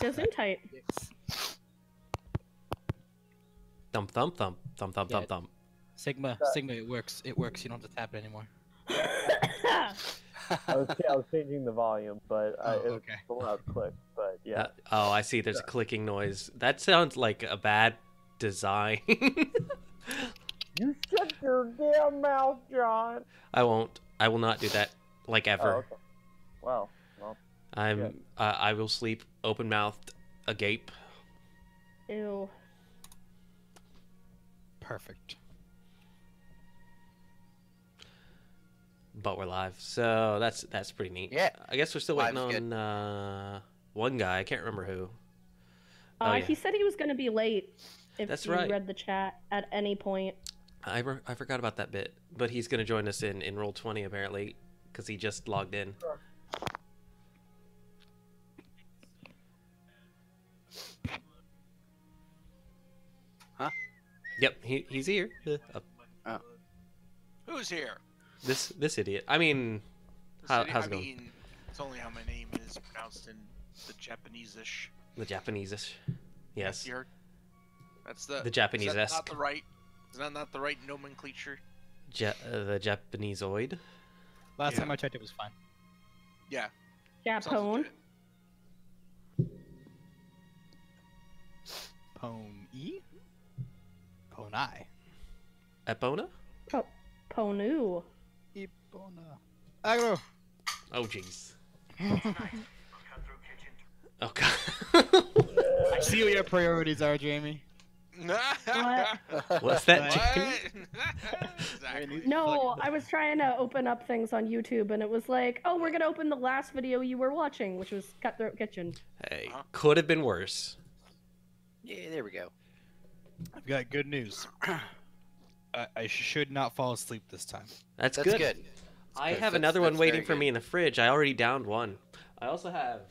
Gesundheit. Thump, thump, thump, thump, thump, Yeah. thump, thump. Sigma, it works. It works. You don't have to tap it anymore. I was changing the volume, but Oh, it was okay. a loud click. But yeah, Oh, I see. There's a clicking noise. That sounds like a bad design. you shut your damn mouth, John. I won't. I will not do that. Like ever. Oh, okay. Well, I will sleep open mouthed, agape. Ew. Perfect. But we're live, so that's pretty neat. Yeah. I guess we're still waiting Live's on one guy. I can't remember who. Oh, yeah. He said he was going to be late if That's you right. read the chat at any point. I forgot about that bit, but he's going to join us in Roll20 apparently, because he just logged in. Huh? Yep, he's here. Who's here? This idiot. I mean, how's it going? mean, it's only how my name is pronounced in the Japanese-ish. The Japanese-ish. Yes. You heard? That's the Japanese-esque. Is that not the right? Is that not the right nomenclature? The Japaneseoid. Last time I checked, it was fine. Yeah. sounds Japone. legit. Pone? Ponai. Epona? Ponu. Epona. Agro. Oh jeez. Oh god. I see what your priorities are, Jamie. What's that, What? Jamie? Exactly. No, I was trying to open up things on YouTube, and it was like, oh, we're going to open the last video you were watching, which was Cutthroat Kitchen. Hey, could have been worse. Yeah, there we go. I've got good news. I should not fall asleep this time. That's That's good. good. I good. have That's- another one that's waiting very for good. me in the fridge. I already downed one. I also have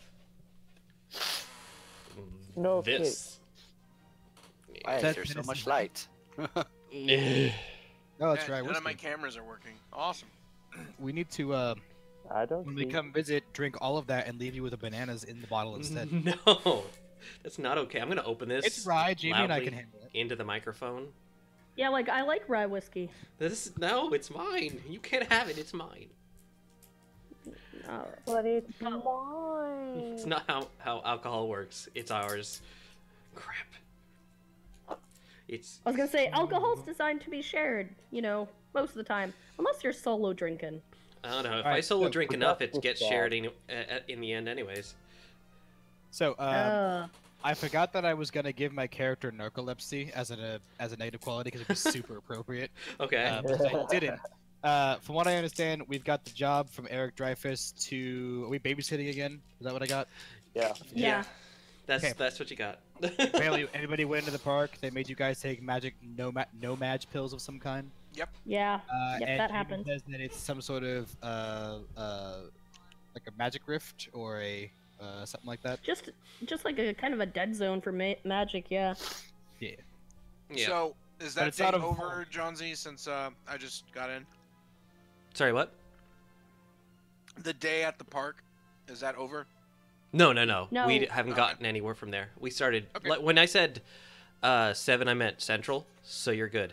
No this. Why That is there so is- much light? Oh, that's Yeah, right. none of my Whiskey. cameras are working. Awesome. We need to, I don't. when we see- come visit, drink all of that and leave you with the bananas in the bottle instead. No, that's not okay. I'm gonna open this. It's rye, Jamie, and I loudly can handle it. into the microphone. Yeah, like, I like rye whiskey. No, it's mine. You can't have it. It's mine. But it's mine. It's not how alcohol works. It's ours. Crap. It's I was going to say, alcohol's designed to be shared, you know, most of the time. Unless you're solo drinking. I don't know. If I Alright, solo so drink enough, it productive gets thought. shared in the end, anyways. So, I forgot that I was gonna give my character narcolepsy as a negative quality because it was super appropriate. Okay. But I didn't. From what I understand, we've got the job from Eric Dreyfuss to. Are we babysitting again? Is that what I got? Yeah. Yeah. Okay. That's what you got. Apparently, anybody went into the park. They made you guys take magic no mag pills of some kind. Yeah. Yep, Yep, and that Jamie happened. says that it's some sort of like a magic rift or a something like that. Just like a kind of a dead zone for magic, yeah. Yeah. Yeah. So is But that it's thing out of- over, John Z? Since I just got in, Sorry, what? the day at the park, is that over? No. No. We haven't Okay. gotten anywhere from there. We started Okay. when I said 7. I meant Central. So you're good.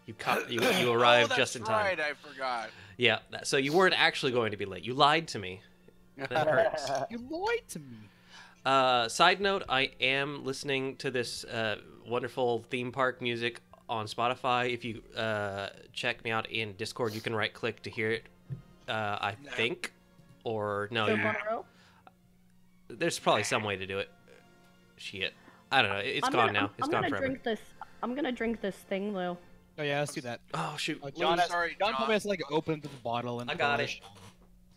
You arrived oh, just in time. Right, I forgot. Yeah. So you weren't actually going to be late. You lied to me. That hurts. You lied to me. Side note: I am listening to this wonderful theme park music on Spotify. If you check me out in Discord, you can right-click to hear it. I No. think, or no, So you, borrow. there's probably some way to do it. Shit, I don't know. It's I'm gone gonna- now. It's I'm gone gonna forever. drink this. I'm gonna drink this thing though. Oh yeah, let's do that. Oh shoot! John, sorry, John John. probably has to like open the bottle and. I got pour it.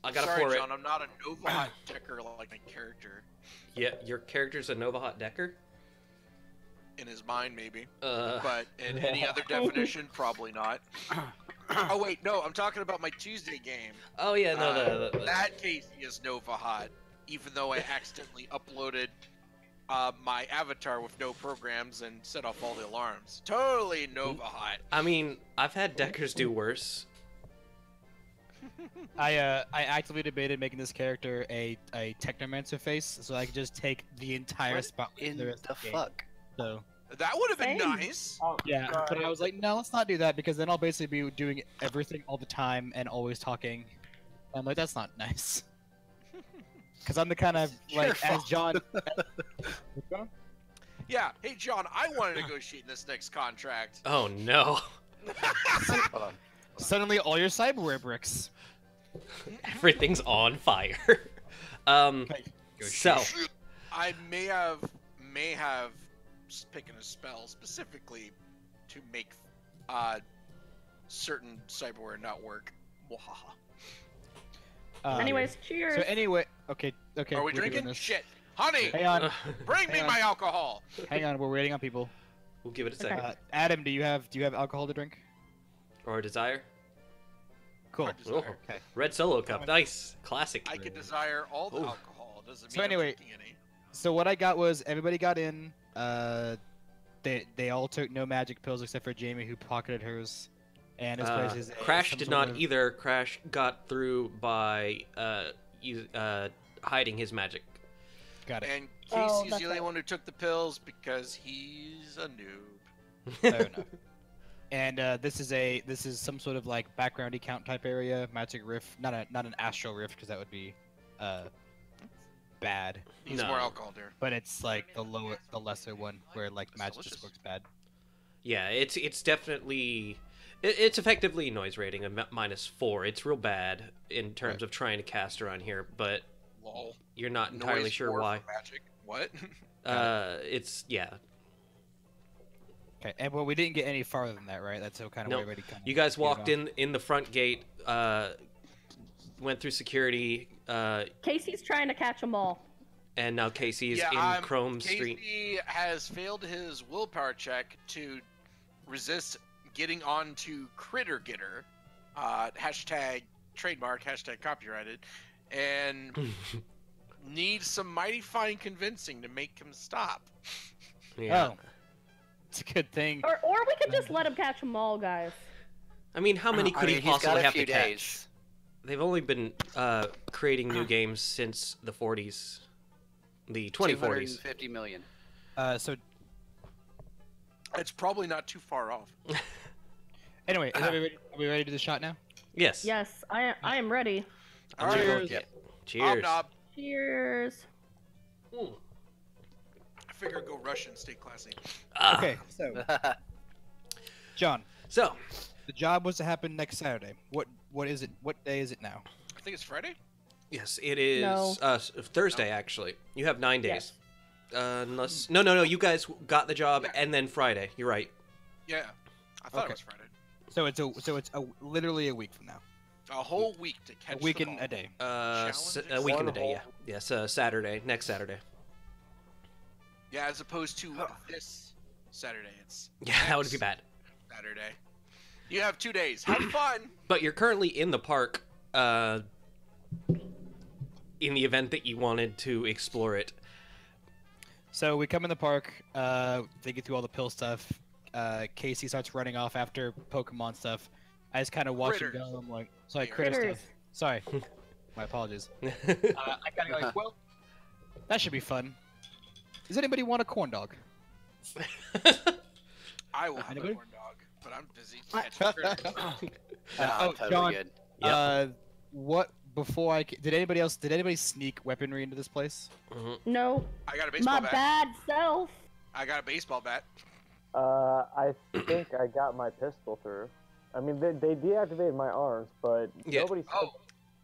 I gotta Sorry, pour John, it. I'm not a Nova Hot Decker like my character. Yeah, your character's a Nova Hot Decker. In his mind, maybe. Uh, But in any other definition, probably not. Oh wait, no, I'm talking about my Tuesday game. oh yeah, no, In that case, he is Nova Hot, even though I accidentally uploaded my avatar with no programs and set off all the alarms. Totally Nova Hot. I mean, I've had Deckers do worse. I actively debated making this character a technomancer face, so I could just take the entire What spot in for the rest of game. fuck? So That would have been Same. nice. Oh, yeah, but I was like, no, let's not do that because then I'll basically be doing everything all the time and always talking. I'm like, that's not nice. Because I'm the kind of Your like as fault. John. What's going on? Yeah. Hey, John, I want to negotiate this next contract. Oh no. Hold on. Suddenly, all your cyberware bricks. Everything's on fire. So I may have picking a spell specifically to make certain cyberware not work. Wahaha. Anyways, cheers. So anyway, okay. Are we we're doing drinking? this. Shit. Honey, Hang on, bring me hang on. my alcohol. hang on. We're waiting on people. we'll give it a second. Adam, do you have alcohol to drink? Or a desire. Cool. I desire. Okay. Red Solo Cup. Nice. Classic. I can desire all the Ooh. alcohol. Doesn't mean So I'm anyway- drinking any. So what I got was everybody got in. They all took no magic pills except for Jamie, who pocketed hers. And his place is Crash some did sort not of- either. Crash got through by hiding his magic. Got it. And Oh, Casey's that's the only right. one who took the pills because he's a noob. Fair enough. And this is some sort of like backgroundy count type area, magic rift, not an astral rift because that would be bad. Needs No. more alcohol there. But it's like the lesser one where like That's magic delicious. just works bad. Yeah, it's definitely it's effectively noise rating a -4. It's real bad in terms of trying to cast around here, but Lol. you're not entirely Noise sure war why. for magic. What? It's yeah. Okay, and well, we didn't get any farther than that, right? That's so kind of Nope. we already kind of. You guys walked in the front gate, went through security, Casey's trying to catch them all. and now Casey's in I'm- Chrome Street. Casey has failed his willpower check to resist getting onto Critter Getter, hashtag trademark, hashtag copyrighted, and needs some mighty fine convincing to make him stop. Yeah. Oh, it's a good thing. Or we could just let him catch them all, guys. I mean, how many could I mean, he he's got possibly a have few to catch? days. They've only been creating new games since the 40s, the 2040s. 250 million. So It's probably not too far off. anyway, are we ready to do the shot now? Yes. Yes, I am ready. I'm gonna go- Cheers. yeah. Cheers. Knob. Cheers. Mm. I figure go Russian, stay classy. Ah, Okay, so John, So, the job was to happen next Saturday. What is it? What day is it now? I think it's Friday. yes, it is No. Thursday, actually. You have 9 days. Yes. Unless... No, you guys got the job, Yeah. and then Friday. You're right. Yeah, I thought Okay. it was Friday. So it's literally a week from now. A whole week to catch A week the and ball. a day. A week and a day, yeah. Yes, Saturday. Next Saturday. Yeah, as opposed to this Saturday. It's Yeah, that would be bad. Saturday. You have 2 days. Have fun. But you're currently in the park, in the event that you wanted to explore it. So we come in the park. They get through all the pill stuff. Casey starts running off after Pokemon stuff. I just kind of watch him Critters. go. I'm like, sorry, Critters. critter Critters. stuff. Sorry, my apologies. I kind of go like, well, that should be fun. Does anybody want a corn dog? I will have Anybody? a corn dog, but I'm busy catching critters. Nah, oh, totally John. good. Yep. What before I did anybody sneak weaponry into this place? Mhm. No, I got a my baseball bat. bad self. I got a baseball bat. I think I got my pistol through. I mean, they deactivated my arms, but Yeah. nobody said Oh,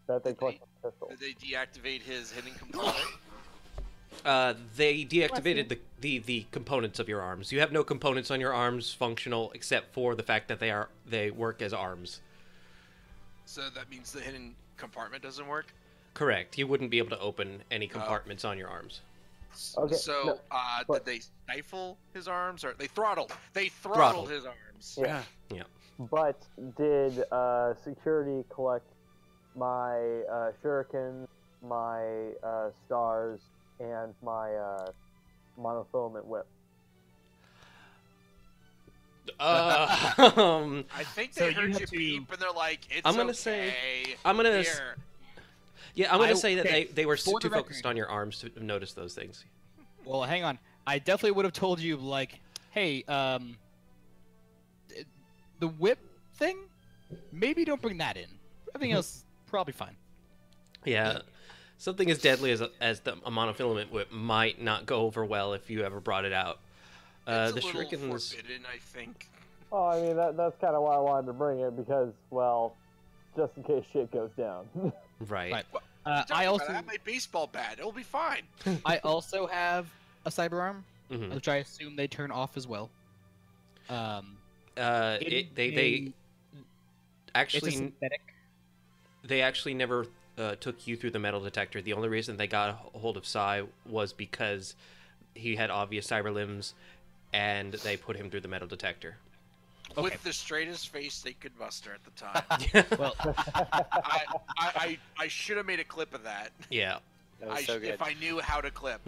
that they Did collected the pistol. did they deactivate his hidden component? They deactivated the components of your arms. You have no components on your arms functional except for the fact that they work as arms. So that means the hidden compartment doesn't work? Correct. You wouldn't be able to open any compartments on your arms. Okay, So, no, but- did they stifle his arms or they throttled? They Throttled. throttled his arms. Yeah. Yeah. But did security collect my shuriken, my stars, and my monofilament whip? Um, I think So they you heard have you to- beep, and they're like, "It's I'm gonna okay. say- I'm gonna s- Here." yeah, I'm gonna say that okay, they were for too the focused record- on your arms to notice those things. Well, hang on. I definitely would have told you, like, hey, the whip thing, maybe don't bring that in. Everything else is probably fine. Yeah, something as deadly as a monofilament whip might not go over well if you ever brought it out. It's The a little shurikens. forbidden, I think. Oh, I mean that's kind of why I wanted to bring it because, well, just in case shit goes down. Right. Right. Don't I worry also about it, I have my baseball bat. It'll be fine. I also have a cyber arm, Mhm. which I assume they turn off as well. They It's a actually synthetic. they actually never took you through the metal detector. The only reason they got a hold of Sai was because he had obvious cyber limbs, and they put him through the metal detector. Okay. With the straightest face they could muster at the time. Well, I should have made a clip of that. Yeah. That was so good. If I knew how to clip.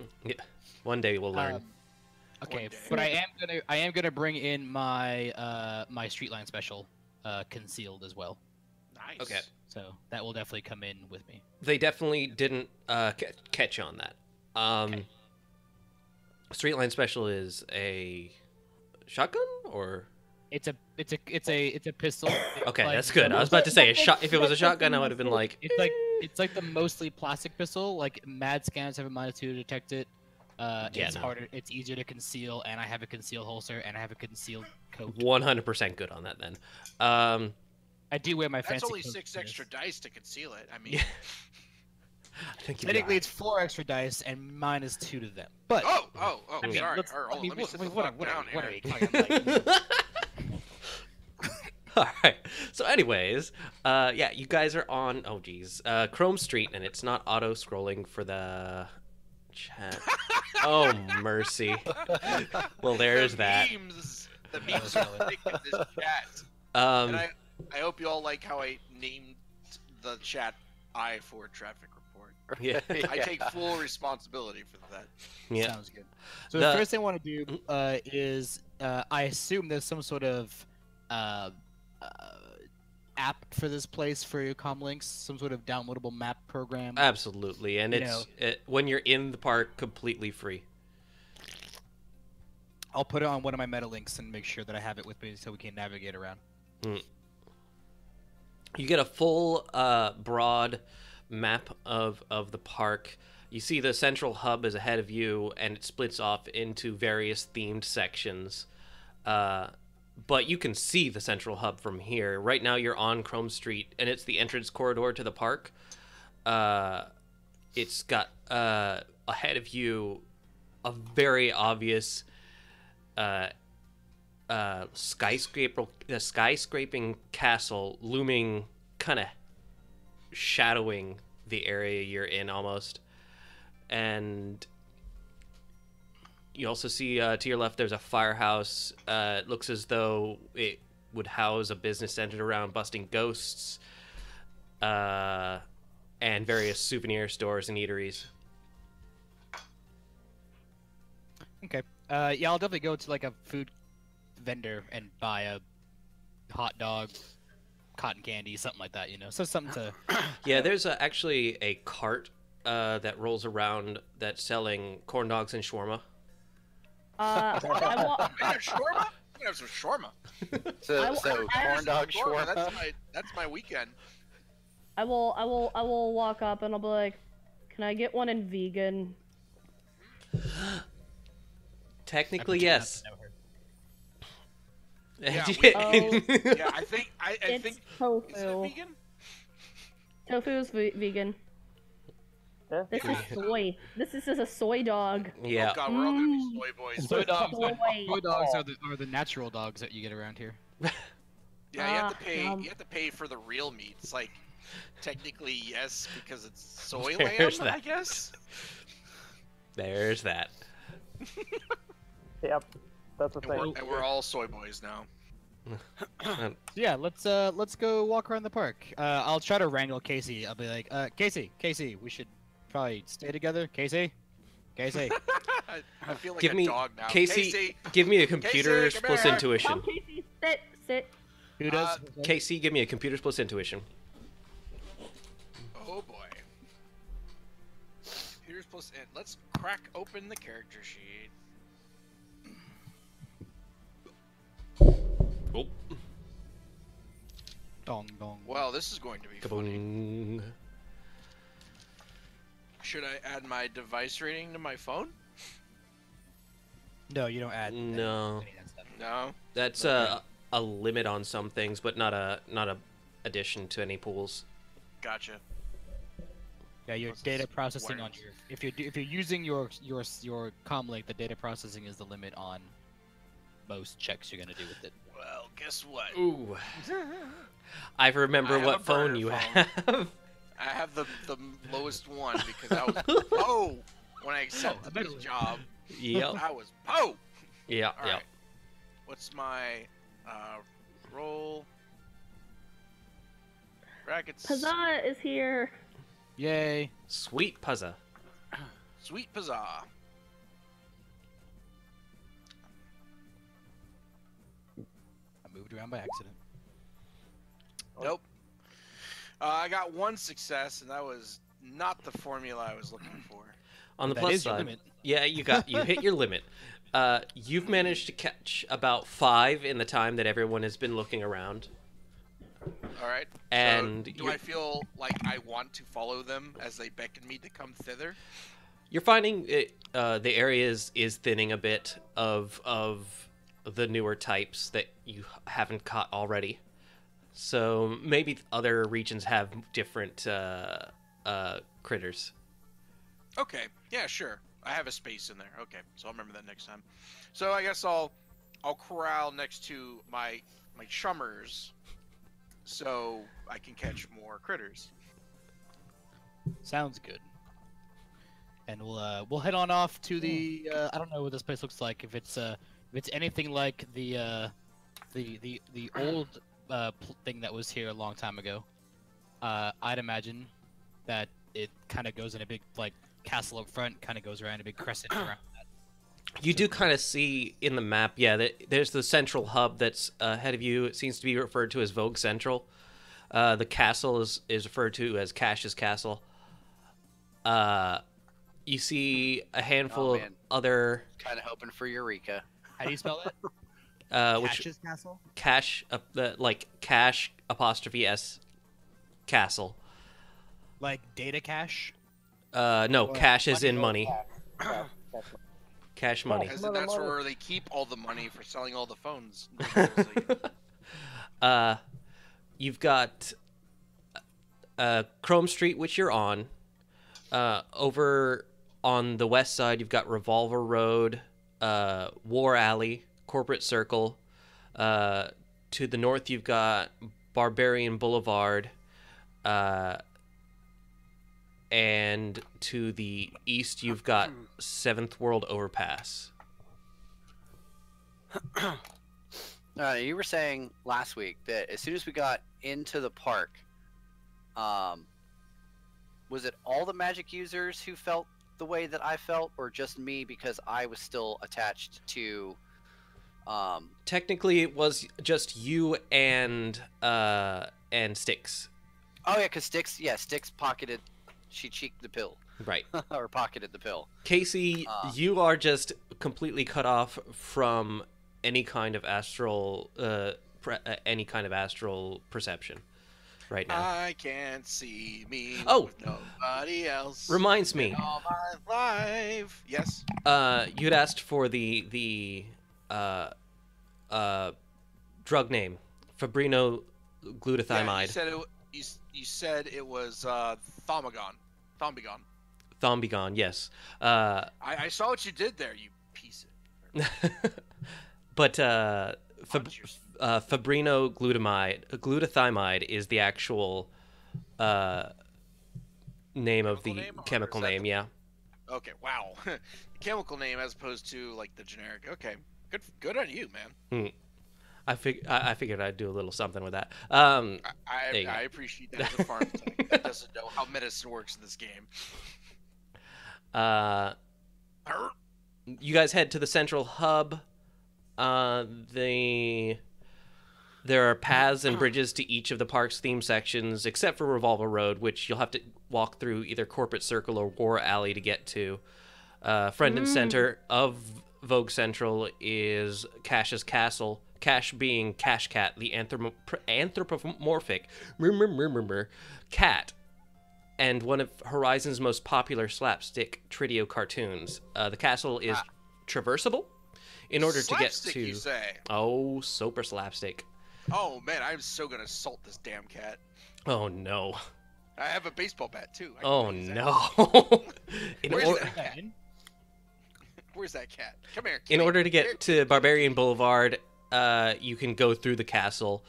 One day we'll learn. okay, One day. but I am gonna bring in my my street line special, concealed as well. Nice. Okay. So that will definitely come in with me. They definitely didn't catch on that. Okay. Streetline Special is a shotgun, or It's a pistol. It's okay, like that's good. I the was about to say a But shot. If it was a that's shotgun, I something would have been that's like, It's like the mostly plastic pistol. Like mad scans have a -2 to detect it. Yeah, It's no. harder. It's easier to conceal, and I have a concealed holster, and I have a concealed coat. 100% good on that. Then, I do wear my That's fancy only coat 6 for extra this. dice to conceal it. I mean, Yeah. I think you're Technically, right. it's 4 extra dice and -2 to them. But oh, I mean, sorry. let's- Hold I on, mean, let me sit the what fuck down are here. we talking about? All right. So, anyways, yeah, you guys are on. Oh, geez, Chrome Street, and it's not auto scrolling for the chat. Oh, mercy. Well, there's the that. The memes are thick in this chat. Um, And I hope you all like how I named the chat I for traffic report. yeah, I take full responsibility for that. yeah. Sounds good. So The- the first thing I want to do is I assume there's some sort of app for this place for your comlinks, some sort of downloadable map program. Absolutely, and You it's when you're in the park, completely free. I'll put it on one of my meta links and make sure that I have it with me so we can navigate around. You get a full, broad map of the park. You see the central hub is ahead of you, and it splits off into various themed sections. But you can see the central hub from here. Right now, you're on Chrome Street, and it's the entrance corridor to the park. It's got ahead of you a very obvious skyscraping castle looming, kind of shadowing the area you're in almost. And you also see to your left there's a firehouse. It looks as though it would house a business centered around busting ghosts, and various souvenir stores and eateries. Okay. Yeah, I'll definitely go to like a food vendor and buy a hot dog, cotton candy, something like that. You know, so something to. Yeah, there's actually a cart that rolls around that's selling corn dogs and shawarma. I want. I have shawarma? I'm gonna have some shawarma. So corn dog Shawarma, shawarma. That's my weekend. I will walk up and I'll be like, "Can I get one in vegan?" Technically, yes. Yeah, Yeah, I think It's think is it tofu. vegan? Tofu is vegan. Yeah. This is soy. This is just a soy dog. Yeah. Oh god, we're all gonna be soy boys. Soy dogs, Soy. soy dogs are the natural dogs that you get around here. Yeah, you have to Ah, pay. yum. You have to pay for the real meats. Like, technically, yes, because it's soy There's lamb. that. I guess. There's that. Yep, that's the thing. And we're all soy boys now. Yeah, let's go walk around the park. I'll try to wrangle Casey. I'll be like, Casey, we should probably stay together. Casey, Casey. I feel like Give a me dog now. Casey. Give me a computers come plus here. intuition. Come, Casey, sit. Who does? Casey, give me a computers plus intuition. Oh boy. Computers plus int. Let's crack open the character sheet. Oh. Dong dong. Well, this is going to be funny. Kaboom. Should I add my device rating to my phone? No, you don't add. No. any of that stuff. No. That's a limit on some things, but not a addition to any pools. Gotcha. Yeah, your What's data this? processing on Awareness. your if you're using your comm link, the data processing is the limit on most checks you're gonna do with it. Well, guess what? Ooh. I remember I have what a phone burner you phone. have. I have the lowest one because I was Poe when I accepted this job. Yep. I was Poe. Yeah. All Yeah. right. What's my roll? Brackets. Huzzah is here. Yay! Sweet puzza. Sweet Pizzah. I moved around by accident. Nope. I got one success, and that was not the formula I was looking for. On the That plus is your side, limit. yeah, you hit your limit. You've managed to catch about 5 in the time that everyone has been looking around. All right. And so do you're- I feel like I want to follow them as they beckon me to come thither? You're finding the area is thinning a bit of the newer types that you haven't caught already. So maybe other regions have different critters. Okay. Yeah, sure. I have a space in there. Okay, so I'll remember that next time. So I guess I'll corral next to my chummers, so I can catch more critters. Sounds good. And we'll head on off to the I don't know what this place looks like. If it's anything like the old thing that was here a long time ago, I'd imagine that it kind of goes in a big like castle up front, kind of goes around a big crescent around that. You do kind of see in the map, yeah, that there's the central hub that's ahead of you. It seems to be referred to as Vogue Central. The castle is referred to as Cash's Castle. You see a handful of man. other Kind of hoping for Eureka. How do you spell that? which Cash's Castle. Cash like Cash apostrophe S Castle. Like data cache. No, Well, cash is in money. Cash. Cash money. Because Money, that's money. where they keep all the money for selling all the phones. You've got Chrome Street, which you're on. Over on the west side, you've got Revolver Road, War Alley, Corporate Circle. To the north, you've got Barbarian Boulevard. And to the east, you've got Seventh World Overpass. You were saying last week that as soon as we got into the park, was it all the magic users who felt the way that I felt, or just me because I was still attached to? Technically, it was just you and Styx. Oh yeah, because Styx pocketed, she cheeked the pill, Right. or pocketed the pill. Casey, you are just completely cut off from any kind of astral perception right now. I can't see me. Oh. With nobody else. Reminds me, All my life. Yes. you'd asked for the drug name, Fabrino Yeah, glutathione. you said it was Thaumagon. Thombigon. Thombigon, yes. I saw what you did there, you piece of. But Punch your- Fabrino glutathione is the actual name of the Chemical name, or chemical is that name, the- yeah. Okay, wow. Chemical name as opposed to like the generic. Okay, good on you, man. I figured I'd do a little something with that. I There you go. I appreciate that as a farm tech that doesn't know how medicine works in this game. Arr. You guys head to the central hub. There are paths and bridges to each of the park's theme sections, except for Revolver Road, which you'll have to walk through either Corporate Circle or War Alley to get to. Front and center of Vogue Central is Cash's Castle. Cash being Cash Cat, the anthropomorphic cat, and one of Horizon's most popular slapstick Tridio cartoons. The castle is traversable in order to get Slapstick, to. you say? Oh, super slapstick. Oh man, I'm so gonna assault this damn cat. Oh no. I have a baseball bat too. I can Oh use that. no. Where's that cat? Where's that cat? Come here. In kitty. order to Here. get to Barbarian Boulevard, you can go through the castle,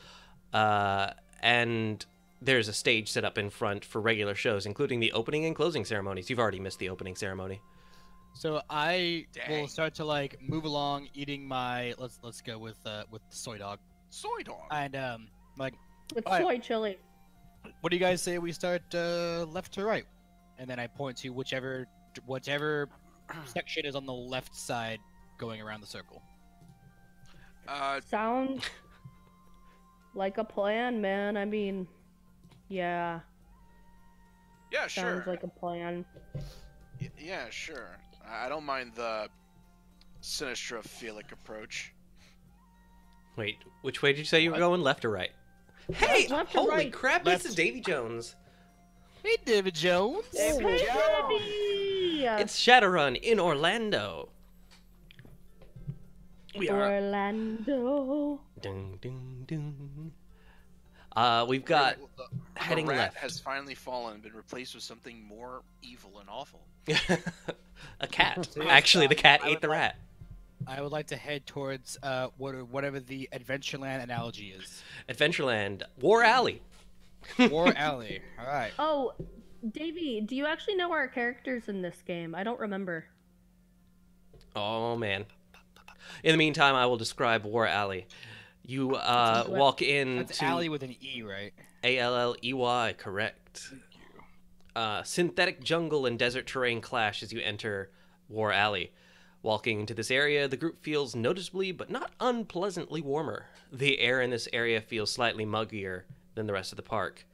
and there's a stage set up in front for regular shows, including the opening and closing ceremonies. You've already missed the opening ceremony. So I will Dang. start to like move along, eating my. Let's go with soy dog. Soy dog. And like, With Alright. soy chili. what do you guys say we start left to right? And then I point to whichever section is on the left side, going around the circle. Sounds like a plan, man. I mean, yeah, Yeah, sure. sounds like a plan. Yeah, sure. I don't mind the Sinistrophilic approach. Wait, which way did you say you were What? going? Left or right? Hey, Left or holy right? crap, Left. this is Davy Jones. Hey, David Jones. Hey, Davey! It's Shadowrun in Orlando. We are. Orlando. Dun, dun, dun. We've got The heading rat left. has finally fallen and been replaced with something more evil and awful. a cat. So, yes, Actually, the cat I ate would the like- rat. I would like to head towards whatever the Adventureland analogy is. Adventureland, War Alley. War Alley. All right. Oh, Davey, do you actually know our characters in this game? I don't remember. Oh man. In the meantime, I will describe War Alley. You walk in That's to Alley with an E, right? Alley, correct. Synthetic jungle and desert terrain clash as you enter War Alley. Walking into this area, the group feels noticeably but not unpleasantly warmer. The air in this area feels slightly muggier than the rest of the park.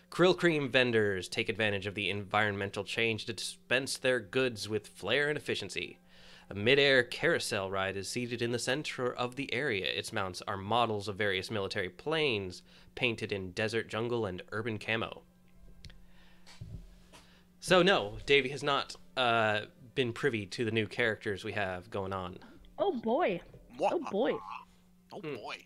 Krill cream vendors take advantage of the environmental change to dispense their goods with flair and efficiency. A mid-air carousel ride is seated in the center of the area. Its mounts are models of various military planes, painted in desert, jungle, and urban camo. So no, Davey has not been privy to the new characters we have going on. Oh boy. Oh boy. Oh boy.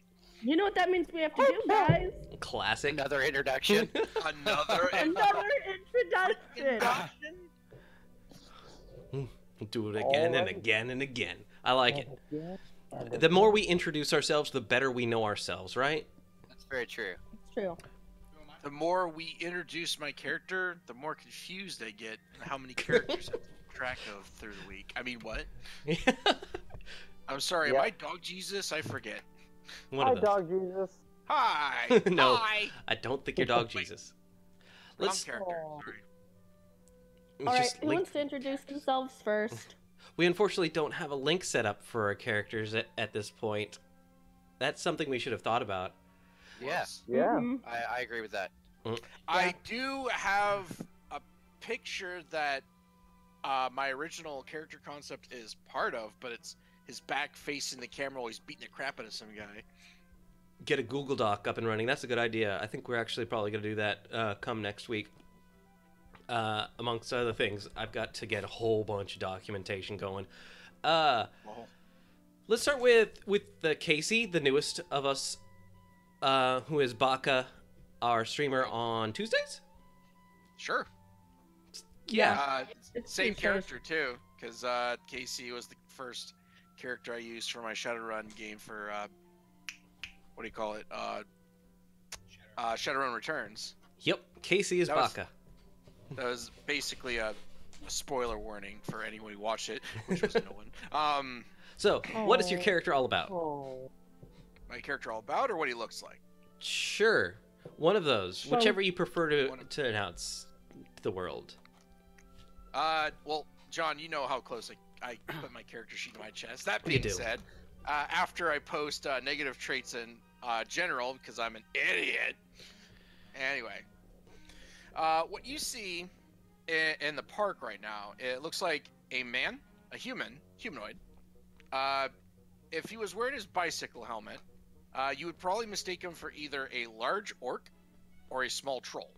You know what that means we have to do, guys? Classic. Another introduction. Another Another introduction. Do it again and Alright. again and again. I like it. The more we introduce ourselves, the better we know ourselves, right? That's very true. It's true. The more we introduce my character, the more confused I get how many characters I have to keep track of through the week. I mean, what? I'm sorry, am Yeah. I Dog Jesus? I forget. One Hi, of those. Dog Jesus. Hi! No. Hi! I don't think you're Dog Jesus. Wrong Let's character. Aw. Sorry. All right, just who link. wants to introduce themselves first? We unfortunately don't have a link set up for our characters at this point. That's something we should have thought about. Yes, Yeah. Mhm. I agree with that. I do have a picture that my original character concept is part of, but it's his back facing the camera while he's beating the crap out of some guy. Get a Google Doc up and running. That's a good idea. I think we're actually probably going to do that come next week. Amongst other things, I've got to get a whole bunch of documentation going. Well, Let's start with Casey, the newest of us, who is Baka, our streamer on Tuesdays. sure. Yeah. It's Same Tuesdays. character too, because Casey was the first character I used for my Shadowrun game for what do you call it? Shadowrun Returns. Yep. Casey is That was- Baka. That was basically a spoiler warning for anyone who watched it, which was no one. So, what is your Oh. character all about? Oh. My character all about, or what he looks like. Sure. One of those. So- Whichever you prefer to announce to the world. Well, John, you know how close I I put my character sheet in my chest. That You being do. said, after I post negative traits in general because I'm an idiot. Anyway, what you see in the park right now, it looks like a man, a humanoid. If he was wearing his bicycle helmet, you would probably mistake him for either a large orc or a small troll,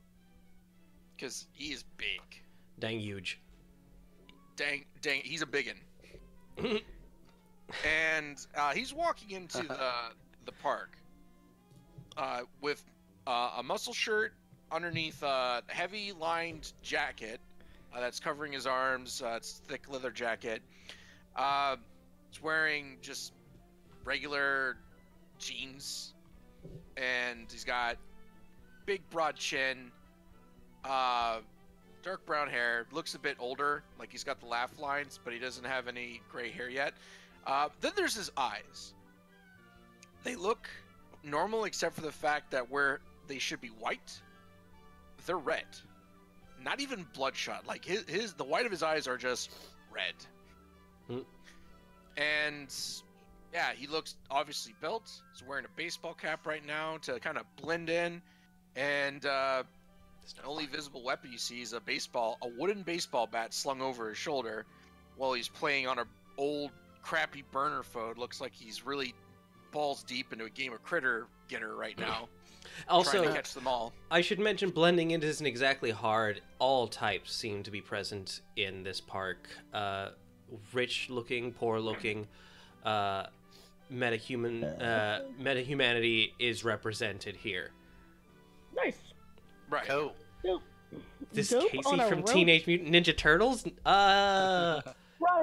because he is big. Dang huge. Dang, he's a biggin. And he's walking into the park with a muscle shirt underneath a heavy lined jacket that's covering his arms. It's a thick leather jacket. He's wearing just regular jeans, and he's got big broad chin, dark brown hair, looks a bit older, like he's got the laugh lines, but he doesn't have any gray hair yet. Then there's his eyes. They look normal except for the fact that where they should be white, they're red. Not even bloodshot. Like the white of his eyes are just red. And yeah, he looks obviously built. He's wearing a baseball cap right now to kind of blend in. And the only visible weapon you see is a wooden baseball bat slung over his shoulder while he's playing on an old crappy burner phone. Looks like he's really balls deep into a game of Critter Getter right now. Also, trying to catch them all. I should mention blending in isn't exactly hard. All types seem to be present in this park. Rich looking, poor looking, meta-humanity is represented here. Nice. Right. Cool. This Dope Casey on a from rope. Teenage Mutant Ninja Turtles? Rise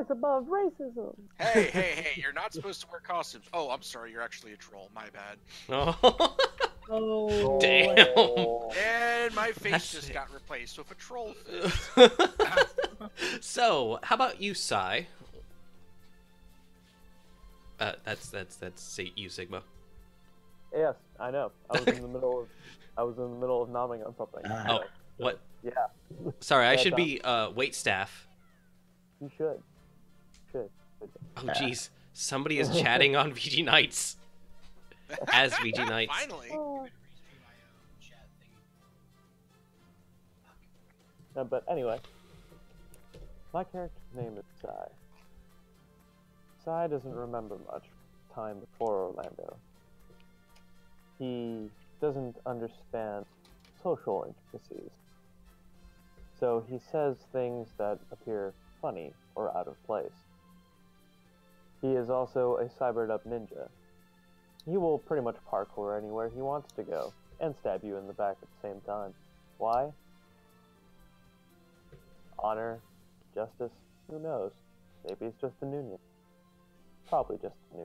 above racism. Hey, you're not supposed to wear costumes. Oh, I'm sorry, you're actually a troll. My bad. Oh. Oh. Damn. And my face That's just it. got replaced with a troll face. So, how about you, Sai? That's you, Sigma. Yes, I know. I was in the middle of nomming on something. Oh, what? Yeah, Sorry, I Yeah, should Tom. be wait staff. you should. Oh, jeez. Somebody is chatting on VGKnights. As VGKnights. Finally. No, but anyway, my character's name is Sai. Sai doesn't remember much time before Orlando. He doesn't understand social intricacies. So he says things that appear funny or out of place. He is also a cybered up ninja. He will pretty much parkour anywhere he wants to go, and stab you in the back at the same time. Why? Honor? Justice? Who knows? Maybe it's just a Noonian. Probably just a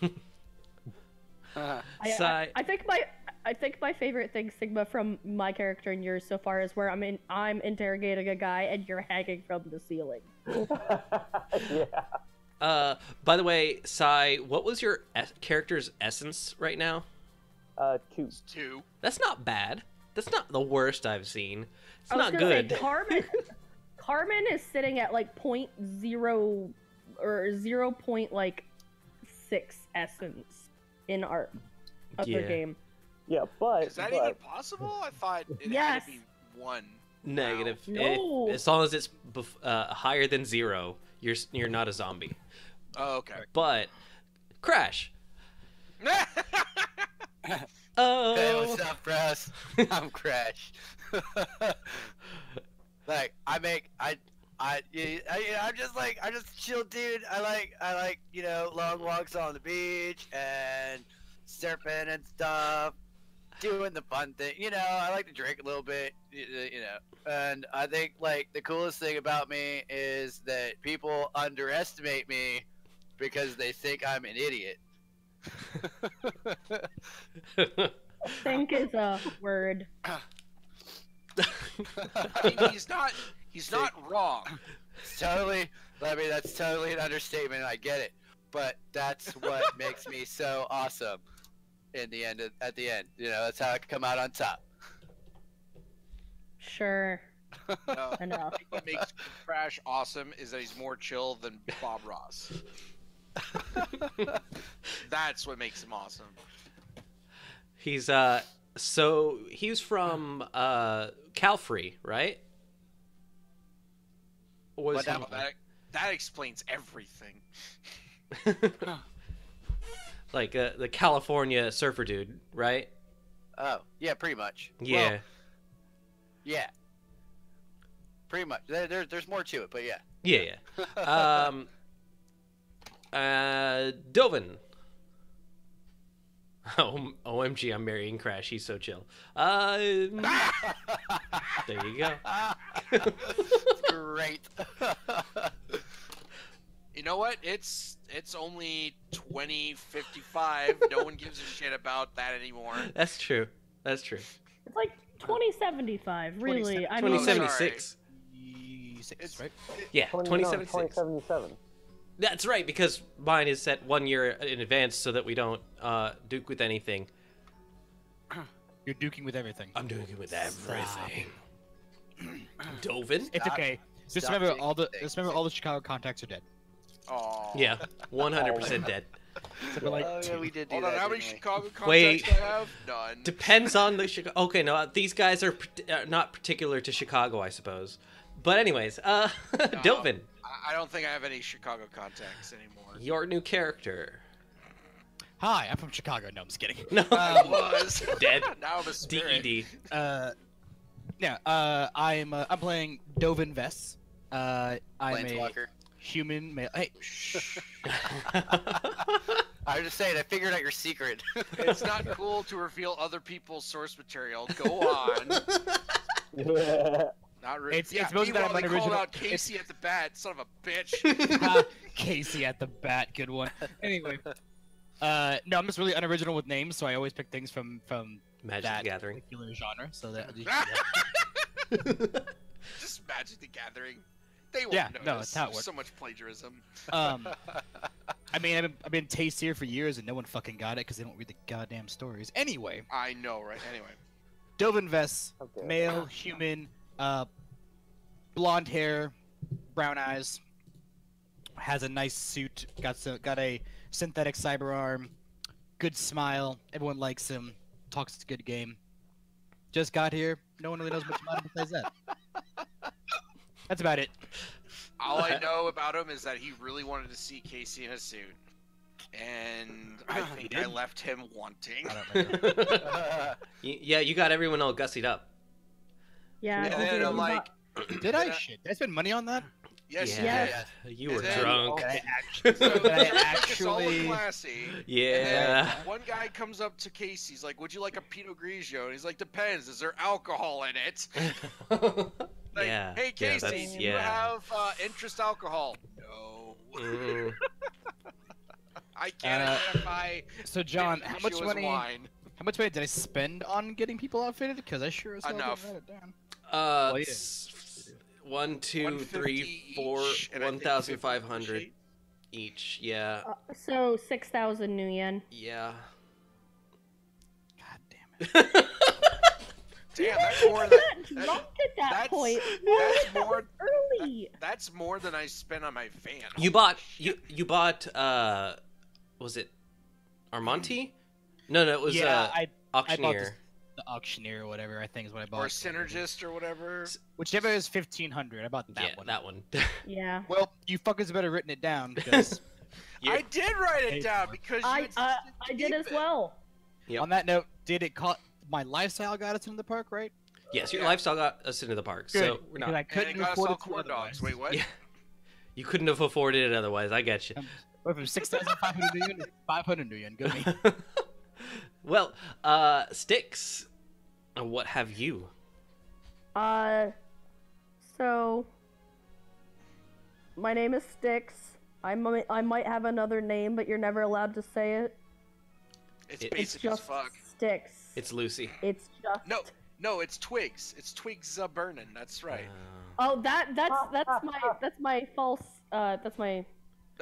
Noonian. Sai. I think my favorite thing, Sigma, from my character and yours so far is where I'm interrogating a guy and you're hanging from the ceiling. Yeah. By the way, Sai, what was your character's essence right now? 2. 2. That's not bad. That's not the worst I've seen. It's I was not gonna good. say, Carmen is sitting at like 0.0 or 0.6 essence in art of Yeah. the game. Yeah, but... Is that but, even possible? I thought it had Yes. to be 1. Negative. No. As long as it's higher than 0, you're not a zombie. Oh, okay. But Crash. Hey, Oh. what's up, bros? I'm Crash. Like, I'm just chill, dude. I like, long walks on the beach and surfing and stuff, doing the fun thing. I like to drink a little bit, and I think, like, the coolest thing about me is that people underestimate me because they think I'm an idiot. Think is a word. I mean, he's not wrong. That's totally an understatement. I get it, but that's what makes me so awesome. At the end, that's how I come out on top. Sure. No, I know. I think what makes Crash awesome is that he's more chill than Bob Ross. That's what makes him awesome. He's so he's from Calfrey, right? Or was But he- that explains everything. like the California surfer dude, right? Oh, yeah, pretty much. Yeah. Well, yeah. Pretty much. There's more to it, but yeah. Yeah. Dovin. Oh, OMG, I'm marrying Crash. He's so chill. There you go. Great. You know what? It's only 2055. No one gives a shit about that anymore. That's true. That's true. It's like 2075, really. I mean, like, 2076. 6, right? Yeah, 2076. 2076. 2077. That's right, because mine is set 1 year in advance so that we don't duke with anything. You're duking with everything. I'm duking with everything. Dovin? It's okay. Just Stop remember doing all the things. Chicago contacts are dead. Oh. Yeah, 100% dead. So we're like, Oh, yeah, we did do Hold that. on, how many didn't we? Chicago contacts Wait. do I have? None. Depends on the Chicago. Okay, no, these guys are not particular to Chicago, I suppose. But anyways, Dovin, I don't think I have any Chicago contacts anymore. your new character. hi, I'm from Chicago. No, I'm just kidding. No, I was dead. Now I'm a spirit. DED. I'm playing Dovin Vess. I'm a Planeswalker. human male. Hey, shh. I was just saying, I figured out your secret. It's not cool to reveal other people's source material. Go on. Yeah. Not really. It's mostly that I'm they an called original- out Casey at the bat, son of a bitch. Casey at the bat, good one. Anyway, no, I'm just really unoriginal with names, so I always pick things from Magic that the Gathering. particular genre. So that Just Magic the Gathering. They won't Yeah, notice. no, it's how it There's works. so much plagiarism. I mean, I've been tastier for years, and no one fucking got it because they don't read the goddamn stories. Anyway, I know, right? Anyway. Dovin Vess, Okay. male, human, blonde hair, brown eyes, has a nice suit, got a synthetic cyber arm, good smile, everyone likes him, talks a good game. Just got here, no one really knows much about him besides that. That's about it. All I know about him is that he really wanted to see Casey in a suit. And I think I left him wanting. I don't remember. Yeah, you got everyone all gussied up. yeah. And you then did. I'm like, Did I? Shit. Did I spend money on that? yes, Yeah. you did. You were And then- drunk. Did I actually? So Did I it's all actually? classy. And Yeah. then one guy comes up to Casey. He's like, "Would you like a Pinot Grigio?" And he's like, "Depends. Is there alcohol in it?" Like, Yeah. Hey Yeah, Casey, that's- do you yeah. have interest alcohol? No. Mm. I can't identify. So John, Pinot how much Grigio as money? wine. How much money did I spend on getting people outfitted? Because I sure as hell Enough. didn't write it down. Uh, yeah. s- 1, 2, 150 3, 4, each, and I think 1,500 50 each. Yeah. So 6,000 new yen. Yeah. God damn it. Damn, that's more than That dropped at that that's- point. that's more- early. that's more than I spent on my van. You bought was it Armonti? No, it was yeah, I bought Auctioneer. the auctioneer or whatever I think is what I bought. or synergist or whatever. Whichever is 1,500. I bought that Yeah, one. that one. Yeah. Well, you fuckers better written it down because You- I did write it Paid down for it. because you I insisted I to did keep as it. well. Yep. on that note, did it cost my lifestyle got us into the park, right? Yes, your Yeah. lifestyle got us into the park, so we're Because not. I And it couldn't got us afford all it to corn dogs. otherwise. Wait, what? Yeah. You couldn't have afforded it otherwise. I get you. Went from 6,500 new yen to 500 new yen. Good me. Well, Styx, what have you? So my name is Styx. I might have another name, but you're never allowed to say it. It's It's It's basic as just fuck. Styx. It's Lucy. It's just No, it's Twigs. It's Twigs burning. That's right. Oh, that's my false. That's my.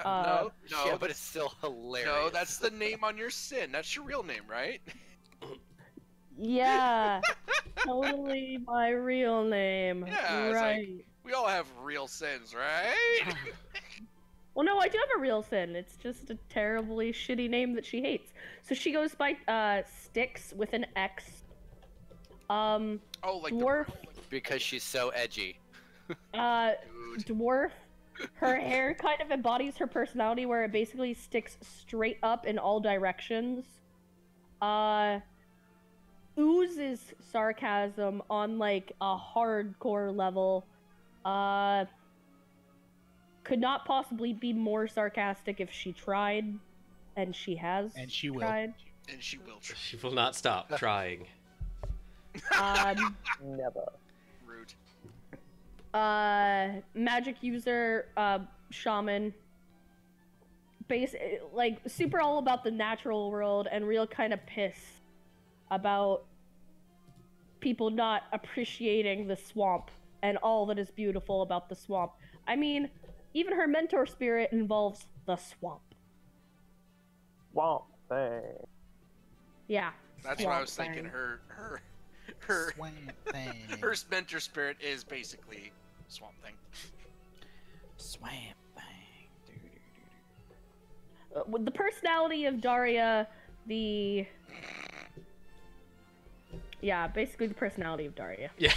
No, Yeah, no, but it's still hilarious. no. That's the name on your sin. That's your real name, right? Yeah. totally my real name. Yeah, it's Right. like we all have real sins, right? Well, no, I do have a real sin. It's just a terribly shitty name that she hates. So she goes by Styx with an X. Oh, like Dwarf. Because she's so edgy. Dude. Dwarf. Her hair kind of embodies her personality, where it basically sticks straight up in all directions. Oozes sarcasm on like a hardcore level. Could not possibly be more sarcastic if she tried, and she has. And she will. tried. And she will try. She will not stop trying. Never. Rude. Magic user, shaman. Like super all about the natural world and real kind of pissed about people not appreciating the swamp and all that is beautiful about the swamp. I mean, even her mentor spirit involves the swamp. Swamp thing. Yeah. That's what I was swamp thinking. thing. Her Swamp thing. her mentor spirit is basically Swamp Thing. Swamp thing. With the personality of Daria, yeah, basically the personality of Daria. Yeah.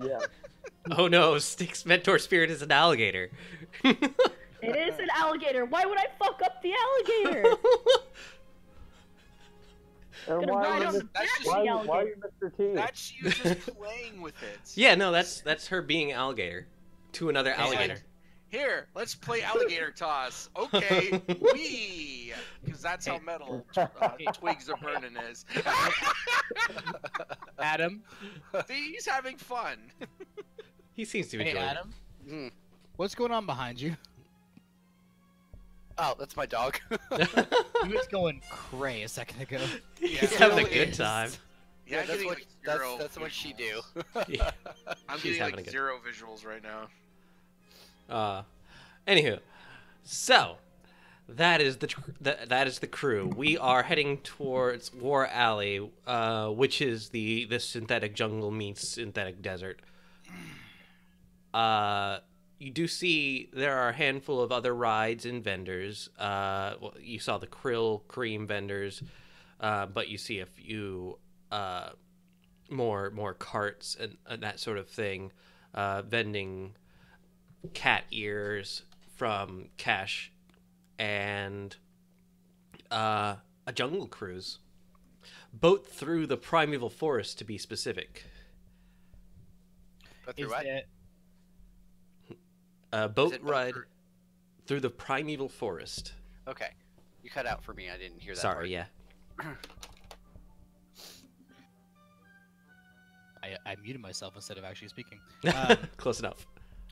Yeah. Oh no, Styx mentor spirit is an alligator. It is an alligator. Why would I fuck up the alligator? And Gonna why ride are on you, the back that's of just- the why are alligator. you Mr. T? That's you just playing with it. Yeah, no, that's her being alligator to another It's alligator. like, here, let's play alligator toss. Okay, wee, because that's how metal Twigs Are Burning is. Adam. See, he's having fun. He seems to Hey, enjoy it. Adam. Hmm. What's going on behind you? Oh, that's my dog. He was going cray a second ago. He's Yeah, having a really good is. time. Yeah, I'm that's getting what like zero. that's what she do. Yeah. I'm She's getting having a like good- 0 visuals right now. Anywho, so that is that is the crew. We are heading towards War Alley, which is the synthetic jungle meets synthetic desert. You do see there are a handful of other rides and vendors. Well, you saw the krill cream vendors, but you see a few more carts and that sort of thing, vending cat ears from Cash, and a jungle cruise. Boat through the primeval forest, to be specific. But through Is what? that Boat it ride through- through the primeval forest. Okay, you cut out for me. I didn't hear that. Sorry, part. yeah. I muted myself instead of actually speaking. Close enough.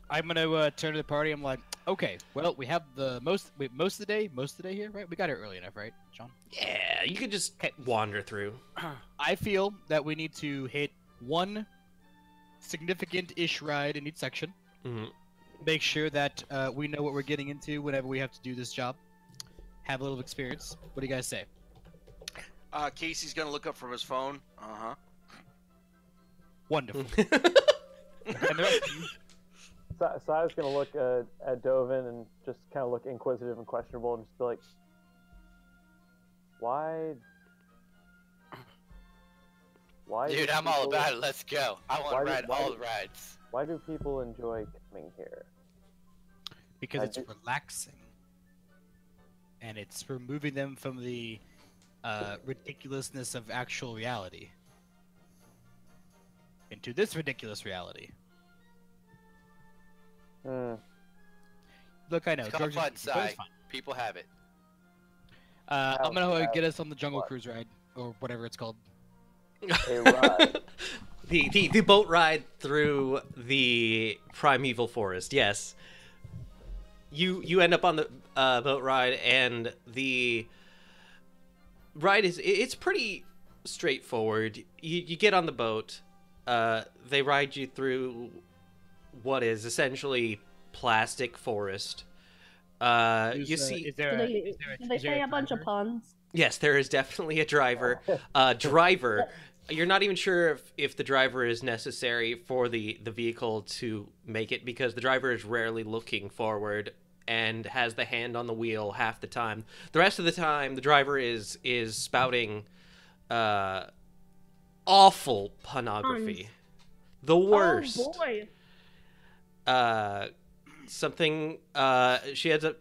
I'm gonna turn to the party. I'm like, okay, well, we have the most of the day here, right? We got here early enough, right, John? Yeah, you could just wander through. I feel that we need to hit one significant-ish ride in each section. Mhm. Make sure that we know what we're getting into whenever we have to do this job. Have a little experience. What do you guys say? Casey's gonna look up from his phone. Uh-huh. Wonderful. And the rest of you, Sai's gonna look at Dovin and just kind of look inquisitive and questionable and just be like, why? Dude, I'm all about it. Let's go. I want Why to do- ride why all do- the rides. Why do people enjoy coming here? because I it's do- relaxing. And it's removing them from the ridiculousness of actual reality into this ridiculous reality. Hmm. Look, I know. It's called drugs are fun, stupid, but it's Sai. fine. People have it. I'm gonna get us on the Jungle What? Cruise ride, or whatever it's called. A ride. The boat ride through the primeval forest. Yes. You end up on the boat ride, and the ride it's pretty straightforward. You get on the boat. They ride you through what is essentially plastic forest. You see, Is there Do they say a bunch of puns? Yes, there is definitely a driver. Driver. You're not even sure if the driver is necessary for the vehicle to make it, because the driver is rarely looking forward and has the hand on the wheel half the time. The rest of the time, the driver is spouting awful pornography. The worst. Oh boy. Something she ends up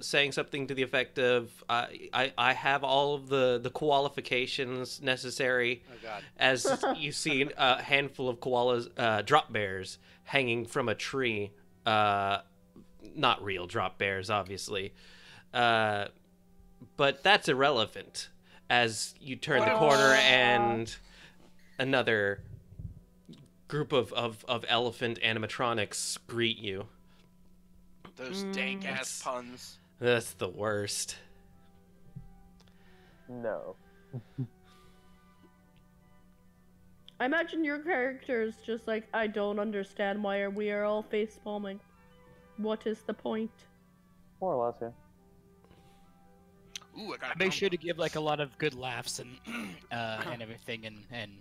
saying something to the effect of I have all of the qualifications necessary. Oh God. As you see a handful of koalas, drop bears, hanging from a tree. Not real drop bears, obviously, but that's irrelevant as you turn the corner and another group of elephant animatronics greet you. Those dank ass puns. That's the worst. No. I imagine your character is just like, I don't understand why we are all face palming. What is the point? More or less, yeah. Ooh, I got Make sure to give like a lot of good laughs and everything, and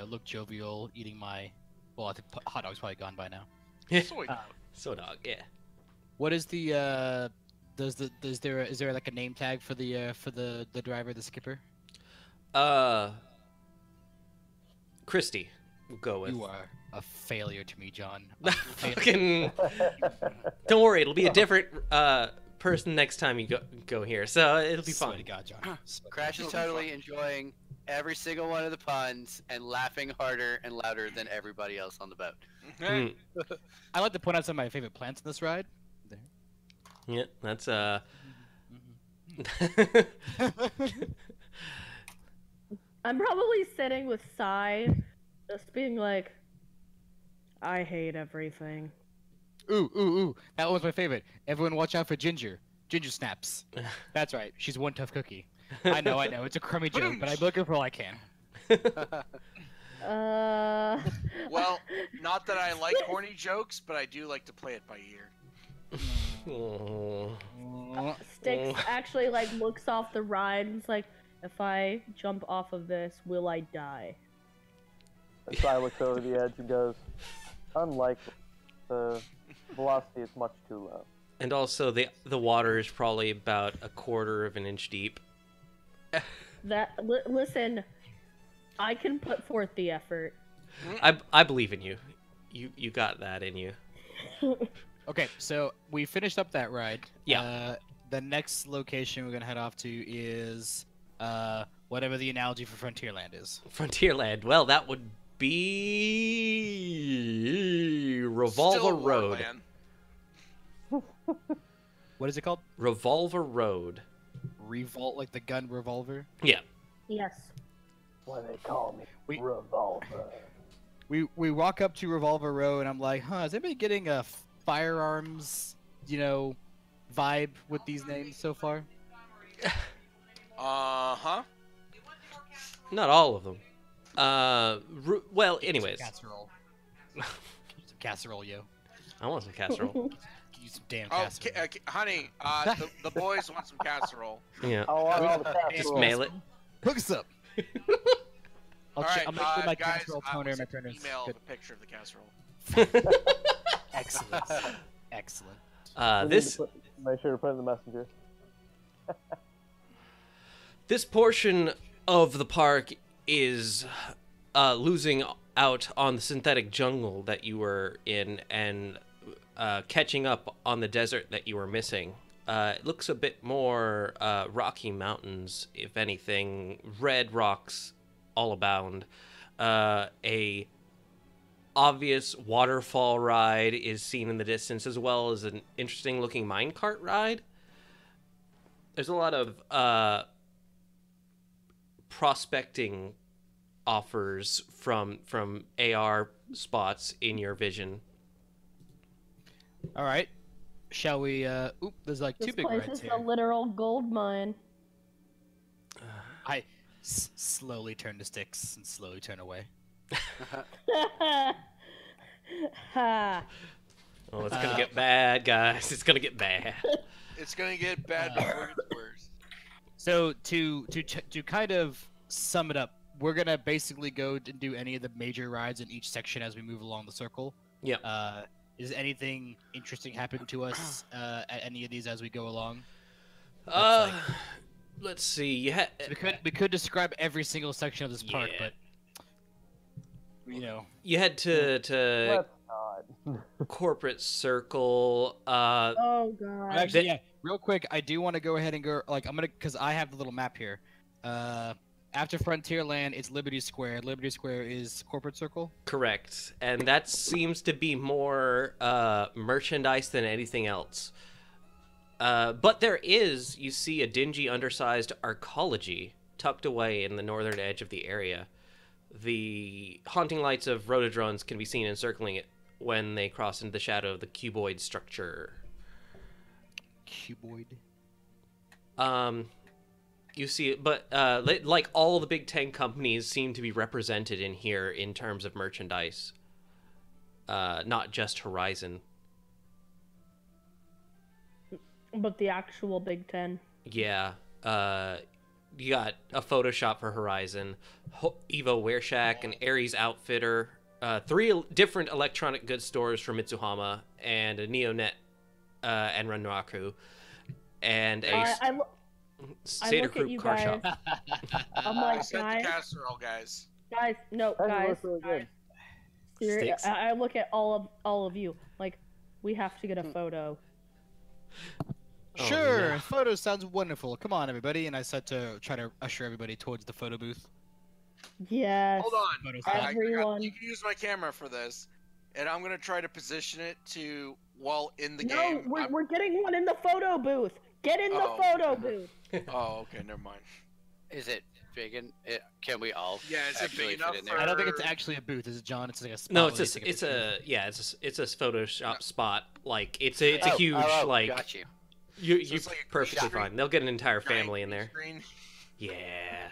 look jovial eating my. Well, I think hot dog's probably gone by now. soy. So dog, yeah. What is the is there like a name tag for the driver, the skipper? Christy, we'll go with. You are a failure to me, John. Fucking. Don't worry, it'll be a different person next time you go here, so it'll be Swear fun. to God, John. Crash is totally enjoying every single one of the puns and laughing harder and louder than everybody else on the boat. Mm. I like to point out some of my favorite plants in this ride. There. Yeah, that's I'm probably sitting with Sai, just being like, I hate everything. Ooh! That was my favorite. Everyone, watch out for Ginger. Ginger snaps. That's right. She's one tough cookie. I know. It's a crummy joke, but I milk her for all I can. Well, not that I like horny jokes, but I do like to play it by ear. Styx actually like looks off the ride and is like, if I jump off of this, will I die? And Sai looks over the edge and goes, unlikely. The velocity is much too low. And also, the water is probably about a quarter of an inch deep. Listen, I can put forth the effort. I believe in you. You got that in you. Okay, so we finished up that ride. Yeah. The next location we're gonna head off to is whatever the analogy for Frontierland is. Frontierland. Well, that would be Revolver Still Road. Warland. What is it called? Revolver Road. Revolt, like the gun revolver. Yeah. Yes. Why they call me We- Revolver. We walk up to Revolver Road, and I'm like, is anybody getting a firearms, vibe with these names so far? Uh-huh. Not all of them. Well, anyways. Casserole. Some casserole, yo. I want some casserole. Give you some damn Oh, casserole. honey, the boys want some casserole. Yeah. I want all the Just Just casserole. mail it. Hook us up. All right, I'll make sure my guys, casserole I toner will and my send an printer's email good. of a picture of the casserole. Excellent. Excellent. This Make sure to put it in the messenger. this portion of the park is losing out on the synthetic jungle that you were in and catching up on the desert that you were missing. It looks a bit more Rocky Mountains, if anything. Red rocks all abound. A obvious waterfall ride is seen in the distance, as well as an interesting looking minecart ride. There's a lot of prospecting offers from AR spots in your vision. All right. Shall we? There's like two This big place rides is here. a literal gold mine. I slowly turn to Sticks and slowly turn away. Ha. Oh, it's gonna get bad, guys. It's gonna get bad. It's gonna get bad before it gets worse. So to kind of sum it up, we're gonna basically go and do any of the major rides in each section as we move along the circle. Yep. Is anything interesting happening to us at any of these as we go along? Uh, let's see. So we could describe every single section of this park, Yeah. but you know, you head to Let's not. corporate circle. Oh god. actually, yeah. Real quick, I do want to go ahead and go because I have the little map here. After Frontierland, it's Liberty Square. Liberty Square is corporate circle. Correct, and that seems to be more merchandise than anything else. But there is, you see, a dingy, undersized arcology tucked away in the northern edge of the area. The haunting lights of rhododendrons can be seen encircling it when they cross into the shadow of the cuboid structure. Cuboid. You see it, but like all the big 10 companies seem to be represented in here in terms of merchandise. Not just Horizon. But the actual Big Ten. Yeah. You got a Photoshop for Horizon, Evo Wear Shack, an Ares Outfitter, 3 different electronic goods stores from Mitsuhama, and a Neonet and Renraku, and a I Seder look at Group you car guys. shop. I'm I like, sent guys, the casserole, guys. guys, no, That guys, looks really good. Sticks. I look at all of you like we have to get a photo. Oh, Sure, no. photo sounds wonderful. Come on, everybody, and I said to try to usher everybody towards the photo booth. Yes. Hold on. Photo I stop. got- Everyone. you can use my camera for this, and I'm gonna try to position it to while in the No, game. we're getting one in the photo booth. Get in the Oh. photo booth. Oh, okay, never mind. Is it big? Can we all? Yeah, is it actually big fit enough in there? I don't think it's actually a booth, is it, John? It's like a spot. No, where it's they a take it's picture. a yeah, it's a Photoshop spot. Like it's a Oh, huge oh, like Got you. you So it's like a perfectly screen- fine. They'll get an entire Giant family in there. screen. Yeah.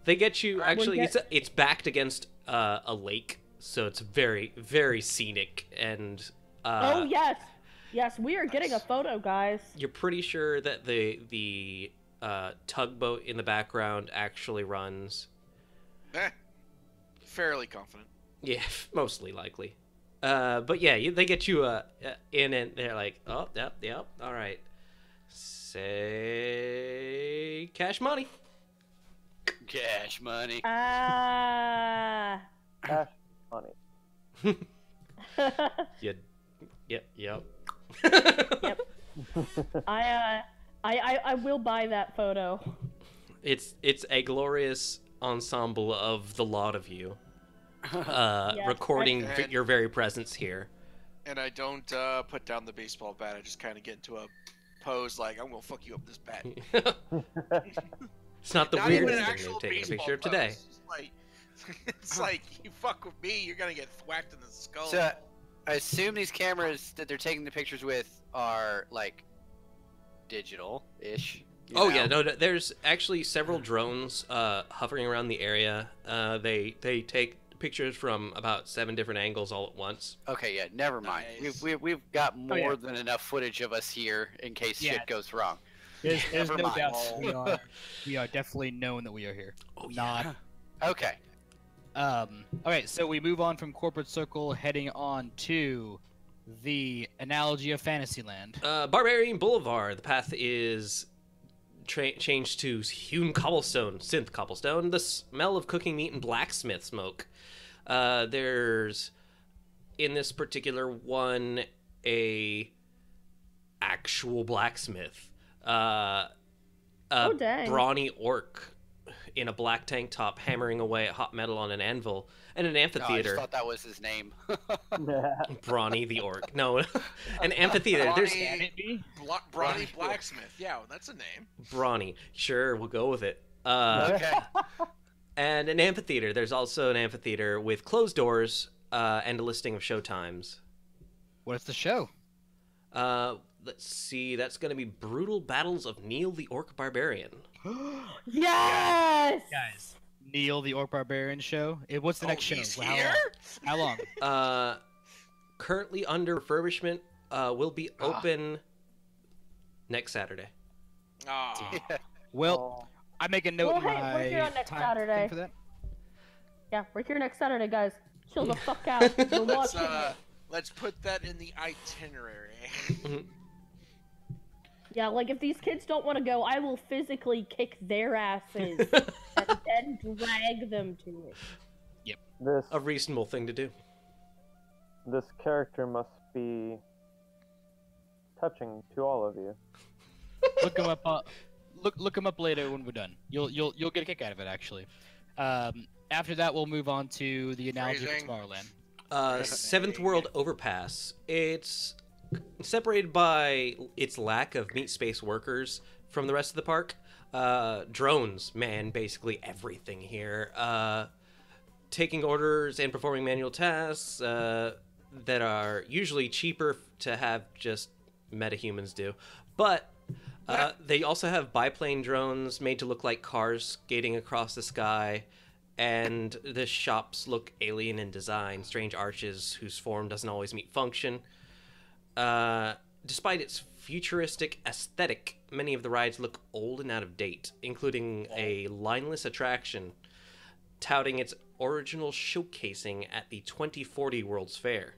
They get you actually. It's backed against a lake, so it's very very scenic, and Oh yes, yes, we are getting a photo, guys. you're pretty sure that the tugboat in the background actually runs. Fairly confident. Yeah, mostly likely. But yeah, they get you in, and they're like, oh, yep, all right. Say cash money. Cash money. Ah. Cash money. Yep. Yep. I will buy that photo. It's a glorious ensemble of the lot of you, Yes, recording and- your very presence here. And I don't put down the baseball bat. I just kind of get into a pose like I'm gonna fuck you up with this bat. It's not the Not even weirdest an thing actual they've taken a baseball picture of pose. today. It's like, it's like you fuck with me, you're gonna get whacked in the skull. So, I assume these cameras that they're taking the pictures with are like digital-ish. you Oh know? yeah, no, there's actually several drones hovering around the area. They take pictures from about 7 different angles all at once. Okay, yeah. Never mind. Nice. We've got more yeah. than enough footage of us here in case Yeah. shit goes wrong. There's Never no mind. doubt we are definitely known that we are here. Oh Not. Okay. Okay, so we move on from corporate circle, heading on to the analogy of Fantasyland. Barbarian Boulevard. The path is changed to hewn cobblestone, synth cobblestone. The smell of cooking meat and blacksmith smoke. There's in this particular one a actual blacksmith. A dang. brawny orc in a black tank top hammering away at hot metal on an anvil, and an No, I amphitheater. just thought that was his name. Brawny the orc. No, an amphitheater. There's Brawny- Can it be? Brawny Blacksmith. Yeah, that's a name. Brawny. Sure, we'll go with it. Okay. And an amphitheater. There's also an amphitheater with closed doors and a listing of show times. What's the show? Let's see. That's going to be Brutal Battles of Neil the Orc Barbarian. Yes. Guys, Neil the Orc Barbarian show. What's the next show? He's How here? long? How long? Currently under refurbishment. Will be open next Saturday. Ah. Well, I make a note Well, in hey, my we're here on next time Saturday. thing for that. Yeah, we're here next Saturday, guys. Chill the fuck out. We're Let's watching it. let's put that in the itinerary. Yeah, like if these kids don't want to go, I will physically kick their asses and then drag them to it. This A reasonable thing to do. this character must be touching to all of you. Look him up. Look him up later when we're done. You'll get a kick out of it actually. After that, we'll move on to the analogy Phrasing. of Tomorrowland. Seventh World Overpass. It's separated by its lack of meat space workers from the rest of the park. Drones man basically everything here. Taking orders and performing manual tasks that are usually cheaper to have just metahumans do. But they also have biplane drones made to look like cars skating across the sky. And the shops look alien in design, strange arches whose form doesn't always meet function. Despite its futuristic aesthetic, many of the rides look old and out of date, including a lineless attraction touting its original showcasing at the 2040 World's Fair.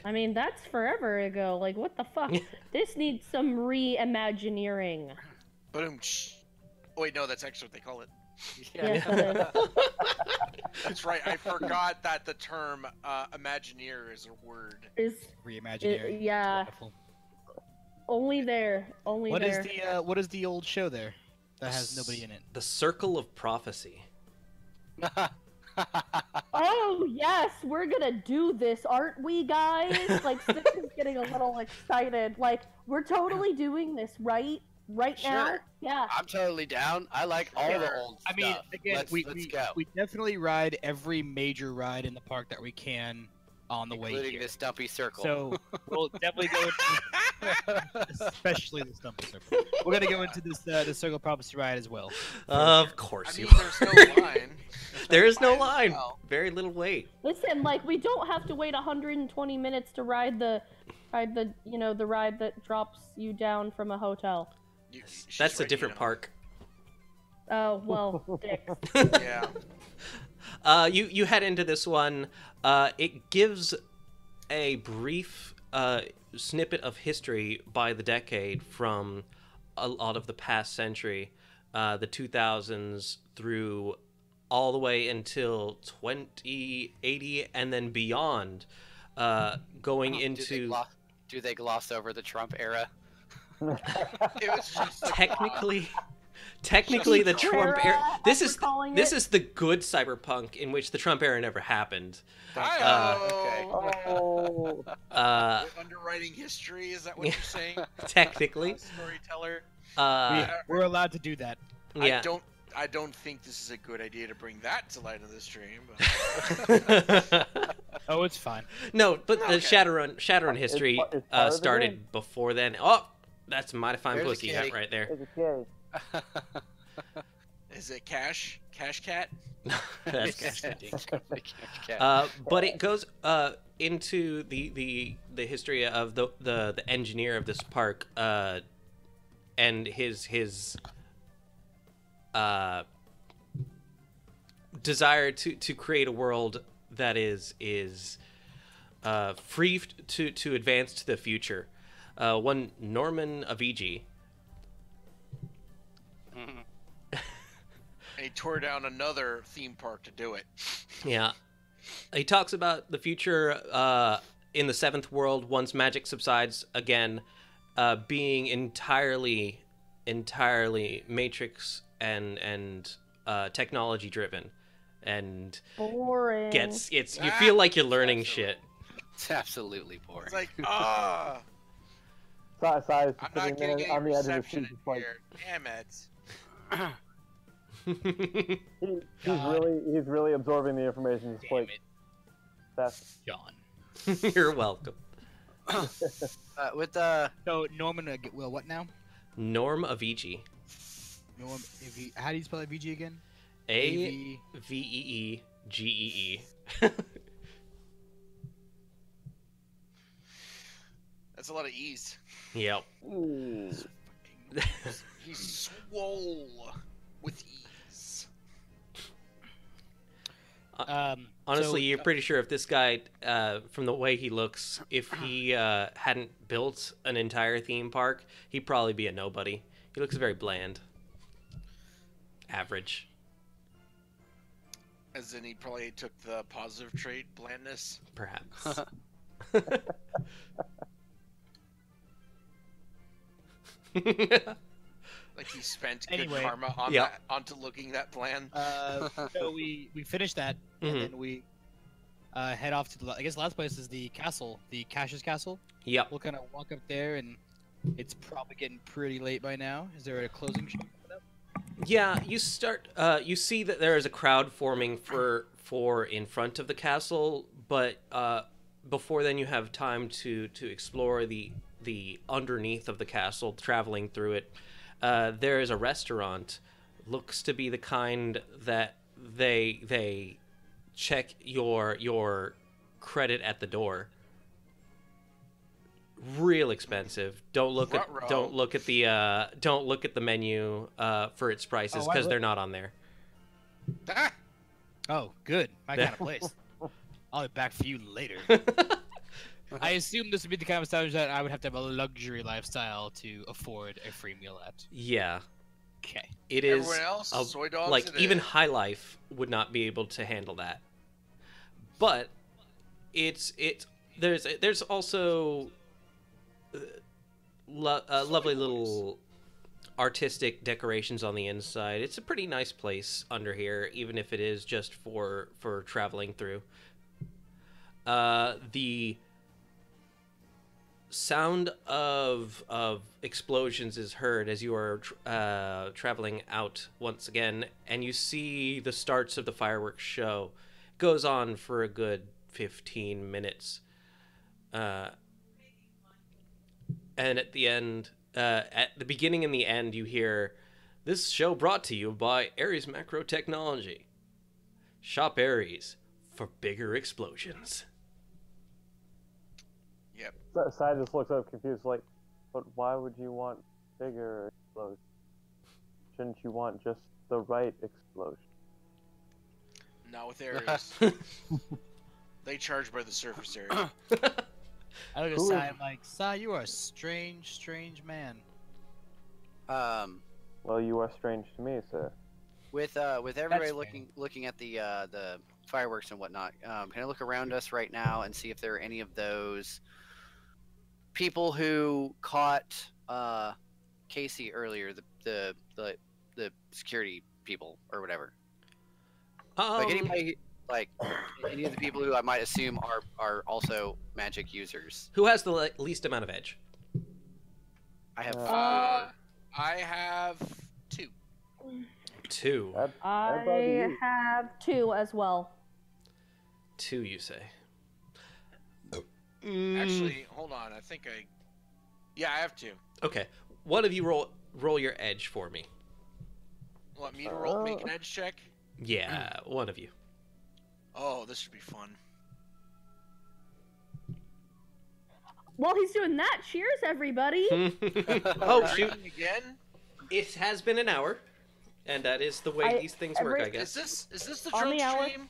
I mean, that's forever ago. Like, what the fuck? This needs some reimagineering. Boom. Oh, wait, no, that's actually what they call it. Yes, it is. That's right. I forgot that the term Imagineer is a word. Is Reimaginary. yeah. Wonderful. Only there. Only What there. is the what is the old show there that has nobody in it? The Circle of Prophecy. Oh yes, we're gonna do this, aren't we, guys? Like, Six is getting a little excited. Like, we're totally doing this, right? Right now? Sure. Yeah. I'm totally down. I like all the old stuff. I mean, again, let's we go. we definitely ride every major ride in the park that we can on the way Including here. the Stumpy Circle. So we'll definitely go into, especially the Stumpy Circle. We're gonna go into this the Circle Prophecy ride as well. Of course I you mean, there's no line. There is no as line. well. Very little wait. Listen, like, we don't have to wait 120 minutes to ride the the ride that drops you down from a hotel. She's That's a right, different you know. park. Oh well, dicks. Yeah. You head into this one. It gives a brief snippet of history by the decade from a lot of the past century, the 2000s through all the way until 2080 and then beyond, going into... Do they gloss over the Trump era? It was just Technically the Trump era. This as is we're calling this it. is the good cyberpunk in which the Trump era never happened. Okay. Oh, underwriting history. Is that what you're saying? Technically, Storyteller. We're allowed to do that. yeah. I don't think this is a good idea to bring that to light of the stream. But... Oh, it's fine. No, but the Okay. Shadowrun history it's part of the started game. before then. Oh, that's a mighty fine There's a pussy kitty. right there. it's a kid. Is it Cash Cat? That's Okay. but it goes into the history of the engineer of this park and his desire to create a world that is free to advance to the future. One Norman Avicii. And he tore down another theme park to do it. Yeah. He talks about the future in the seventh world once magic subsides again, being entirely matrix and technology driven, and Boring. you feel like you're learning shit. It's absolutely boring. It's like, Size I'm not sitting getting there any on the edge of his reception seat, in just like here. Damn it. he's really absorbing the information. Just Damn like it, that's John. You're welcome. With So Norman, well, what now? Norm Avicii. Norm, how do you spell that VG again? AVEEGEE. That's a lot lot of ease. Yep. Ooh. He's swole with ease. Honestly, So- you're pretty sure if this guy, from the way he looks, if he hadn't built an entire theme park, he'd probably be a nobody. He looks very bland. Average. As in, he probably took the positive trait, blandness. Perhaps. Like he spent Anyway. good karma on Yeah. that, onto looking that bland. So we finished that, Mhm. and then we head off to the. I guess the last place is the castle, the Cassius Castle. Yep. We'll kind of walk up there, and it's probably getting pretty late by now. Is there a closing show coming up? Yeah, you start. You see that there is a crowd forming for in front of the castle, but before then, you have time to explore the underneath of the castle, traveling through it. There is a restaurant. Looks to be the kind that they check your credit at the door. Real expensive. Don't look at the menu for its prices Oh, why because would- they're not on there. Ah! Oh, good. My kind of place. I'll be back for you later. I assume this would be the kind of establishment that I would have to have a luxury lifestyle to afford a free meal at. Yeah, Okay. it is. Everyone else, a- soy dogs. like it even is. High Life would not be able to handle that. But there's also lovely little artistic decorations on the inside. It's a pretty nice place under here, even if it is just for traveling through. The sound of explosions is heard as you are traveling out once again, and you see the starts of the fireworks show. It goes on for a good 15 minutes. And at the end, at the beginning and the end, you hear, "This show brought to you by Ares Macro Technology. Shop Ares for bigger explosions." Yep. Sai just looks up confused, like, but why would you want bigger explosion? Shouldn't you want just the right explosion? Not with areas. They charge by the surface area. I look at Who Sai, is- I'm like, Sai, you are a strange, strange man. Well, you are strange to me, sir. With everybody fair. looking at the fireworks and whatnot, can I look around us right now and see if there are any of those people who caught Casey earlier, the security people or whatever? Like anybody, like any of the people who I might assume are also magic users. Who has the least amount of edge? I have I have 2. 2. That'd bother I you. have 2 as well. 2, you say? Actually, hold on. I think I have 2. Okay. One of you roll your edge for me. Want me to make an edge check? Yeah, one of you. Oh, this should be fun. While he's doing that, cheers, everybody. Oh, shoot. Drinking again? It has been an hour, and that is the way these things work, I guess. Is this the On drunk the hour? stream?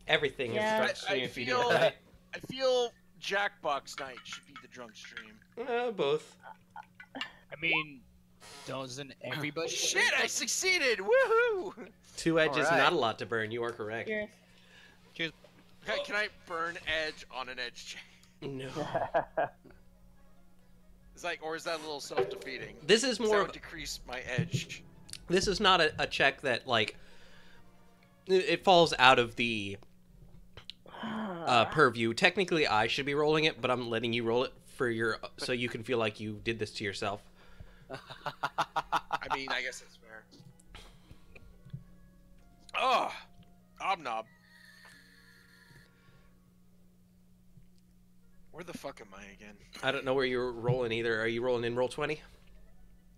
Everything Yeah. is drunk I stream if you do it feel- right. I feel Jackbox Night should be the drunk stream. Both. I mean, doesn't everybody? Shit, I succeeded! Woohoo! 2 edges, Alright. not a lot to burn. You are correct. Cheers. Can I burn edge on an edge check? No. It's like, or is that a little self-defeating? This is That more. would decrease my edge. This is not a check that like. It falls out of the purview. Technically, I should be rolling it, but I'm letting you roll it for your so you can feel like you did this to yourself. I mean, I guess that's fair. Oh, Obnob. Where the fuck am I again? I don't know where you're rolling either. Are you rolling in roll 20?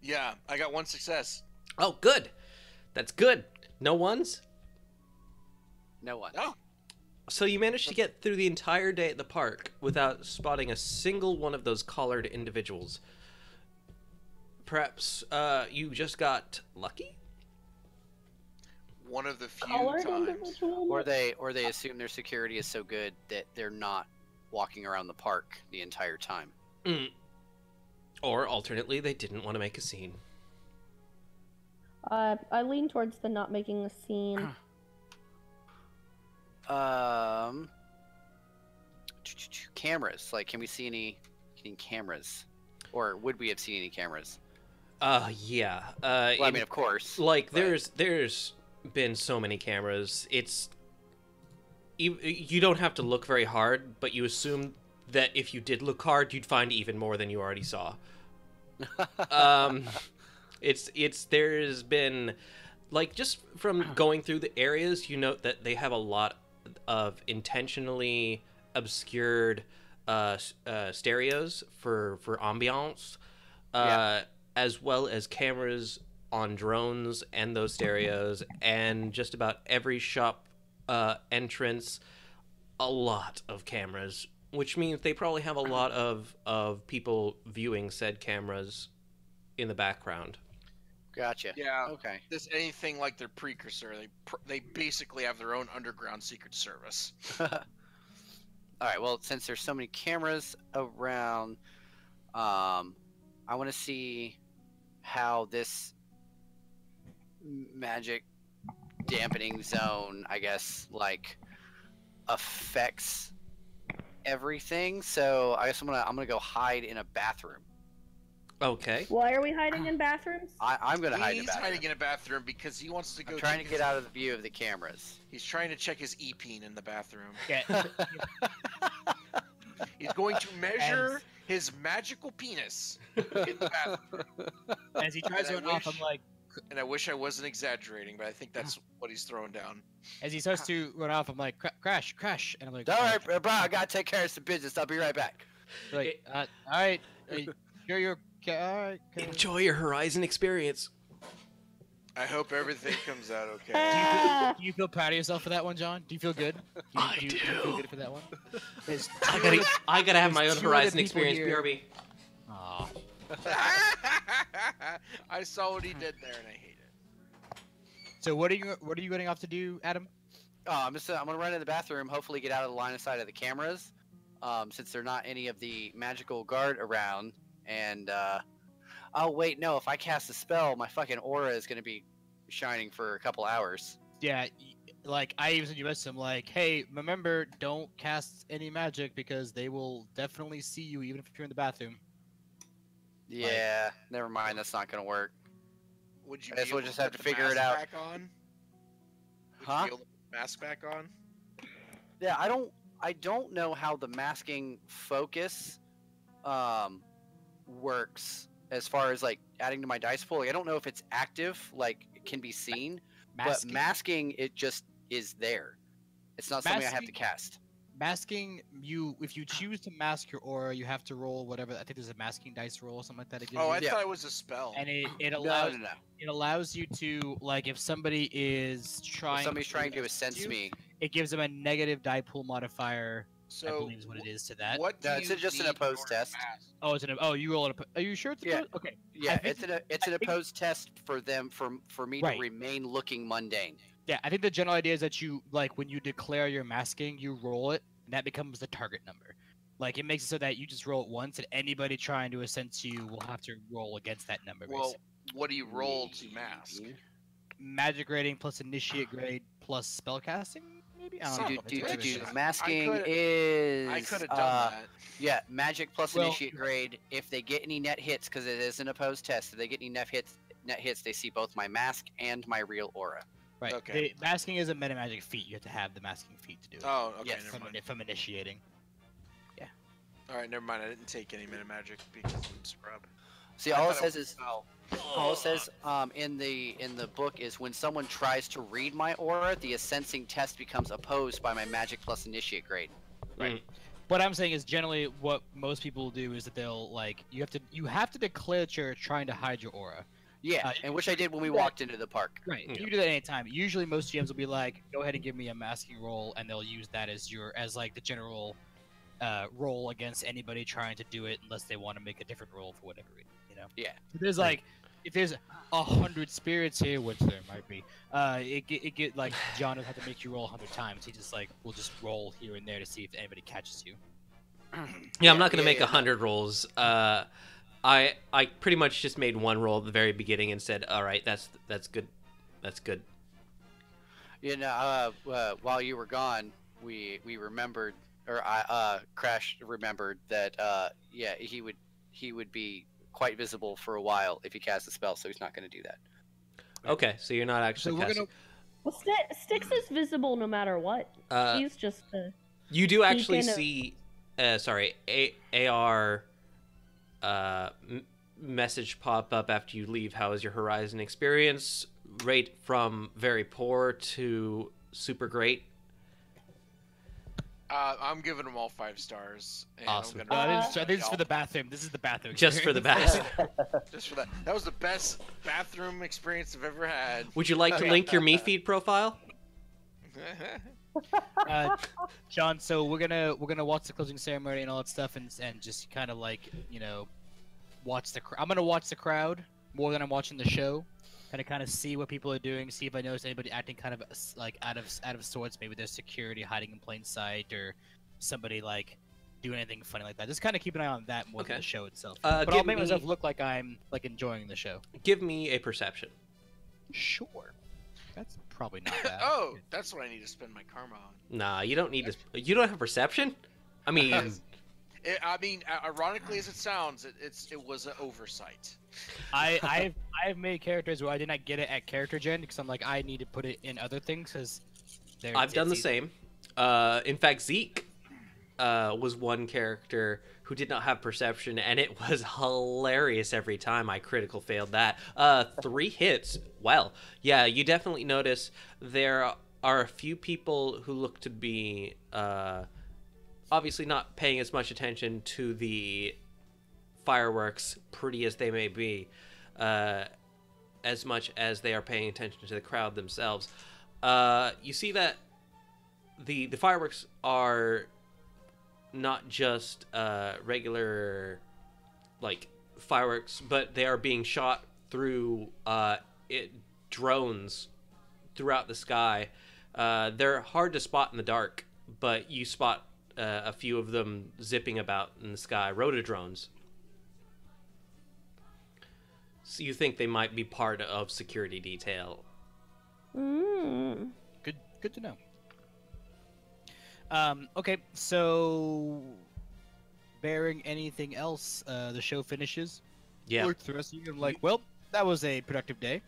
Yeah, I got 1 success. Oh, good. That's good. No ones? No one. No. So you managed to get through the entire day at the park without spotting a single one of those collared individuals. Perhaps you just got lucky? One of the few Colored times. individual? Or they assume their security is so good that they're not walking around the park the entire time. Mm. Or alternately, they didn't want to make a scene. I lean towards the not making a scene. Cameras. Like, can we see any cameras? Or would we have seen any cameras? Yeah. Well, I mean, of course. Like, but- there's been so many cameras. You don't have to look very hard, but you assume that if you did look hard, you'd find even more than you already saw. There's been, like, just from going through the areas, you note that they have a lot of intentionally obscured stereos for ambiance, as well as cameras on drones and those stereos, and just about every shop entrance, a lot of cameras, which means they probably have a lot of people viewing said cameras in the background. Gotcha. Yeah. Okay. This anything like their precursor. They basically have their own underground secret service. All right. Well, since there's so many cameras around, I want to see how this magic dampening zone, I guess, like, affects everything. So I guess I'm gonna go hide in a bathroom. Okay. Why are we hiding in bathrooms? I'm gonna hide in a He's bathroom. hiding in a bathroom because he wants to go. I'm trying to check get his- out of the view of the cameras. He's trying to check his e-peen in the bathroom. Yeah. He's going to measure his magical penis in the bathroom. As he tries to And run I off, I'm wish- like, And I wish I wasn't exaggerating, but I think that's what he's throwing down. as he starts to run off, I'm like, crash, crash, and I'm like, All right, bro, I gotta take care of some business. I'll be right back. like, all right, sure you're okay, all right. Okay. Enjoy your Horizon experience. I hope everything comes out okay. Do you feel proud of yourself for that one, John? Do you feel good? I Do you feel do. good for that one? I gotta have my own There's two Horizon other people experience, here. BRB. Aw. I saw what he did there and I hate it. So what are you getting off to do, Adam? I'm gonna run in the bathroom. Hopefully, get out of the line of sight of the cameras, since there are not any of the magical guard around. And oh wait, no. If I cast a spell, my fucking aura is gonna be shining for a couple hours. Yeah, like I even sent you a message. I'm like, hey, remember, don't cast any magic because they will definitely see you even if you're in the bathroom. Yeah, never mind. That's not gonna work. Would you I guess be we'll able just to have put to the figure it mask out. Back on? Would Huh? you be able to put the mask back on? Yeah, I don't know how the masking focus works as far as like adding to my dice pool. Like, I don't know if it's active, like it can be seen, but masking it just is there. It's not something I have to Masking- cast. Masking, if you choose to mask your aura, you have to roll whatever. I think there's a masking dice roll or something like that. It gives Oh, you. I Yeah. thought it was a spell. And it No, allows no. it allows you to, like, if somebody is If trying somebody's trying to assist sense you, me. it gives them a negative die pool modifier. I So believe is what it is to that. what do No, it's you just an need in opposed order to test. mask? Oh, you roll it. Are you sure it's Yeah. opposed? Okay. Yeah, think- it's an I think- opposed test for them for me Right. to remain looking mundane. Yeah, I think the general idea is that you, like, when you declare your masking, you roll it, and that becomes the target number. Like, it makes it so that you just roll it once, and anybody trying to sense you will have to roll against that number. Well, Basically. what do you roll to mask? Magic rating plus initiate grade plus spellcasting, maybe. I don't Son know. of a It's whatever it bitch. is. Masking coulda- is. I could have done that. Yeah, magic plus Well, initiate grade. If they get any net hits, because it is an opposed test, if they get any net hits, they see both my mask and my real aura. Right. Okay. The masking is a meta magic feat. You have to have the masking feat to do it. Oh, okay, Yes. never mind. From initiating. All right, never mind. I didn't take any meta magic because I'm scrub. See, I all it thought says was is a spell. all it says in the book is when someone tries to read my aura, the sensing test becomes opposed by my magic plus initiate grade. Right. What I'm saying is generally what most people do is that they'll, like, you have to declare that you're trying to hide your aura. Yeah, and which I did when we Yeah. walked into the park. Right. Yeah. You can do that anytime. Usually, most GMs will be like, "Go ahead and give me a masking roll," and they'll use that as like the general roll against anybody trying to do it, unless they want to make a different roll for whatever reason. You know. Yeah. So there's like, if there's 100 spirits here, which there might be, it get like John doesn't have to make you roll 100 times. He just like will just roll here and there to see if anybody catches you. Yeah, I'm not gonna make no. 100 rolls. I pretty much just made one roll at the very beginning and said, "All right, that's good, that's good." You know, while you were gone, we remembered, or Crash remembered that yeah, he would be quite visible for a while if he cast a spell, so he's not going to do that. Okay, so you're not actually So we're casting. Well, Styx is visible no matter what. He's just You do actually can, see, AR message pop up after you leave. How is your Horizon experience? Rate from very poor to super great. I'm giving them all 5 stars. And Awesome. I'm gonna I think this is for the bathroom. This is the bathroom. Just for the experience. bathroom. just for that. That was the best bathroom experience I've ever had. Would you like to link your Me Feed profile? John, so we're gonna watch the closing ceremony and all that stuff, and just kind of like, you know, watch the. I'm gonna watch the crowd more than I'm watching the show, kind of see what people are doing, see if I notice anybody acting kind of like out of sorts. Maybe there's security hiding in plain sight, or somebody like doing anything funny like that. Just kind of keep an eye on that more than Okay. the show itself. Give But I'll make me- myself look like I'm like enjoying the show. Give me a perception. Sure. That's probably not bad. Oh, that's what I need to spend my karma on. Nah, you don't need to. You don't have perception. I mean, Ironically as it sounds, it was an oversight. I have made characters where I did not get it at character gen because I'm like, I need to put it in other things because I've done the same. In fact, Zeke was one character who did not have perception, and it was hilarious every time I critical failed that. 3 hits. Well, yeah, you definitely notice there are a few people who look to be obviously not paying as much attention to the fireworks, pretty as they may be, as much as they are paying attention to the crowd themselves. You see that the fireworks are not just regular like fireworks, but they are being shot through drones throughout the sky. They're hard to spot in the dark, but you spot a few of them zipping about in the sky. Rotodrones. So you think they might be part of security detail. Good to know. Okay, so bearing anything else, the show finishes. Yeah. Look through us, I'm like, well, that was a productive day.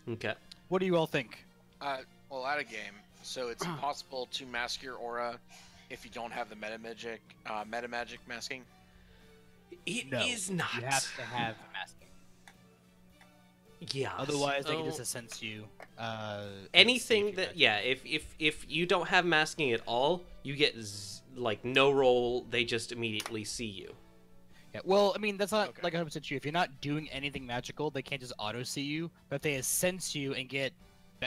Okay. What do you all think? Well, out of game, so it's possible to mask your aura if you don't have the meta magic masking. It No, is not. You have to have masking. Yeah. Otherwise, they can so- just sense you. anything that if you don't have masking at all, you get like no roll. They just immediately see you. Yeah, well, I mean, that's not Okay. like 100% true. If you're not doing anything magical, they can't just auto see you. But if they sense you and get,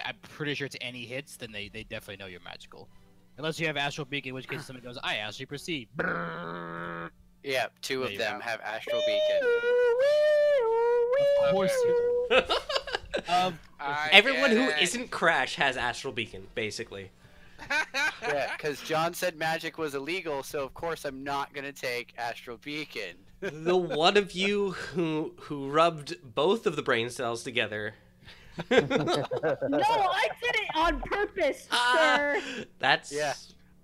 I'm pretty sure it's any hits, then they definitely know you're magical. Unless you have Astral Beacon, in which case somebody goes, I actually perceive. Yeah, 2 There of you them go. have Astral Beacon. Of course. Everyone who get it. isn't Crash has Astral Beacon, basically. Yeah, because John said magic was illegal, so of course I'm not gonna take Astral Beacon. The one of you who rubbed both of the brain cells together. No, I did it on purpose, sir. That's Yeah.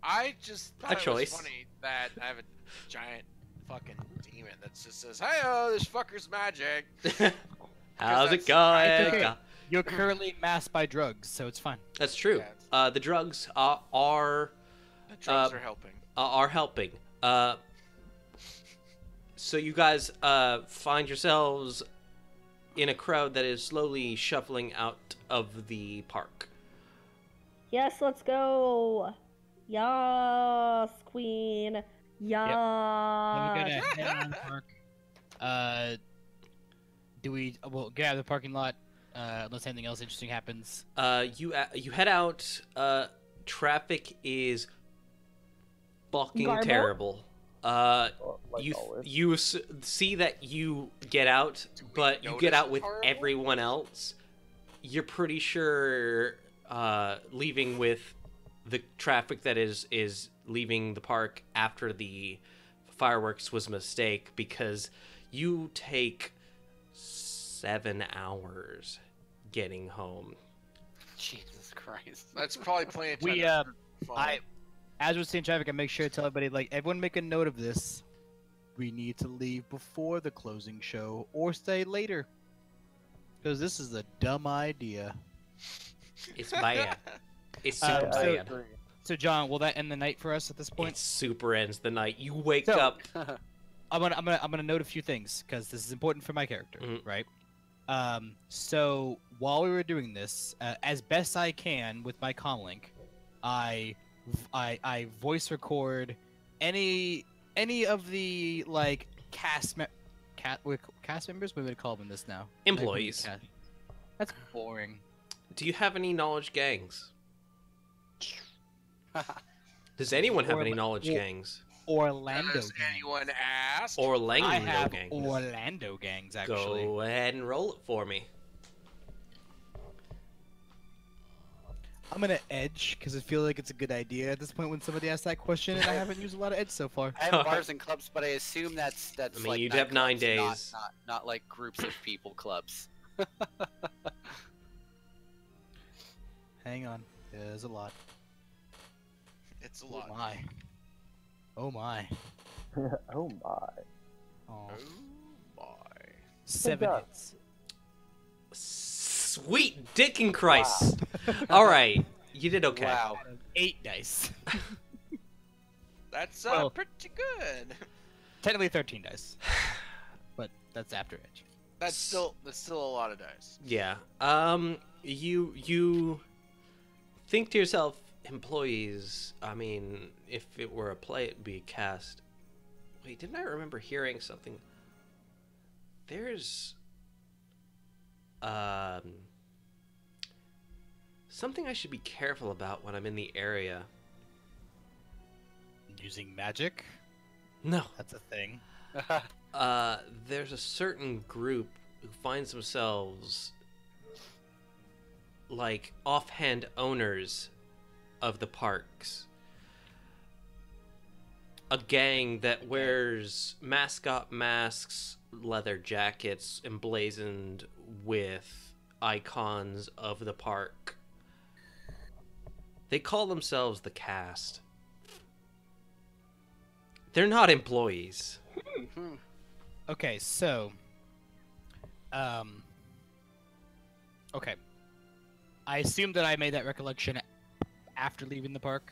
I just thought A it choice. was funny that I have a giant fucking demon that just says, "Hey, this fucker's magic." How's it that's- going? It's okay. You're currently masked by drugs, so it's fine. That's true. Yeah. The drugs are The drugs are helping. helping. So you guys find yourselves in a crowd that is slowly shuffling out of the park. Yes, let's go. Yas, queen. Then we go to Yas. head on the park. do we? We'll get out of the parking lot unless anything else interesting happens. You head out. Traffic is fucking Garble? terrible. Like You always. see that you get out, but you get notice out with it's horrible? everyone else. You're pretty sure leaving with the traffic that is leaving the park after the fireworks was a mistake, because you take 7 hours getting home. Jesus Christ. That's probably plenty of time. We to follow. As we're seeing traffic, I make sure to tell everybody, like, everyone make a note of this. We need to leave before the closing show or stay later. Because this is a dumb idea. It's bad. It's I super so- bad. agree. So, John, will that end the night for us at this It point? super ends the night. You wake So- up. I'm gonna note a few things because this is important for my character, Mhm. right? So while we were doing this, as best I can with my comlink, I voice record any of the like cast members. What would we call them in this now? Employees. That's boring. Do you have any knowledge gangs? Does anyone have Or- any knowledge or- gangs? Orlando. Does gangs. anyone ask? Orlando I have gangs. Orlando gangs actually. Go ahead and roll it for me. I'm gonna edge because I feel like it's a good idea at this point when somebody asks that question, and I haven't used a lot of edge so far. I have bars and clubs, but I assume that's I mean, like you'd have 9 nightclubs, days. not like groups of people clubs. Hang on, there's a lot. It's a Oh lot. my. Oh my. Oh my. Oh. Oh my. 7 God. hits. Sweet dick and Christ. All right, you did okay. Wow. Out of 8 dice. That's Well- pretty good. Technically 13 dice. But that's after edge. That's still a lot of dice. Yeah. You think to yourself, employees. I mean, if it were a play, it'd be a cast. Wait, didn't I remember hearing something? There's something I should be careful about when I'm in the area. Using magic? No. That's a thing. There's a certain group who finds themselves like offhand owners of the parks. A gang that wears mascot masks, leather jackets emblazoned with icons of the park. They call themselves the cast. They're not employees. Okay, so okay. I assume that I made that recollection after leaving the park.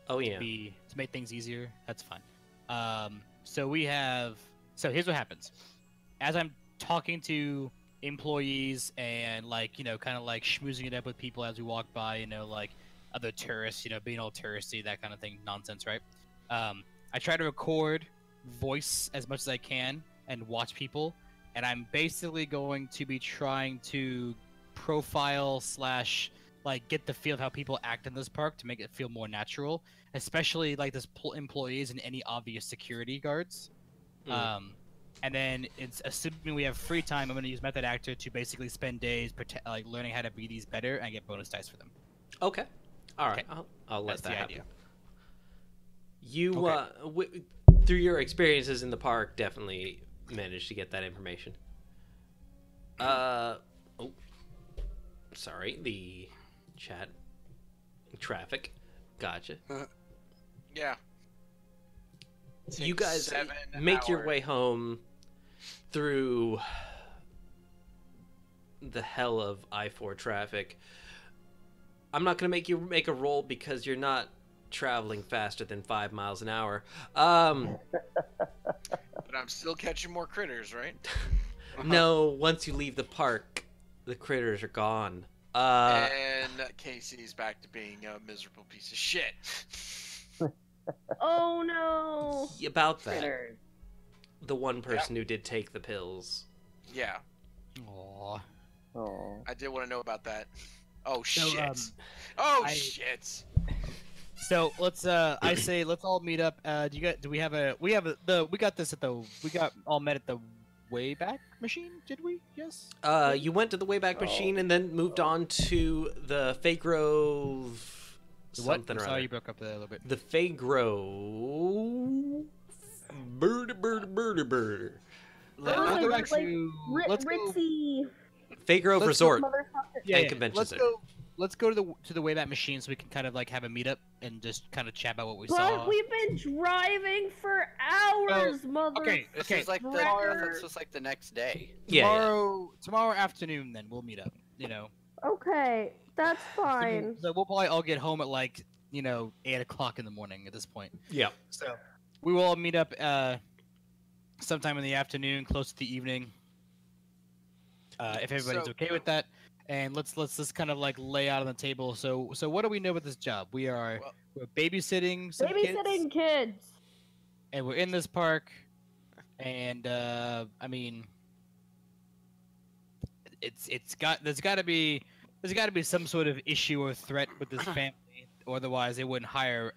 Oh yeah. To make things easier. That's fine. So here's what happens. As I'm talking to employees and like, kind of like schmoozing it up with people as we walk by, like other tourists, being all touristy, that kind of thing, nonsense, right? I try to record voice as much as I can and watch people, and I'm basically going to be trying to profile / like get the feel of how people act in this park to make it feel more natural, especially like this employees and any obvious security guards. And then it's assuming we have free time, I'm going to use method actor to basically spend days like learning how to be these better and get bonus dice for them. Okay. All right. Okay. I'll let That's the that happen. idea. You, Okay. Through your experiences in the park, definitely managed to get that information. Sorry, the chat traffic. Gotcha. Yeah. You Takes guys 7 make your hours. way home through the hell of I-4 traffic. I'm not gonna make you make a roll because you're not traveling faster than 5 miles an hour. But I'm still catching more critters, right? No, once you leave the park, the critters are gone. And Casey's back to being a miserable piece of shit. Oh no! About that, Critters. the one person who did take the pills. Yeah. Aw. Oh. I did want to know about that. Oh So, shit! Oh I- shit! So let's I say let's all meet up. Do we have we got this at the we got all met at the Wayback Machine? Did we? Yes. You went to the Wayback Machine and then moved on to the Faygrove What? something I'm or sorry, other. you broke up there a little bit. The Faygrove bird. Let's go back like, to let's go. Ritzy Faygrove Let's Resort motherfucker. Yeah, and yeah. Convention Let's Center. go. Let's go to the Wayback Machine so we can kind of like have a meetup and just kind of chat about what we But saw. we've been driving for hours, mother. Okay, This okay. is like Cracker. this was like the next day. Tomorrow afternoon, then we'll meet up. You know. Okay, that's fine. So we'll probably all get home at like 8 o'clock in the morning at this point. Yeah. So we will all meet up sometime in the afternoon, close to the evening. If everybody's So- okay with that, and let's just kind of like lay out on the table. So what do we know about this job? We're babysitting some Babysitting kids. and we're in this park, and I mean, there's got to be some sort of issue or threat with this family, or otherwise they wouldn't hire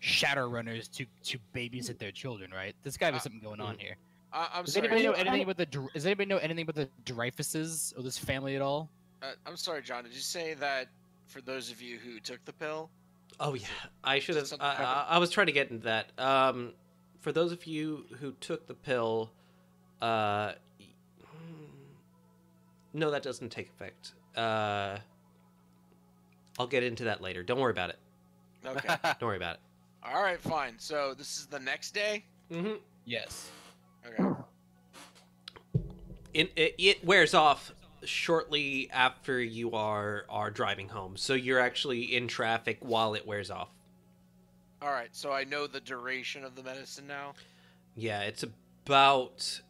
Shadowrunners to babysit their children, right? There's got to be something going on here. I'm Does sorry. anybody know John. anything about Does anybody know anything about the Dreyfuses or this family at all? I'm sorry, John. Did you say that for those of you who took the pill? Oh yeah, I should have. something happen? I was trying to get into that. For those of you who took the pill, no, that doesn't take effect. I'll get into that later. Don't worry about it. Okay. Don't worry about it. All right, fine. So this is the next day. Mm-hmm. Yes. Okay. It wears off shortly after you are driving home, so you're actually in traffic while it wears off. All right. So I know the duration of the medicine now. Yeah, it's about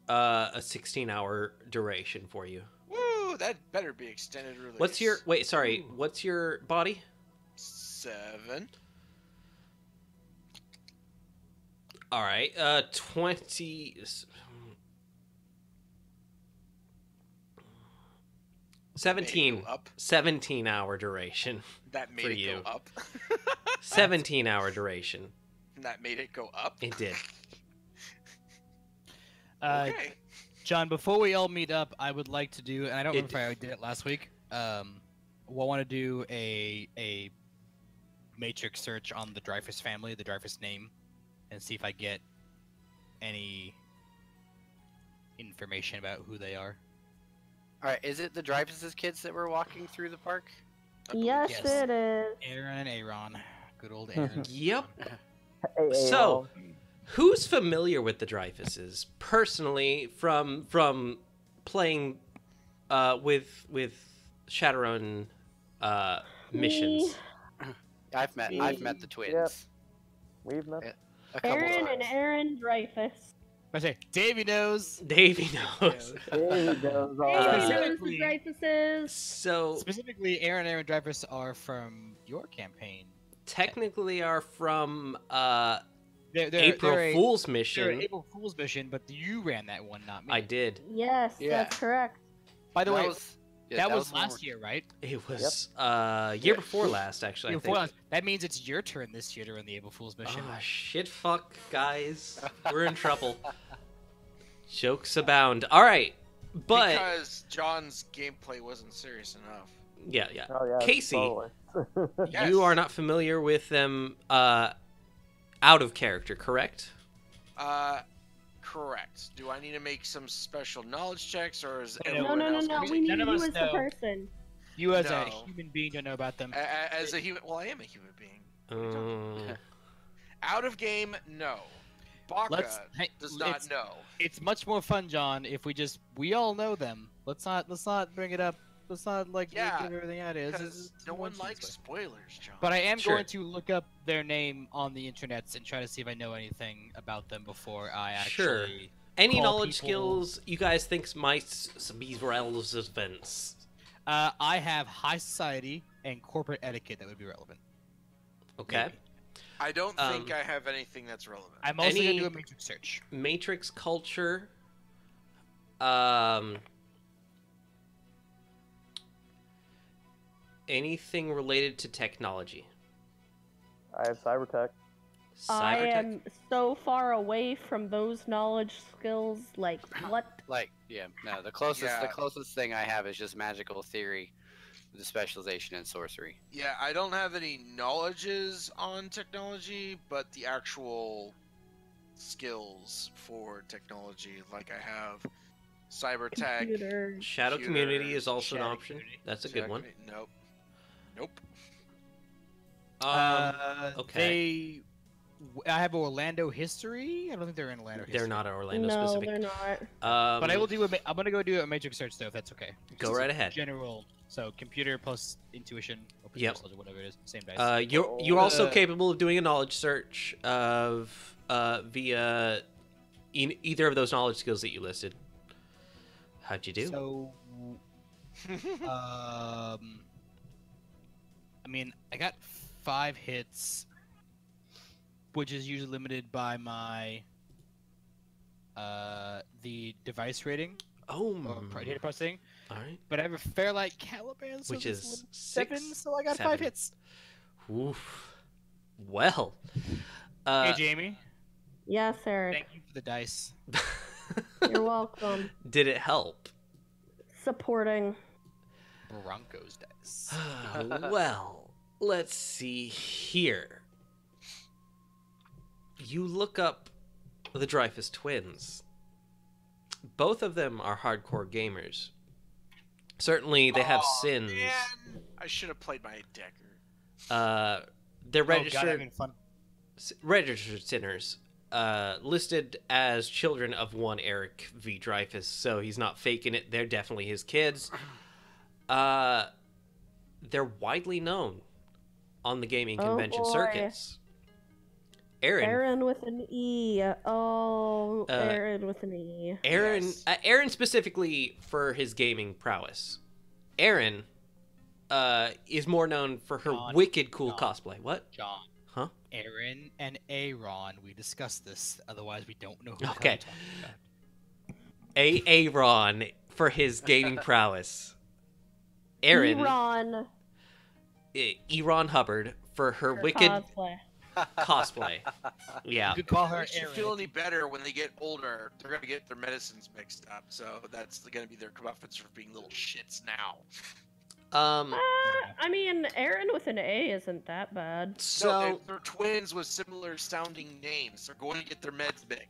a 16-hour duration for you. Woo! That better be extended release. What's your What's your body? 7? All right, 20. 17 up. 17-hour duration. That made For it you. go up. 17-hour duration. That made it go up. It did. Okay. John, before we all meet up, I would like to do, and I don't It- remember if I did it last week. I want to do a matrix search on the Dreyfus family, the Dreyfus name, and see if I get any information about who they are. All right, is it the Dreyfus's kids that were walking through the park? Yes, Yes. it is. Aaron and Aaron. Good old Aaron. Yep. Hey, So, who's familiar with the Dreyfuses personally from playing with Shadowrun missions? I've met the twins. Yep. We've met. A couple Aaron times. and Aaron Dreyfus. I say Davey knows. Davey knows. There he goes. All Hey, right. knows Specifically- the Dreyfuses. So Specifically, Aaron and Aaron Dreyfus are from your campaign. technically are from They're April they're Fool's They're mission. an April Fool's mission, but you ran that one, not me. I did. Yes, Yeah. that's correct. By the way, yeah, that was when last we're- year, right? It was year before last, actually. Year I before think. last. That means it's your turn this year to run the April Fool's mission. Oh, shit, fuck, guys. We're in trouble. Jokes abound. All right, but Because John's gameplay wasn't serious enough. yeah. Oh yeah. Casey, Totally. Yes. you are not familiar with them out of character, correct? Correct. Do I need to make some special knowledge checks, or is No, everyone No, else? no. we- We need none of you us as the know. person. You as No. a human being don't know about them. As a human, well, I am a human being. Uh, Out of game, no. Baka Hey, does not it's, know. it's much more fun, John, if we all know them. Let's not bring it up. Let's not Yeah, give everything out. Because no one likes spoilers, John. But I am Sure. going to look up their name on the internets and try to see if I know anything about them before I Sure. actually. any Call knowledge people- skills you guys think might be relevant? I have high society and corporate etiquette that would be relevant. Okay. Maybe. I don't Um, think I have anything that's relevant. I'm also Any- going to do a matrix search. Matrix culture. Um, anything related to technology? I have cyber tech. I Cyber tech? am so far away from those knowledge skills. Like, what? Like, yeah, no, the closest the Yeah. closest thing I have is just magical theory, with the specialization in sorcery. Yeah, I don't have any knowledges on technology, but the actual skills for technology, like I have cyber tech. Computer. Shadow Computer, community is also an shadow option. community. That's a good one. Nope. Nope. Okay. I have Orlando history. I don't think they're in Orlando history. They're not Orlando No, specific. they're not. But I will do I'm gonna go do a matrix search though, if that's okay. Go Just right ahead. General. So computer plus intuition, or plus Yep. intelligence, whatever it is, same dice. You're also capable of doing a knowledge search of via either of those knowledge skills that you listed. How'd you do? So, I mean, I got 5 hits, which is usually limited by my the device rating oh, or data processing. all right. But I have a Fairlight Caliban, so Which it's is 7, six, so I got 5 7. hits. Oof. Well. Hey, Jamie. Yes, Eric. Thank you for the dice. You're welcome. Did it help? Supporting. Broncos dice. Well, let's see here. You look up the Dreyfus twins. Both of them are hardcore gamers. Certainly, they have sins. Man, I should have played my Decker. They're Oh, God, registered having fun. registered sinners, listed as children of one Eric V. Dreyfus, so he's not faking it. They're definitely his kids. They're widely known on the gaming Oh, convention boy. circuits. Aaron, Aaron with an E. Oh, Aaron with an E. Yes. Aaron specifically for his gaming prowess. Aaron is more known for her John. wicked cool John. cosplay. What? John. Huh? Aaron and Aaron. We discussed this. Otherwise, we don't know who the hell Okay. we're talking about. Aaron for his gaming prowess. Aaron, Eron Hubbard for her wicked Cosplay. cosplay. Yeah. You could call her If you Aaron. feel any better when they get older, they're gonna get their medicines mixed up. So that's gonna be their comeuppance for being little shits now. I mean, Aaron with an A isn't that bad. So No, they're twins with similar sounding names. They're going to get their meds mixed.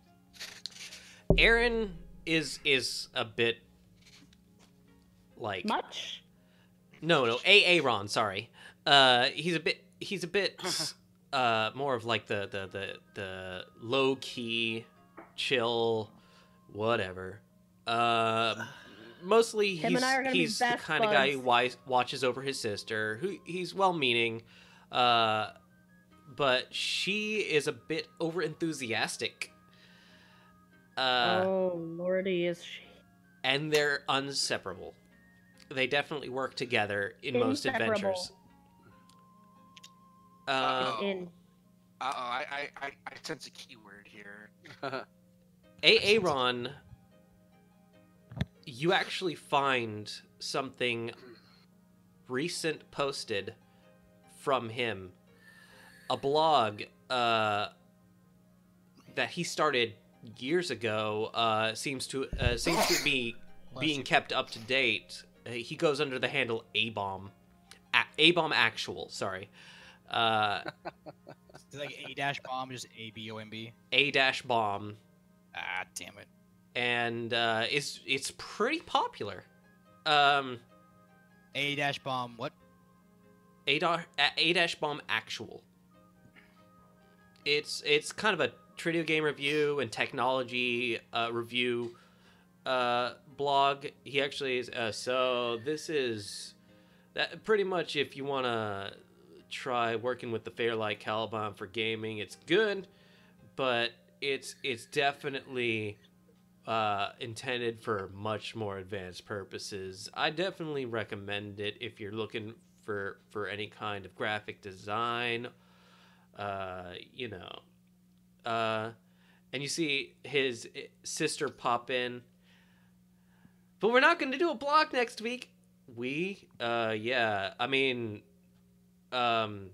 Aaron is a bit like Much? no Aaron, sorry. He's a bit more of like the low key, chill, whatever. Mostly Him and I are gonna be he's the best kind of guy buds. who watches over his sister. Who he's well meaning, but she is a bit over enthusiastic. Oh, lordy, is she? And they're inseparable. They definitely work together in most Inseparable. adventures. In. I sense a keyword here. Aaron, you actually find something recent posted from him, a blog that he started years ago. Seems to be being kept up to date. He goes under the handle A-Bomb. A-Bomb Actual, sorry. Is it like A-bomb, just A-B-O-M-B? A-Bomb. Ah, damn it. And it's pretty popular. A-bomb, what? A-Bomb Actual. It's kind of a video game review and technology review blog. He actually is. So this is that pretty much if you want to try working with the Fairlight Caliban for gaming, it's good, but it's definitely intended for much more advanced purposes. I definitely recommend it if you're looking for any kind of graphic design. And you see his sister pop in. But we're not going to do a blog next week. Yeah. I mean, because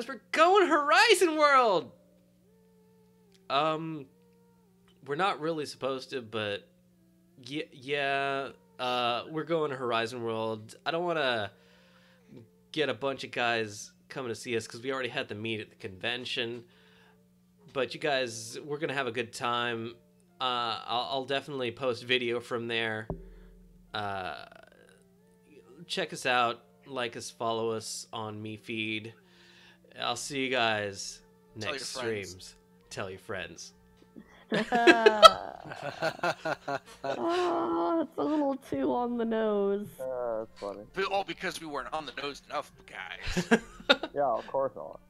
we're going Horizon World. We're not really supposed to, but yeah. We're going to Horizon World. I don't want to get a bunch of guys coming to see us because we already had the meet at the convention. But you guys, we're gonna have a good time. I'll definitely post video from there. Check us out, like us, follow us on MeFeed. I'll see you guys next streams. Tell your friends. Oh, it's a little too on the nose. That's funny. Oh, because we weren't on the nose enough, guys. Yeah, of course not.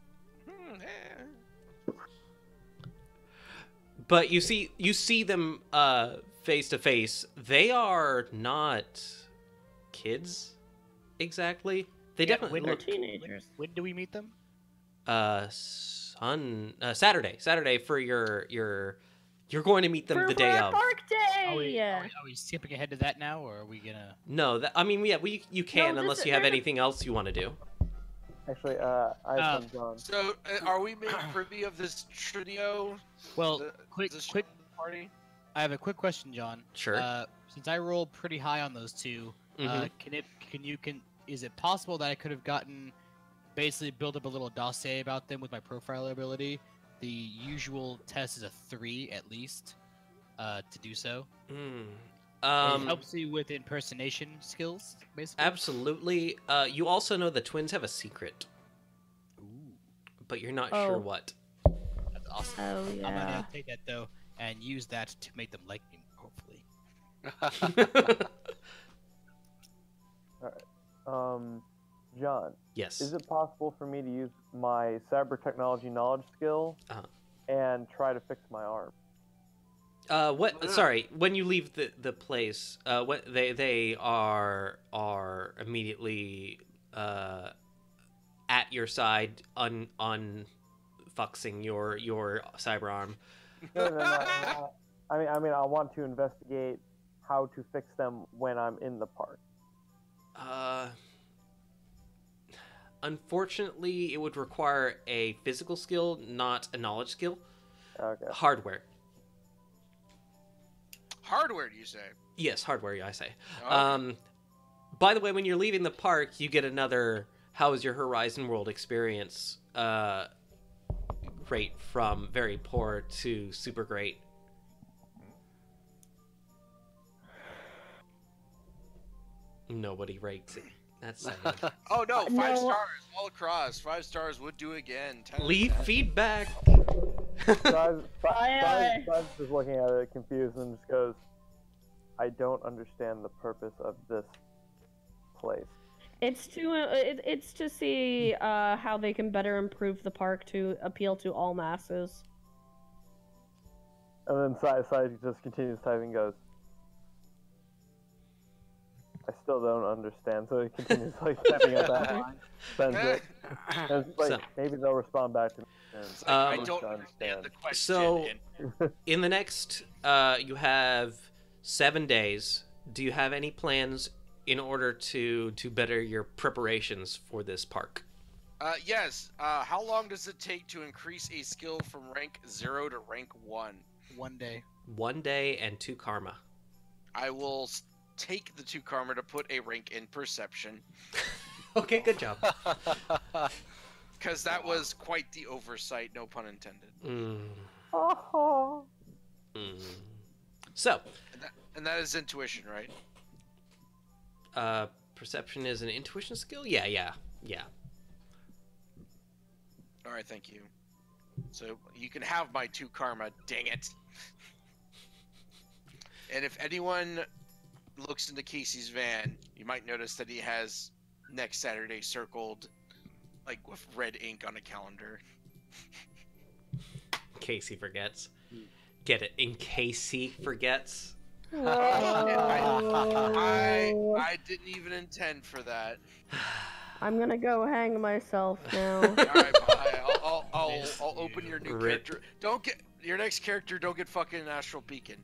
But you see them face to face. They are not kids exactly. They definitely They're look teenagers. When do we meet them? Saturday for your you're going to meet them For the day Red of. Park Day. Are we skipping ahead to that now, or are we gonna? No, you can No, unless you have anything else you want to do. Actually, I have some John. So, are we made privy of this trio? Well, This quick. party. I have a quick question, John. Sure. Since I rolled pretty high on those two, Mhm. is it possible that I could have basically built up a little dossier about them with my profile ability? The usual test is a 3 at least to do so. Mm. It helps you with impersonation skills, basically. Absolutely. You also know the twins have a secret, Ooh, but you're not Oh. sure what. that's awesome. Oh I'm yeah. gonna take that though and use that to make them like me, hopefully. John, Yes. is it possible for me to use my cyber technology knowledge skill and try to fix my arm? What? Sorry. When you leave the place, what they are immediately at your side, unfuxing your cyber arm. No. I mean, I want to investigate how to fix them when I'm in the park. Unfortunately, it would require a physical skill, not a knowledge skill. Okay. Hardware. Hardware, do you say? Yes, hardware, I say. Okay. By the way, when you're leaving the park, you get another "How was your Horizon World experience?" Rate from very poor to super great. Nobody rates it. That's sad. Oh no, 5 No. stars all across. 5 stars would do again. 10 out of Leave 10. feedback. Size Aye. is looking at it confused and just goes, I don't understand the purpose of this place. It's to see how they can better improve the park to appeal to all masses. And then Sai just continues typing and goes, I still don't understand. So he continues like typing at that line, sends it. And it's like, So- maybe they'll respond back to me. soon. I Um, don't understand the question. So- and- In the next, you have 7 days. Do you have any plans in order to better your preparations for this park? Yes. How long does it take to increase a skill from rank 0 to rank 1? 1 day. 1 day and 2 karma. I will take the 2 karma to put a rank in perception, Okay, good job. because that was quite the oversight, no pun intended. Oh. So, And that is intuition, right? perception is an intuition skill? Yeah. All right, thank you. So you can have my 2 karma, dang it. And if anyone looks into Casey's van, you might notice that he has next Saturday circled, like with red ink on a calendar. In case he forgets. Get it? In case he forgets. I didn't even intend for that. I'm gonna go hang myself now. All right, bye. I'll open your new Rip. character. Don't get your next character. Don't get fucking Astral Beacon.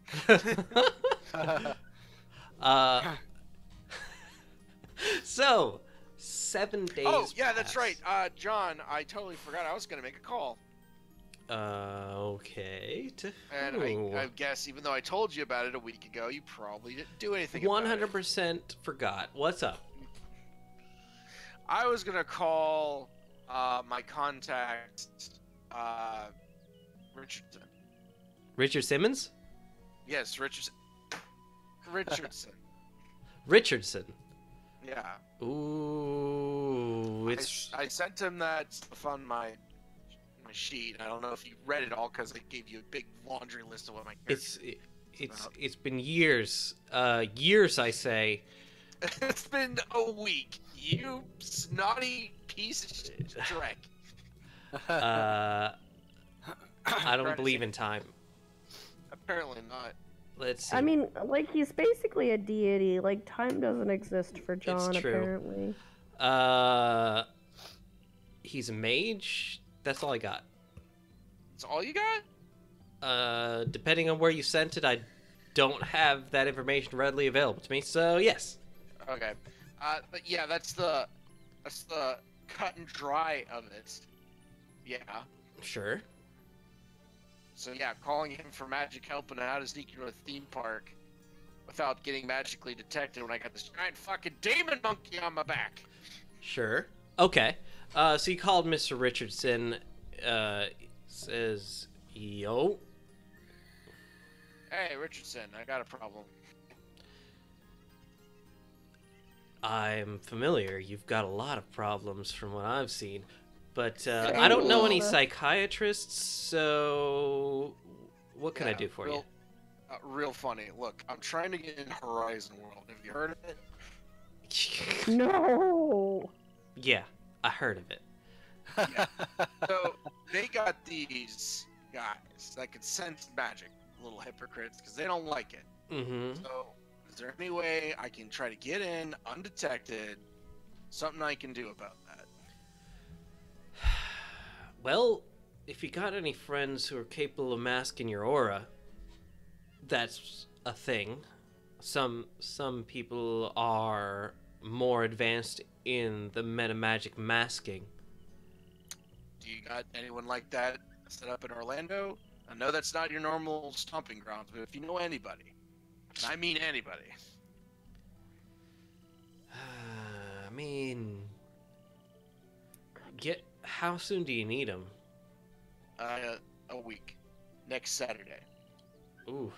So, 7 days. Oh yeah, that's pass. right. John, I totally forgot. I was gonna make a call. Okay. To And who? I guess even though I told you about it a week ago, you probably didn't do anything about it. 100% forgot. What's up? I was gonna call my contact, Richardson. Richard Simmons? Yes, Richardson. Richardson. Richardson. Yeah. Ooh, it's I sent him that stuff on my sheet. I don't know if you read it all because I gave you a big laundry list of what my it's been years. Years, I say. It's been a week. You snotty piece of shit. Drek. I Trying don't to believe say- in time. Apparently not. Let's see. I mean, like, he's basically a deity. Like, time doesn't exist for John, true. apparently. He's a mage. That's all I got. That's all you got? Depending on where you sent it, I don't have that information readily available to me. So yes. Okay. But yeah, that's the cut and dry of it. Yeah. Sure. So yeah, calling him for magic help and how to sneak into a theme park without getting magically detected when I got this giant fucking demon monkey on my back. Sure. Okay. So you called Mr. Richardson. Says, yo. Hey, Richardson, I got a problem. I'm familiar. You've got a lot of problems from what I've seen. But I don't know any psychiatrists, so what can I do for you? Real funny. Look, I'm trying to get in Horizon World. Have you heard of it? No! Yeah, I heard of it. Yeah. So they got these guys that can sense magic, little hypocrites, because they don't like it. Mm-hmm. So is there any way I can try to get in undetected? Something I can do about that? Well, if you got any friends who are capable of masking your aura, that's a thing. Some people are more advanced in the metamagic masking. Do you got anyone like that set up in Orlando? I know that's not your normal stomping grounds, but if you know anybody, and I mean anybody. I mean, how soon do you need them? A week, next Saturday. Ooh.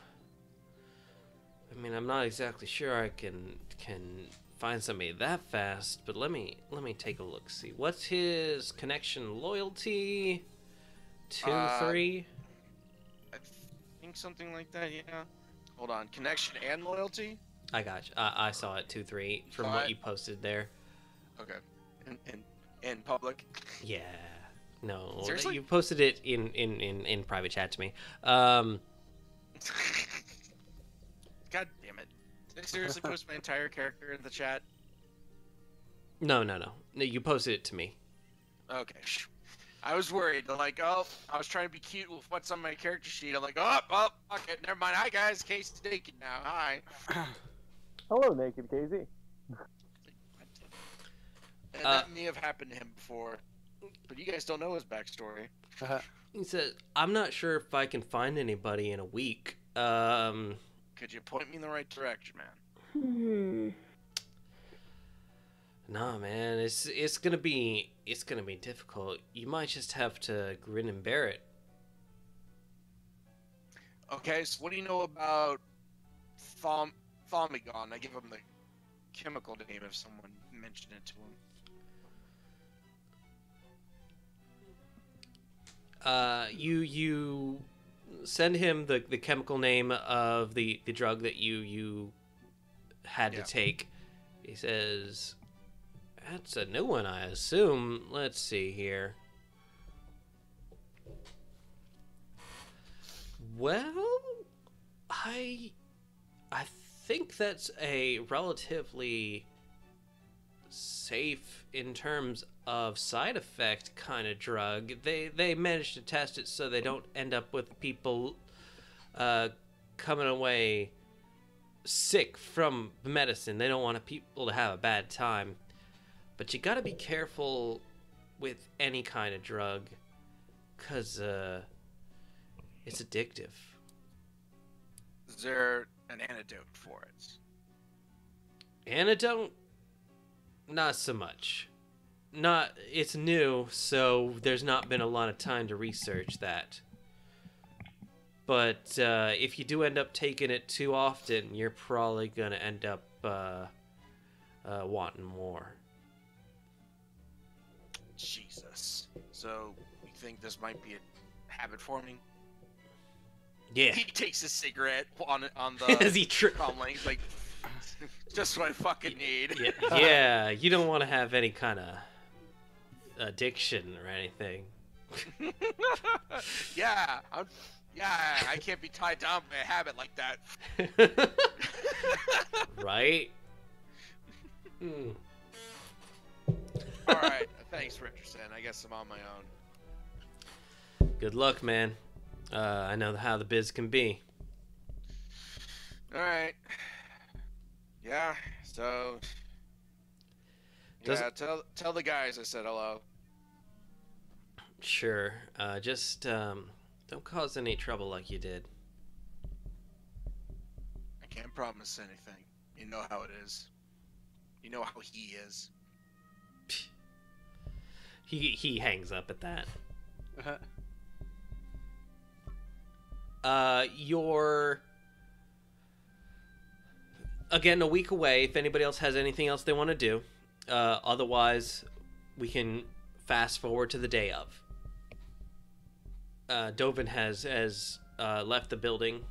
I mean, I'm not exactly sure I can find somebody that fast, but let me take a look. See, what's his connection loyalty? 2, 3. I think something like that. Yeah. Hold on, connection and loyalty. I got you. I saw it 2, 3 from what you posted there. Okay. In public. Yeah. No, Seriously? you posted it in private chat to me. God damn it! Did I seriously post my entire character in the chat? No, you posted it to me. Okay. I was worried. Like, oh, I was trying to be cute with what's on my character sheet. I'm like, oh, fuck it, never mind. Hi guys, Casey's naked now. Hi. Hello, Naked Casey. And that may have happened to him before, but you guys don't know his backstory. He said, "I'm not sure if I can find anybody in a week. Could you point me in the right direction, man? Nah, man, it's gonna be difficult. You might just have to grin and bear it." Okay, so what do you know about Thaumagon? I give him the chemical name if someone mentioned it to him. You send him the chemical name of the drug that you had to take. He says, "That's a new one, I assume. Let's see here. Well, I think that's a relatively safe in terms of side effect kind of drug. They managed to test it so they don't end up with people coming away sick from the medicine. They don't want people to have a bad time. But you gotta be careful with any kind of drug, because it's addictive. Is there an antidote for it? Antidote? Not so much. It's new, so there's not been a lot of time to research that. But if you do end up taking it too often, you're probably gonna end up wanting more. Jesus. So, you think this might be a habit forming? Yeah. He takes a cigarette on As the he comlink. He's like, just what I fucking need. Yeah, you don't want to have any kind of addiction or anything. Yeah, I can't be tied down by a habit like that. Right? Hmm. All right, thanks, Richardson. I guess I'm on my own. Good luck, man. I know how the biz can be. All right. Yeah. So. Yeah. Tell the guys I said hello. Sure. Just don't cause any trouble like you did. I can't promise anything. You know how it is. You know how he is. He hangs up at that. You're again a week away. If anybody else has anything else they want to do, otherwise we can fast forward to the day of. Dovin has left the building,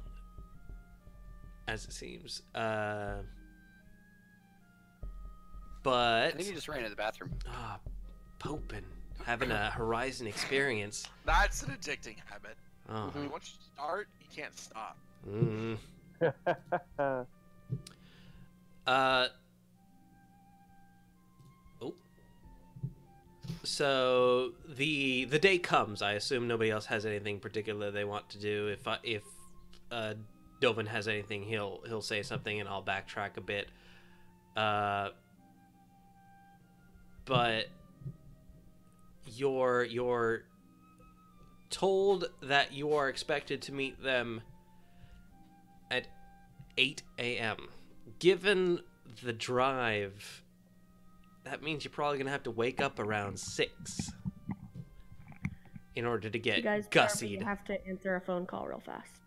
as it seems. But I think he just ran to the bathroom. Popin, having a Horizon experience. That's an addicting habit. Oh. Once you start, you can't stop. Mm. So the day comes. I assume nobody else has anything particular they want to do. If Dovin has anything, he'll say something, and I'll backtrack a bit. But you're told that you are expected to meet them at 8 a.m. Given the drive, that means you're probably gonna have to wake up around 6 in order to get You guys gussied. have to answer a phone call real fast.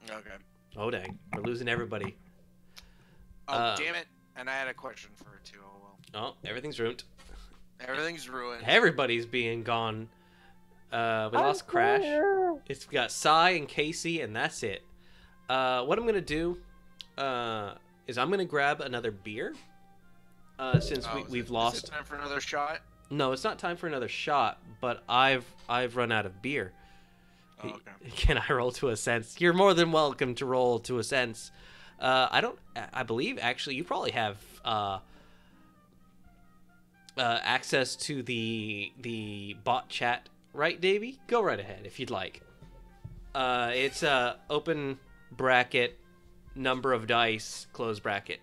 Okay. Oh dang, we're losing everybody. Oh, damn it. And I had a question for her too. Oh, well. Oh, everything's ruined. Everything's ruined. Everybody's being gone. We lost Crash. It's got Sai and Casey, and that's it. What I'm gonna do is I'm gonna grab another beer. Since we've lost. Is it time for another shot? No, it's not time for another shot. But I've run out of beer. Oh, okay. Can I roll to a sense? You're more than welcome to roll to a sense. I believe actually you probably have access to the bot chat, right, Davey? Go right ahead if you'd like. It's open bracket, number of dice, close bracket,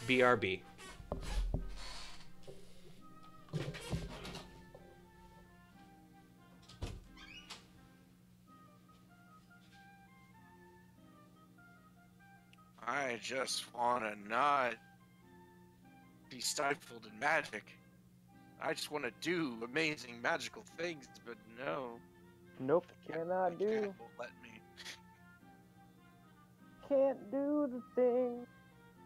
BRB. I just want to not be stifled in magic. I just want to do amazing magical things, but no. Nope, cannot do. Won't let me. Can't do the thing.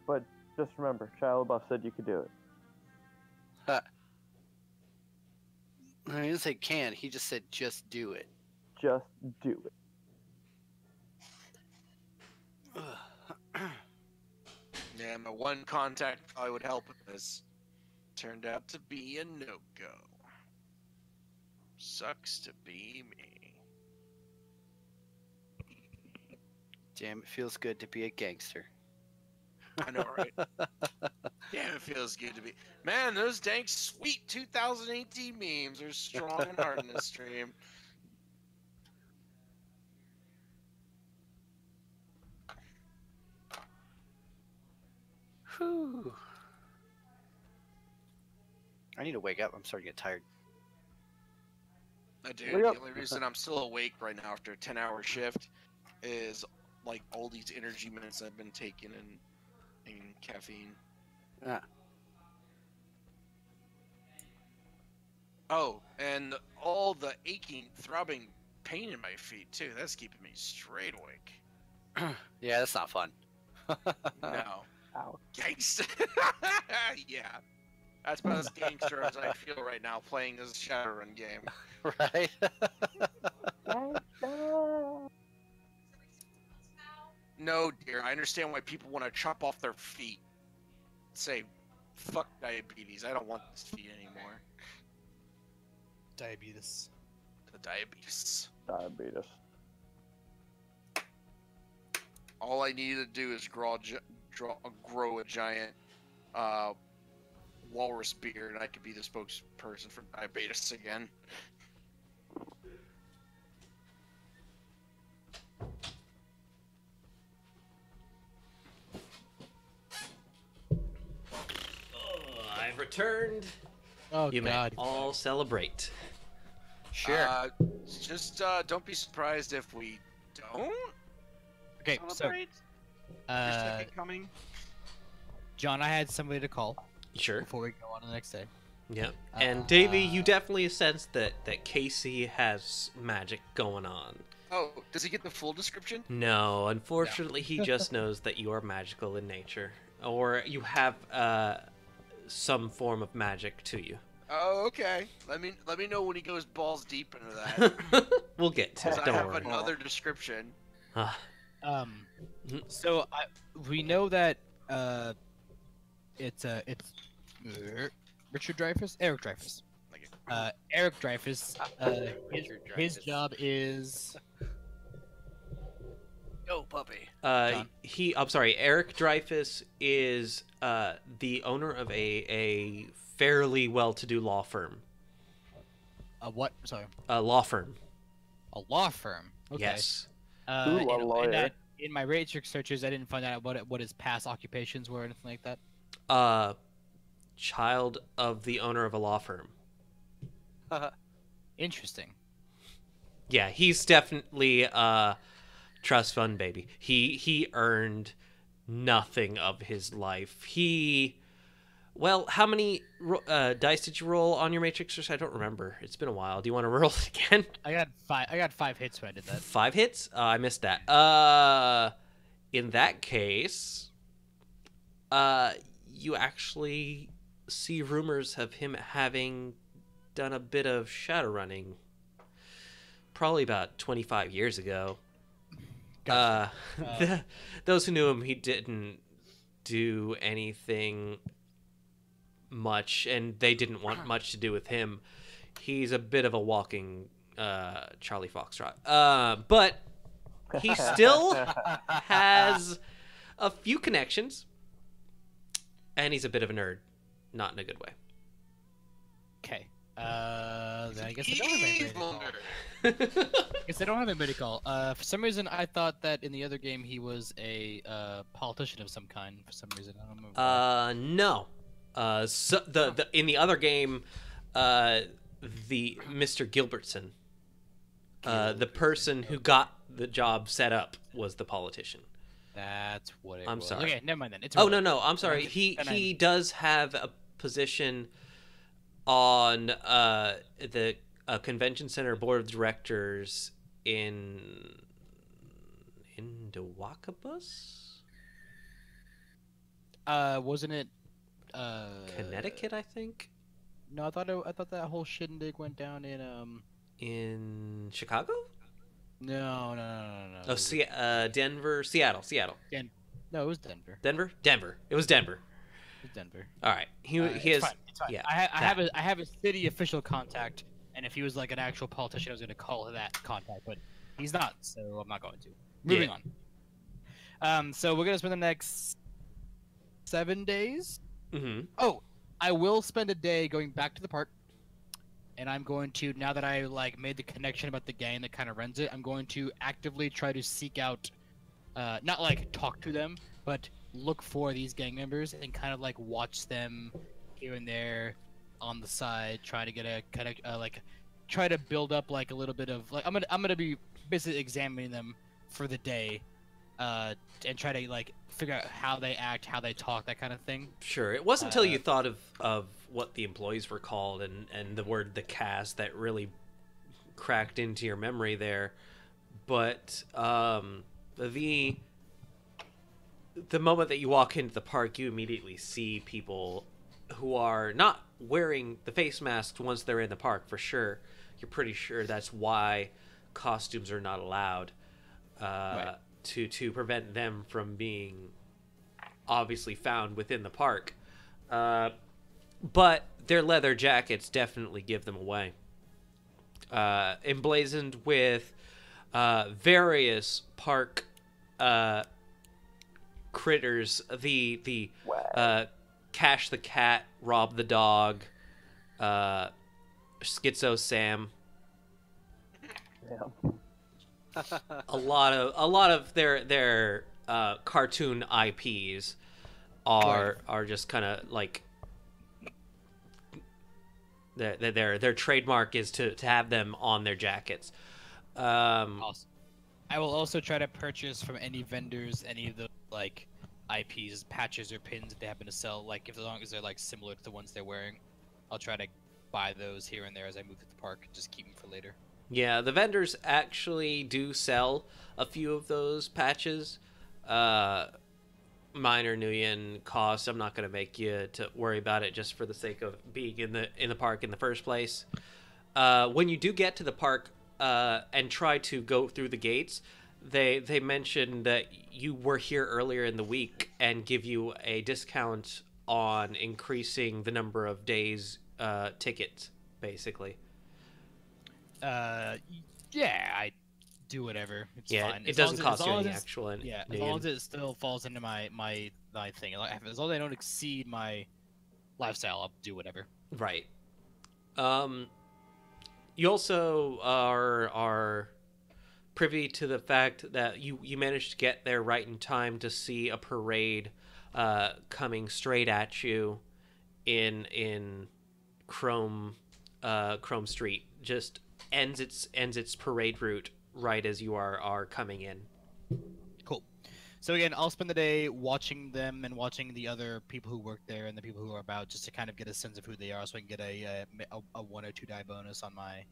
But just remember, Shia LaBeouf said you could do it. I didn't say can. He just said just do it. Just do it. Yeah, my one contact probably would help with this. Turned out to be a no-go. Sucks to be me. Damn, it feels good to be a gangster. I know, right? Damn, it feels good to be. Man, those dank sweet 2018 memes are strong and hard in this stream. Whew. I need to wake up. I'm starting to get tired. Dude, Wake the up. only reason I'm still awake right now after a 10-hour shift is like all these energy minutes I've been taking and caffeine. Yeah. Oh, and all the aching, throbbing pain in my feet too. That's keeping me straight awake. Yeah, that's not fun. No. Ow. Gangster. Yeah. That's about as gangster as I feel right now playing this Shadowrun game. Right? No, dear. I understand why people want to chop off their feet. Say, fuck diabetes. I don't want this feet anymore. Diabetes. The diabetes. Diabetes. All I need to do is grow a giant walrus beard, and I could be the spokesperson for diabetes again. I've returned. Oh You God. may all celebrate. Sure. Just don't be surprised if we don't Okay, so celebrate. Your second coming. John, I had somebody to call Sure. before we go on to the next day. Yeah. And Davey, you definitely sense that Casey has magic going on. Oh, does he get the full description? No, unfortunately, he just knows that you are magical in nature, or you have some form of magic to you. Oh, okay. Let me know when he goes balls deep into that. We'll get to it. I Don't have worry. another description. Ah, So we know that it's Richard Dreyfuss, Eric Dreyfuss. Okay. Eric Dreyfuss. Richard His Dreyfuss. job is Go, puppy. I'm sorry. Eric Dreyfuss is the owner of a fairly well-to-do law firm. a what? Sorry, A law firm. a law firm. Okay. Yes. Ooh, a lawyer. In my Matrix searches, I didn't find out what his past occupations were or anything like that. Child of the owner of a law firm. Interesting. Yeah, he's definitely trust fund baby. He earned nothing of his life. Well, how many dice did you roll on your Matrix search? I don't remember. It's been a while. Do you want to roll it again? I got 5 hits when I did that. 5 hits? I missed that. In that case, you actually see rumors of him having done a bit of shadow running probably about 25 years ago. Gotcha. Those who knew him, he didn't do anything much, and they didn't want much to do with him. He's a bit of a walking Charlie Foxtrot. But he still has a few connections, and he's a bit of a nerd. Not in a good way. Okay. Then I guess I don't have anybody to call. I guess I don't have anybody to call. For some reason, I thought that in the other game he was a politician of some kind. For some reason, I don't remember. No. So the in the other game, the Mr. Gilbertson, the person who got the job set up was the politician. That's what it I'm was. sorry. Okay, never mind then. It's Oh irrelevant. no, I'm sorry. And He does have a position on the convention center board of directors in Dewakabus? Wasn't it? Connecticut, I think. No, I thought that whole shindig went down in In Chicago? No. Oh, Denver, Seattle. No, it was Denver. Denver. It was Denver. It was Denver. All right. He It's has. fine, it's fine. Yeah. I have a city official contact, and if he was like an actual politician, I was going to call that contact, but he's not, so I'm not going to. Moving on. So we're gonna spend the next 7 days Mm-hmm. Oh, I will spend a day going back to the park, and I'm going to, now that I like made the connection about the gang that kind of runs it, I'm going to actively try to seek out, not like talk to them, but look for these gang members and kind of like watch them here and there on the side, trying to get a kind of like try to build up like a little bit of like I'm gonna be basically examining them for the day, and try to like figure out how they act, how they talk, that kind of thing. Sure. It wasn't until you thought of what the employees were called and the word the cast that really cracked into your memory there. But the moment that you walk into the park, you immediately see people who are not wearing the face masks once they're in the park, for sure. You're pretty sure that's why costumes are not allowed, Right. to prevent them from being obviously found within the park. But their leather jackets definitely give them away. Emblazoned with various park critters, the Cash the cat, Rob the dog, Schizo Sam. Yeah. A lot of their cartoon IPs are just kind of like their trademark is to have them on their jackets. Awesome. I will also try to purchase from any vendors any of the like IPs, patches, or pins if they happen to sell. Like if as long as they're like similar to the ones they're wearing, I'll try to buy those here and there as I move to the park and just keep them for later. Yeah, the vendors actually do sell a few of those patches. Minor Nuyen cost. I'm not going to make you to worry about it just for the sake of being in the park in the first place. When you do get to the park and try to go through the gates, they mentioned that you were here earlier in the week and give you a discount on increasing the number of days tickets, basically. Yeah, I do whatever. It's Yeah, fine. it As long doesn't as cost you long any as actual. yeah, as long as it still falls into my thing. As long as I don't exceed my lifestyle, I'll do whatever. Right. You also are privy to the fact that you managed to get there right in time to see a parade coming straight at you in Chrome Street. Just ends its parade route right as you are coming in. Cool. So again, I'll spend the day watching them and watching the other people who work there and the people who are about, just to kind of get a sense of who they are, so I can get a 1 or 2 die bonus on my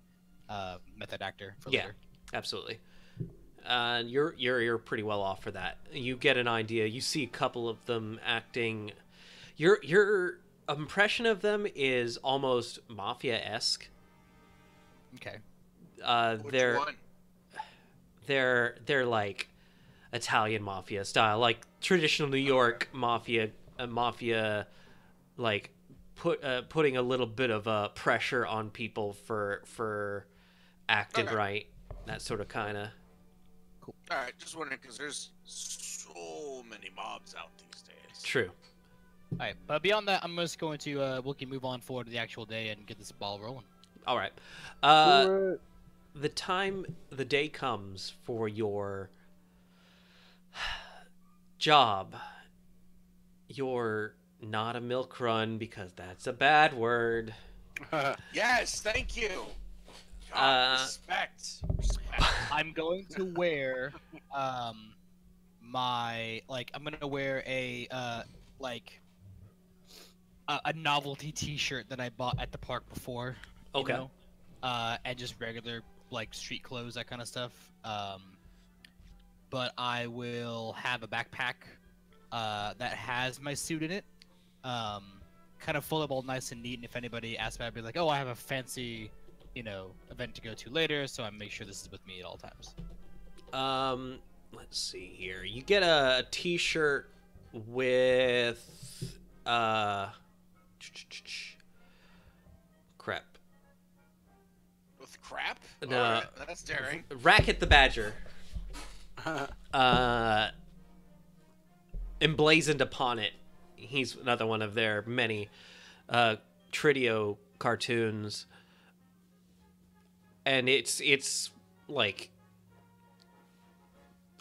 method actor for later. Absolutely. You're pretty well off for that. You get an idea. You see a couple of them acting. Your impression of them is almost mafia-esque. Okay. Which one? They're like Italian mafia style, like traditional New York mafia, like putting a little bit of pressure on people for acting right, that sort of kind of. Cool. All right, just wondering because there's so many mobs out these days. True. All right, but beyond that, I'm just going to Wookie move on forward to the actual day and get this ball rolling. All right. The day comes for your job. You're not a milk run because that's a bad word. Yes, thank you. God, respect. I'm going to wear my I'm gonna wear a a novelty T-shirt that I bought at the park before. Okay. You know? And just regular street clothes, that kind of stuff. But I will have a backpack that has my suit in it, kind of full up all nice and neat. And if anybody asks me, I'd be like, "Oh, I have a fancy, event to go to later, so I make sure this is with me at all times." Let's see here. You get a T-shirt with crap. With crap? No. All right, that's daring. Racket the Badger. Emblazoned upon it, he's another one of their many Tritio cartoons, and it's like,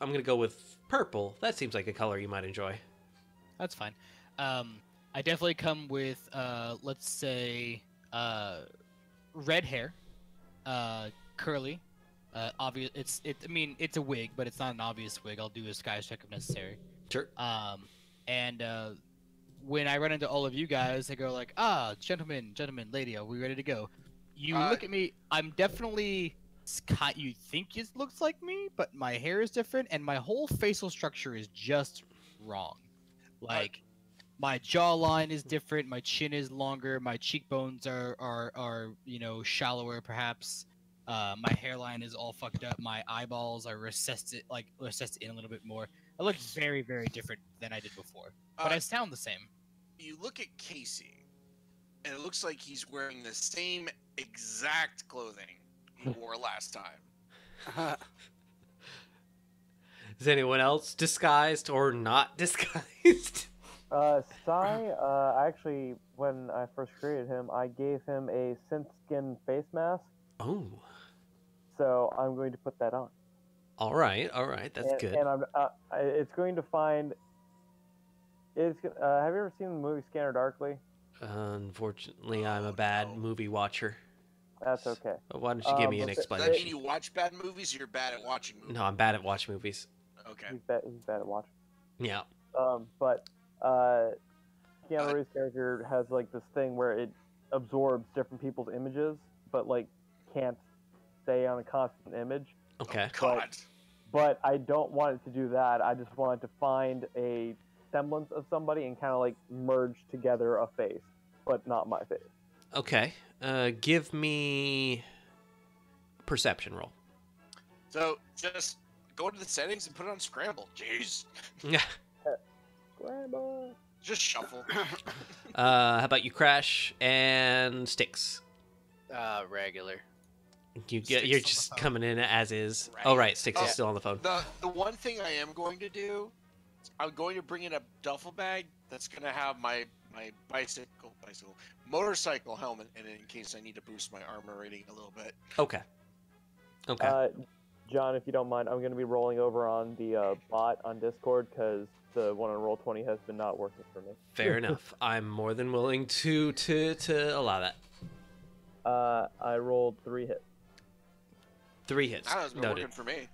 I'm gonna go with purple. That seems like a color you might enjoy. That's fine. I definitely come with, let's say, red hair, curly. Obvious. I mean, it's a wig, but it's not an obvious wig. I'll do a disguise check if necessary. Sure. And when I run into all of you guys, I go like, gentlemen, lady, are we ready to go? You look at me. I'm definitely. You think it looks like me, but my hair is different, and my whole facial structure is just wrong. Like, my jawline is different, my chin is longer, my cheekbones are shallower perhaps. My hairline is all fucked up. My eyeballs are recessed in a little bit more. I look very, very different than I did before, but I sound the same. You look at Casey, and it looks like he's wearing the same exact clothing he wore last time. Is anyone else disguised or not disguised? Sai, actually, when I first created him, I gave him a synth skin face mask. Oh. So I'm going to put that on. All right, that's good. And it's going to find. Have you ever seen the movie Scanner Darkly? Unfortunately, I'm a bad movie watcher. That's okay. Why don't you give me an Does that explanation? mean you watch bad movies, or you're bad at watching movies? No, I'm bad at watching movies. Okay. He's bad at watching. Yeah. But Keanu Reeves' character has like this thing where it absorbs different people's images, but like can't stay on a constant image. Okay. Oh, God. But I don't want it to do that. I just want it to find a semblance of somebody and kind of like merge together a face, but not my face. Okay. Give me a perception roll. So just go to the settings and put it on scramble. Jeez. Yeah. Grandma. Just shuffle. How about you, Crash and Sticks? Regular. You're Sticks on just the phone. coming in as is. Right. Oh, right. Sticks is Oh. still on the phone. The one thing I am going to do, I'm going to bring in a duffel bag that's going to have my motorcycle helmet in it in case I need to boost my armor rating a little bit. Okay. Okay. John, if you don't mind, I'm going to be rolling over on the bot on Discord because the one on Roll20 has been not working for me. Fair enough. I'm more than willing to allow that. I rolled 3 hits. 3 hits. That has been Noted. working for me.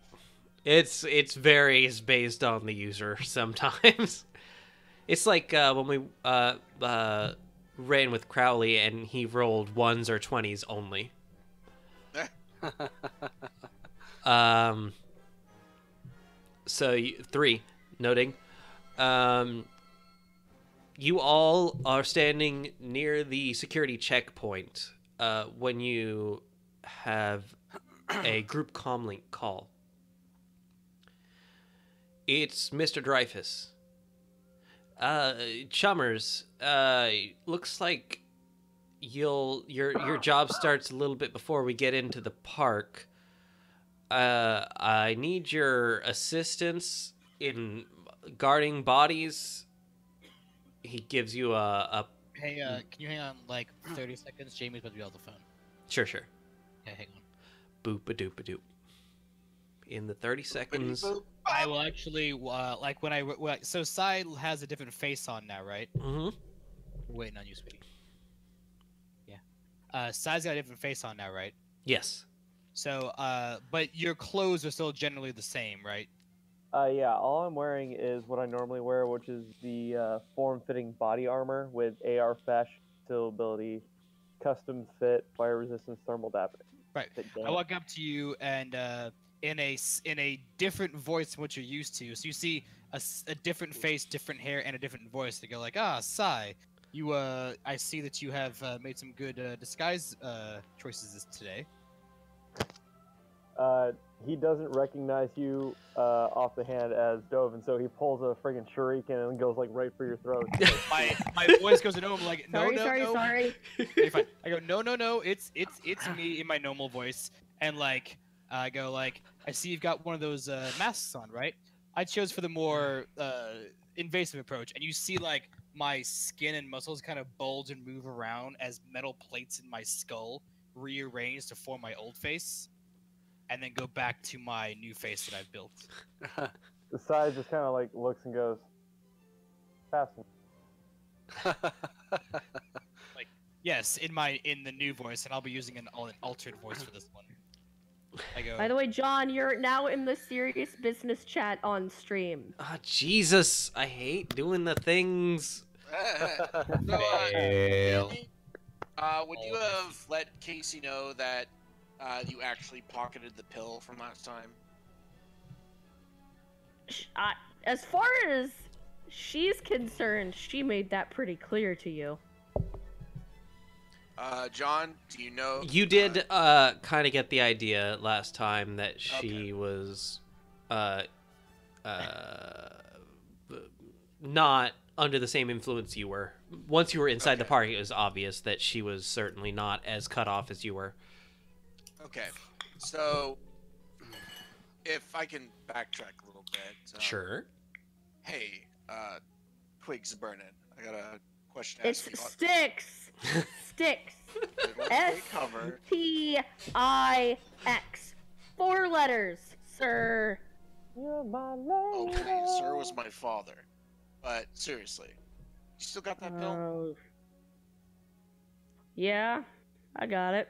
It's varies based on the user sometimes. It's like when we ran with Crowley and he rolled 1s or 20s only. So 3, noting. You all are standing near the security checkpoint when you have a group comlink call. It's Mr. Dreyfus. Chummers, looks like your job starts a little bit before we get into the park. I need your assistance in guarding bodies. He gives you a Hey, can you hang on like 30 seconds? Jamie's about to be on the phone. Sure. Okay, hang on. Boop-a-doop-a-doop. In the 30 seconds. I will actually, like so Sai has a different face on now, right? Mm-hmm. We're waiting on you, sweetie. Yeah. Sai's got a different face on now, right? Yes. So, but your clothes are still generally the same, right? Yeah, all I'm wearing is what I normally wear, which is the form-fitting body armor with AR fashion, steel ability, custom fit, fire resistance, thermal damping. Right. I walk up to you and in a different voice than what you're used to. So you see a different face, different hair, and a different voice. They go like, Sai, you I see that you have made some good disguise choices today. He doesn't recognize you off the hand as Dove, and so he pulls a friggin' shuriken and goes like right for your throat. my voice goes into him like, no. Sorry. Okay, fine. I go, no, it's me in my normal voice, and like I go like, I see you've got one of those masks on, right? I chose for the more invasive approach, and you see like my skin and muscles kind of bulge and move around as metal plates in my skull rearrange to form my old face, and then go back to my new face that I've built. The side just kind of like looks and goes, fascinating. Yes, in the new voice, and I'll be using an altered voice for this one. I go. By the way, John, you're now in the serious business chat on stream. Ah, Jesus, I hate doing the things. So, Fail. would you have let Casey know that you actually pocketed the pill from last time? As far as she's concerned, she made that pretty clear to you. John, do you know? You did kind of get the idea last time that she was not under the same influence you were. Once you were inside the party, it was obvious that she was certainly not as cut off as you were. Okay, so if I can backtrack a little bit. Sure. Hey, Twigs burning. I got a question. It's Styx. Styx. Cover. S-T-I-X. 4 letters, sir. You're my lady. Okay, sir was my father. But seriously, you still got that pill? Yeah, I got it.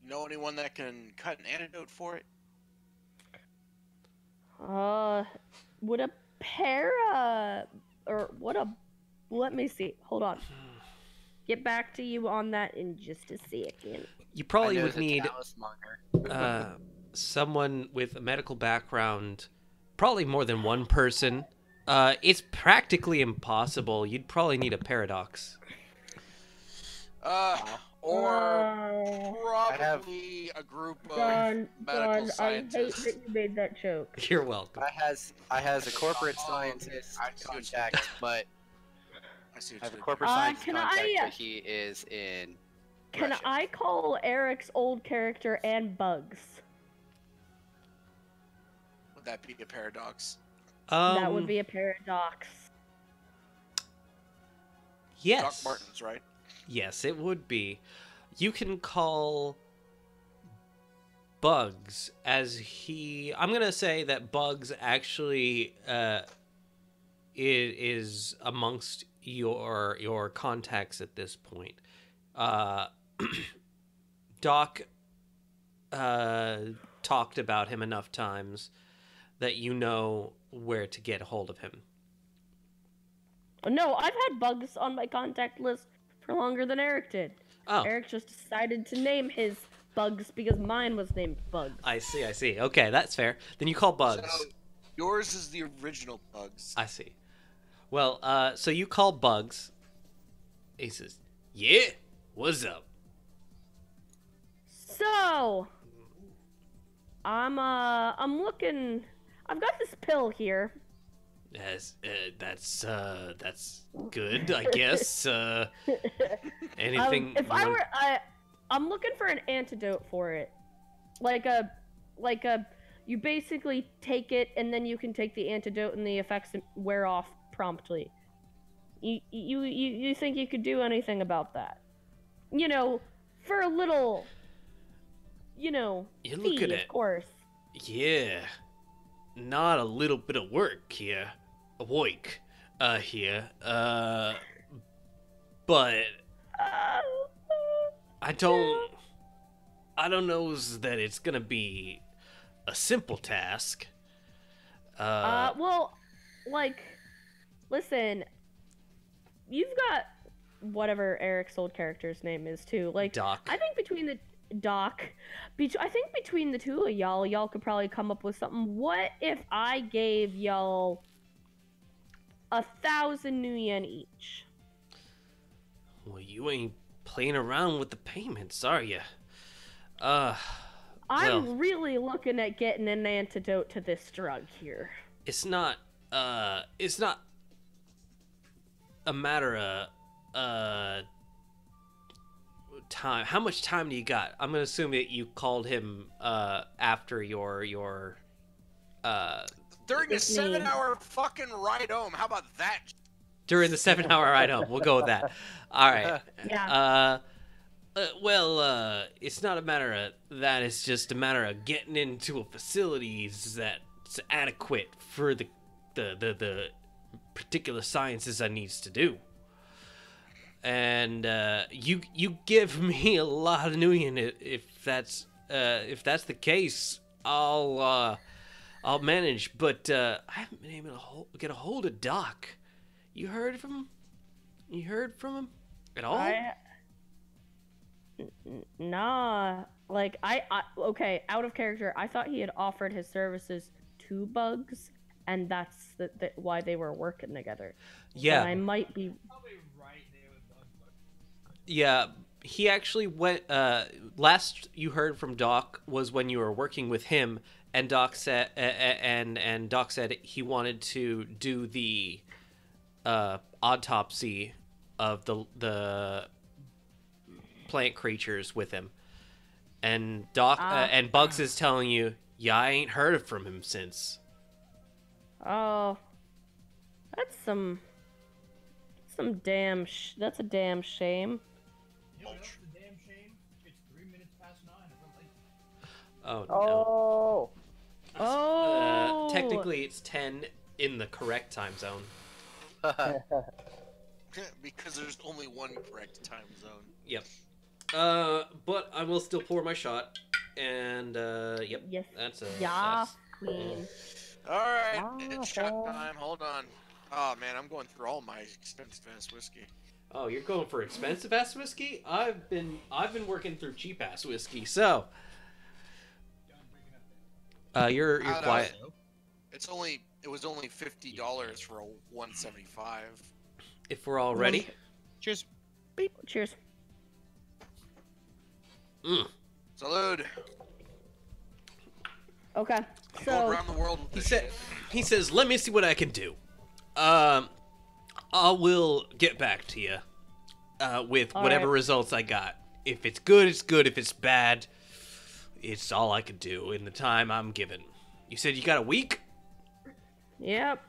You know anyone that can cut an antidote for it? Would a let me see. Hold on. Get back to you on that in just a second. You probably I know would there's a need talismonger. someone with a medical background, probably more than one person. It's practically impossible. You'd probably need a paradox. Or probably a group of medical scientists. I hate that you made that joke. You're welcome. I has a corporate scientist contact, but I see I what have a you corporate science can contact, I, but he is in. Can Russia. I call Eric's old character and Bugs? Would that be a paradox? That would be a paradox. Yes. Doc Martens, right? Yes, it would be. You can call Bugs as he... I'm going to say that Bugs actually is amongst your contacts at this point. Doc talked about him enough times that you know where to get a hold of him. No, I've had Bugs on my contact list for longer than Eric did. Oh. Eric just decided to name his Bugs because mine was named Bugs. I see. Okay, that's fair. Then you call Bugs. So, yours is the original Bugs. I see. Well, so you call Bugs. He says, "Yeah, what's up?" So, I'm looking. I've got this pill here. That's good, I guess. Anything? I'm looking for an antidote for it. You basically take it and then you can take the antidote and the effects wear off promptly. You think you could do anything about that? You know, for a little, You fee, look at of it. course. Yeah, not a little bit of work here, here. But I don't know that it's gonna be a simple task. Listen, you've got whatever Eric's old character's name is too. Doc. I think between the two of y'all could probably come up with something. What if I gave y'all 1,000 new yen each? Well, you ain't playing around with the payments, are you? I'm really looking at getting an antidote to this drug here. It's not a matter of time. How much time do you got? I'm gonna assume that you called him after your The During the It's me. 7-hour fucking ride home. How about that? During the 7-hour ride home. We'll go with that. All right. Yeah. It's not a matter of that. It's just a matter of getting into a facilities that's adequate for the particular sciences I needs to do. And you give me a lot of Nuyen. If that's the case, I'll manage. But I haven't been able to get a hold of Doc. You heard from him? You heard from him at all? Nah. Like I okay, out of character. I thought he had offered his services to Bugs, and that's why they were working together. Yeah. And I might be. Yeah, he actually went. Last you heard from Doc was when you were working with him, and Doc said, and Doc said he wanted to do the autopsy of the plant creatures with him, and Doc and Bugs is telling you, yeah, I ain't heard from him since. Oh, that's some damn. That's a damn shame. Yeah, that's a damn shame. It's 3 minutes past 9. Oh no. Oh. Technically, it's 10 in the correct time zone. Because there's only one correct time zone. Yep. But I will still pour my shot, and yep. Yes. That's a Yeah, that's- queen. All right, it's shot time. Hold on. Oh man, I'm going through all my expensive ass whiskey. Oh, you're going for expensive ass whiskey? I've been working through cheap ass whiskey, so. You're I don't quiet. know. It was only $50 for a 175. If we're all ready. Cheers. Beep. Cheers. Salute. Okay. Going So around the world with He this said. shit. He says, "Let me see what I can do. I will get back to you with All whatever right. results I got. If it's good, it's good. If it's bad, it's all I can do in the time I'm given." You said you got a week? yep.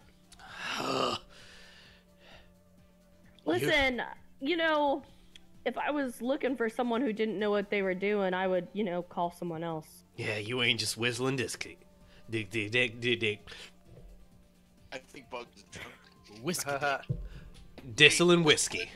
Listen, you know, if I was looking for someone who didn't know what they were doing, I would, call someone else. Yeah, you ain't just whistling disky. Dig, dig, dig, dig, dig. I think Bugs is drunk. Whiskey. Distilling whiskey.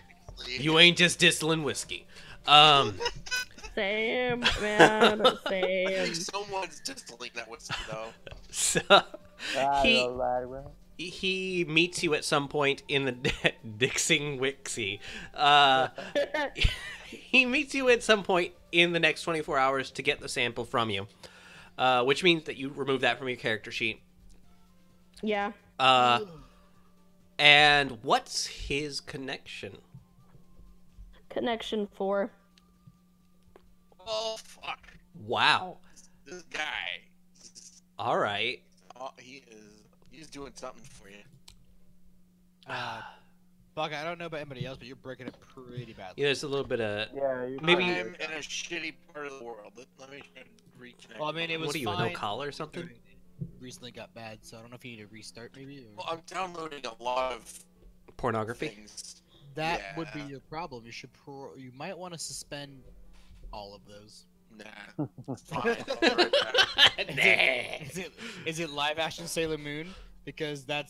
You ain't just distilling whiskey. Same, man. Same. Someone's distilling that whiskey though. So I he love that, bro. he meets you at some point in the Dixing Wixie. He meets you at some point in the next 24 hours to get the sample from you, which means that you remove that from your character sheet. Yeah. And what's his connection? Connection 4. Oh fuck! Wow. This guy. All right. Oh, he's doing something for you. Fuck, I don't know about anybody else, but you're breaking it pretty badly. Yeah, there's a little bit of. Yeah, you Maybe- I'm in a shitty part of the world. Let me try to reconnect. Well, I mean, it was What are you, a fine. no collar or something? It recently got bad, so I don't know if you need to restart, maybe. Or... Well, I'm downloading a lot of Pornography? things. That would be Yeah. your problem. You might want to suspend all of those. Nah. Fine. I'll be right back. Is it live action Sailor Moon? Because that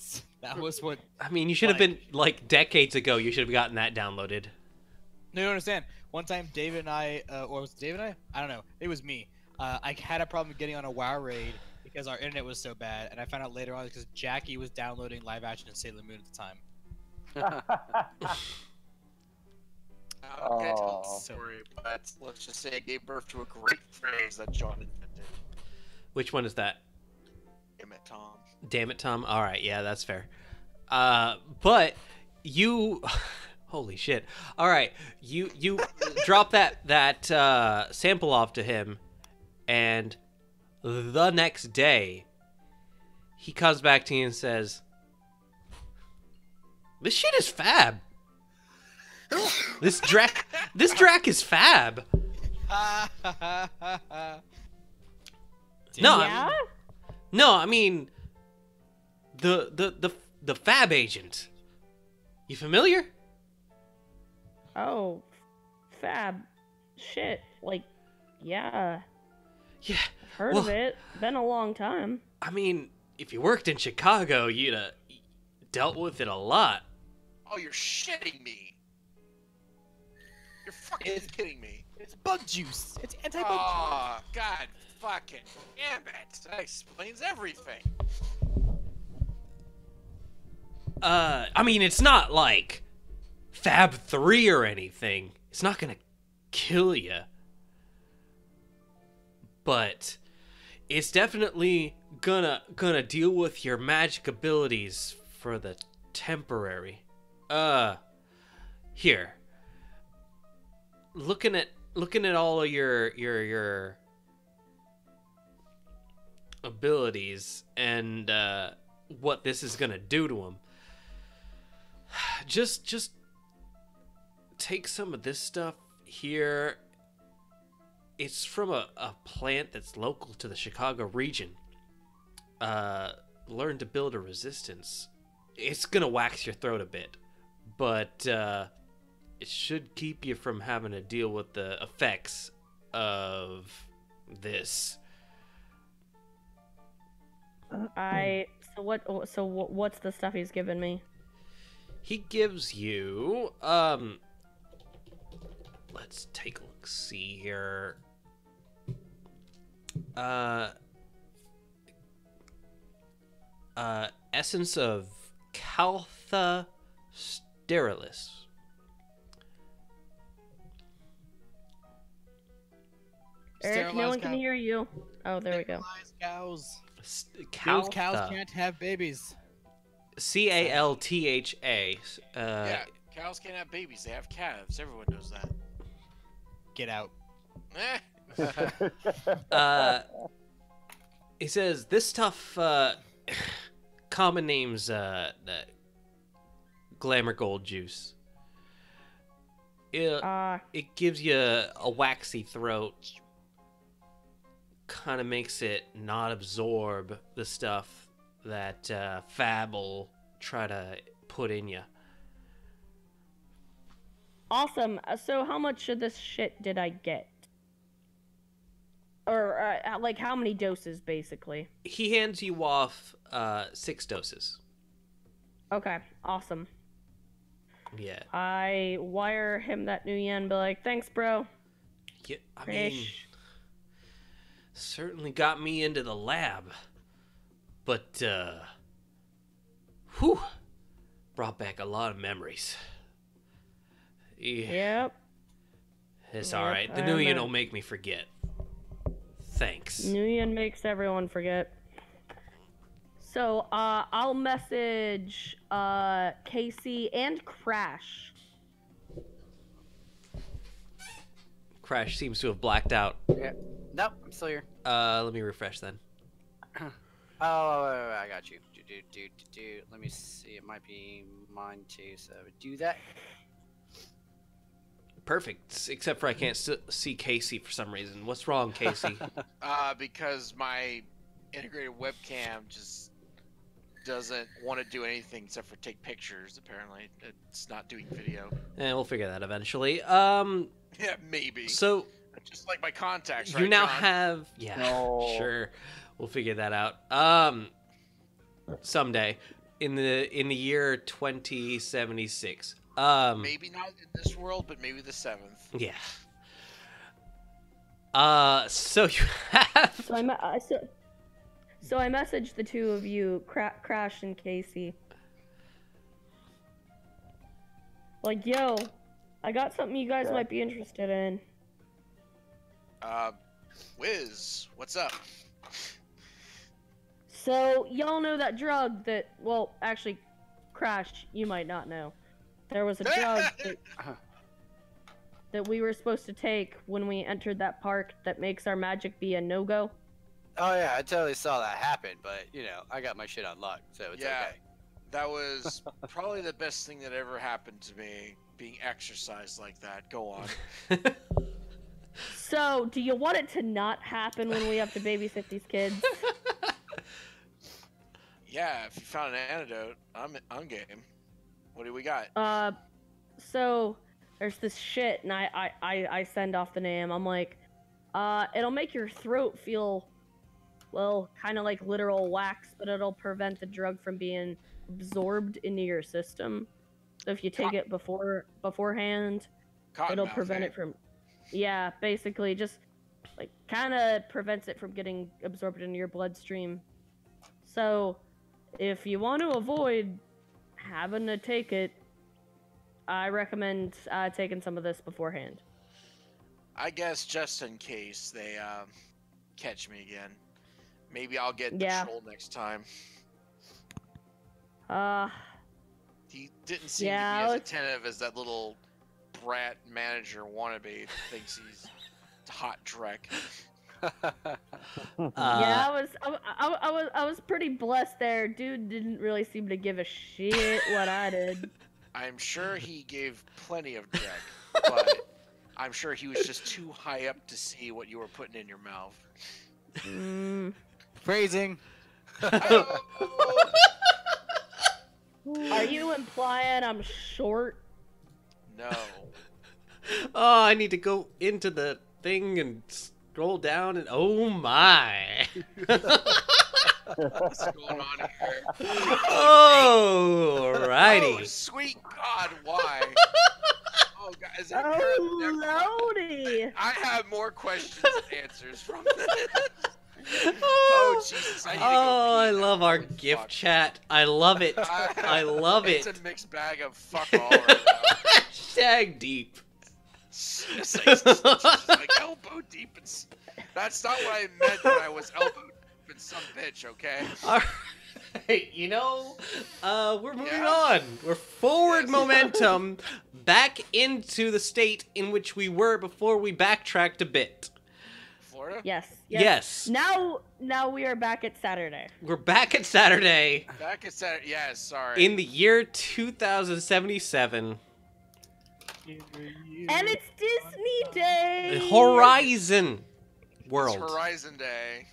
was what. I mean, you should have been, like, decades ago, you should have gotten that downloaded. No, you don't understand. One time, David and I, or was it David and I? I don't know. It was me. I had a problem getting on a WoW raid because our internet was so bad, and I found out later on because Jackie was downloading live action and Sailor Moon at the time. I'm not gonna tell the Aw. story, but let's just say it gave birth to a great phrase that John invented. Which one is that? Damn it, Tom. Damn it, Tom. All right, yeah, that's fair. But you, holy shit. All right, you drop that sample off to him, and the next day, he comes back to you and says, "This shit is fab. This Drac is fab." No, Yeah? no, I mean, The Fab agent. You familiar? Oh, Fab. Shit. Like, yeah. Yeah. Heard of it. Been a long time. I mean, if you worked in Chicago, you'd dealt with it a lot. Oh, you're shitting me. You're fucking kidding me. It's bug juice. It's anti-bug Oh, God fucking damn it. That explains everything. I mean, it's not like Fab 3 or anything. It's not gonna kill you. But it's definitely gonna deal with your magic abilities for the temporary. Here. Looking at all of your abilities and what this is gonna do to them. Just take some of this stuff here. It's from a plant that's local to the Chicago region. Learn to build a resistance. It's gonna wax your throat a bit, but it should keep you from having to deal with the effects of this. So what's the stuff he's given me? He gives you let's take a look. See here. Essence of Caltha sterilis. Eric, no one can hear you. Oh, there we go. Cows. Caltha. Those cows can't have babies. Caltha. Yeah, cows can't have babies. They have calves. Everyone knows that. Get out. He says this stuff, common names, glamour gold juice. It gives you a waxy throat. Kind of makes it not absorb the stuff that Fab will try to put in you. Awesome. So how much of this shit did I get? Or, like, how many doses, basically? He hands you off 6 doses. Okay, awesome. Yeah. I wire him that new yen, be like, thanks, bro. Yeah, I mean, certainly got me into the lab. But, whew, brought back a lot of memories. Yep. It's alright. The new yen will make me forget. Thanks. New yen makes everyone forget. So, I'll message, Casey and Crash. Crash seems to have blacked out. Yeah. Nope, I'm still here. Let me refresh then. Oh, wait, I got you. Let me see. It might be mine too. So do that. Perfect. Except for I can't see Casey for some reason. What's wrong, Casey? Because my integrated webcam just doesn't want to do anything except for take pictures. Apparently, it's not doing video. We'll figure that eventually. Yeah, maybe. So just like my contacts. you right, now John? have No. Sure. We'll figure that out. Someday in the year 2076. Maybe not in this world, but maybe the 7th. Yeah. So you have. So I messaged the two of you, Crash and Casey. Like, yo, I got something you guys might be interested in. Wiz, what's up? So, y'all know that drug that, well, actually, Crash, you might not know. There was a drug that we were supposed to take when we entered that park that makes our magic be a no-go. Oh yeah, I totally saw that happen, but you know, I got my shit on lock, so it's okay. That was probably the best thing that ever happened to me, being exercised like that. Go on. So, do you want it to not happen when we have to babysit these kids? Yeah, if you found an antidote, I'm game. What do we got? So there's this shit, and I send off the name. I'm like, it'll make your throat feel, well, kind of like literal wax, but it'll prevent the drug from being absorbed into your system. So if you take it beforehand, it'll prevent it from. Yeah, basically, just like kind of prevents it from getting absorbed into your bloodstream. So, if you want to avoid having to take it, I recommend taking some of this beforehand. I guess just in case they catch me again. Maybe I'll get the troll next time. He didn't seem to be as attentive as that little brat manager wannabe thinks he's hot Drek. Yeah, I was pretty blessed there. Dude didn't really seem to give a shit what I did. I'm sure he gave plenty of Drek, but I'm sure he was just too high up to see what you were putting in your mouth. Phrasing. Are you implying I'm short? No. Oh, I need to go into the thing and scroll down and oh my. What's going on here? Alrighty. Oh, sweet God, why? Oh, God, is that Lordy! I have more questions and answers from this. Oh, Jesus, I need to go pee I now. love our Holy gift fuck. chat. I love it. I love it. It's a mixed bag of fuck all right now. Hashtag deep. It's like elbow deep. That's not what I meant when I was elbow deep in some bitch, okay? Alright, you know, we're moving on. We're forward momentum back into the state in which we were before we backtracked a bit. Florida? Yes. Now we are back at Saturday. We're back at Saturday. Back at Saturday. Yes, sorry. In the year 2077. And it's Disney Day! Horizon World. It's Horizon Day.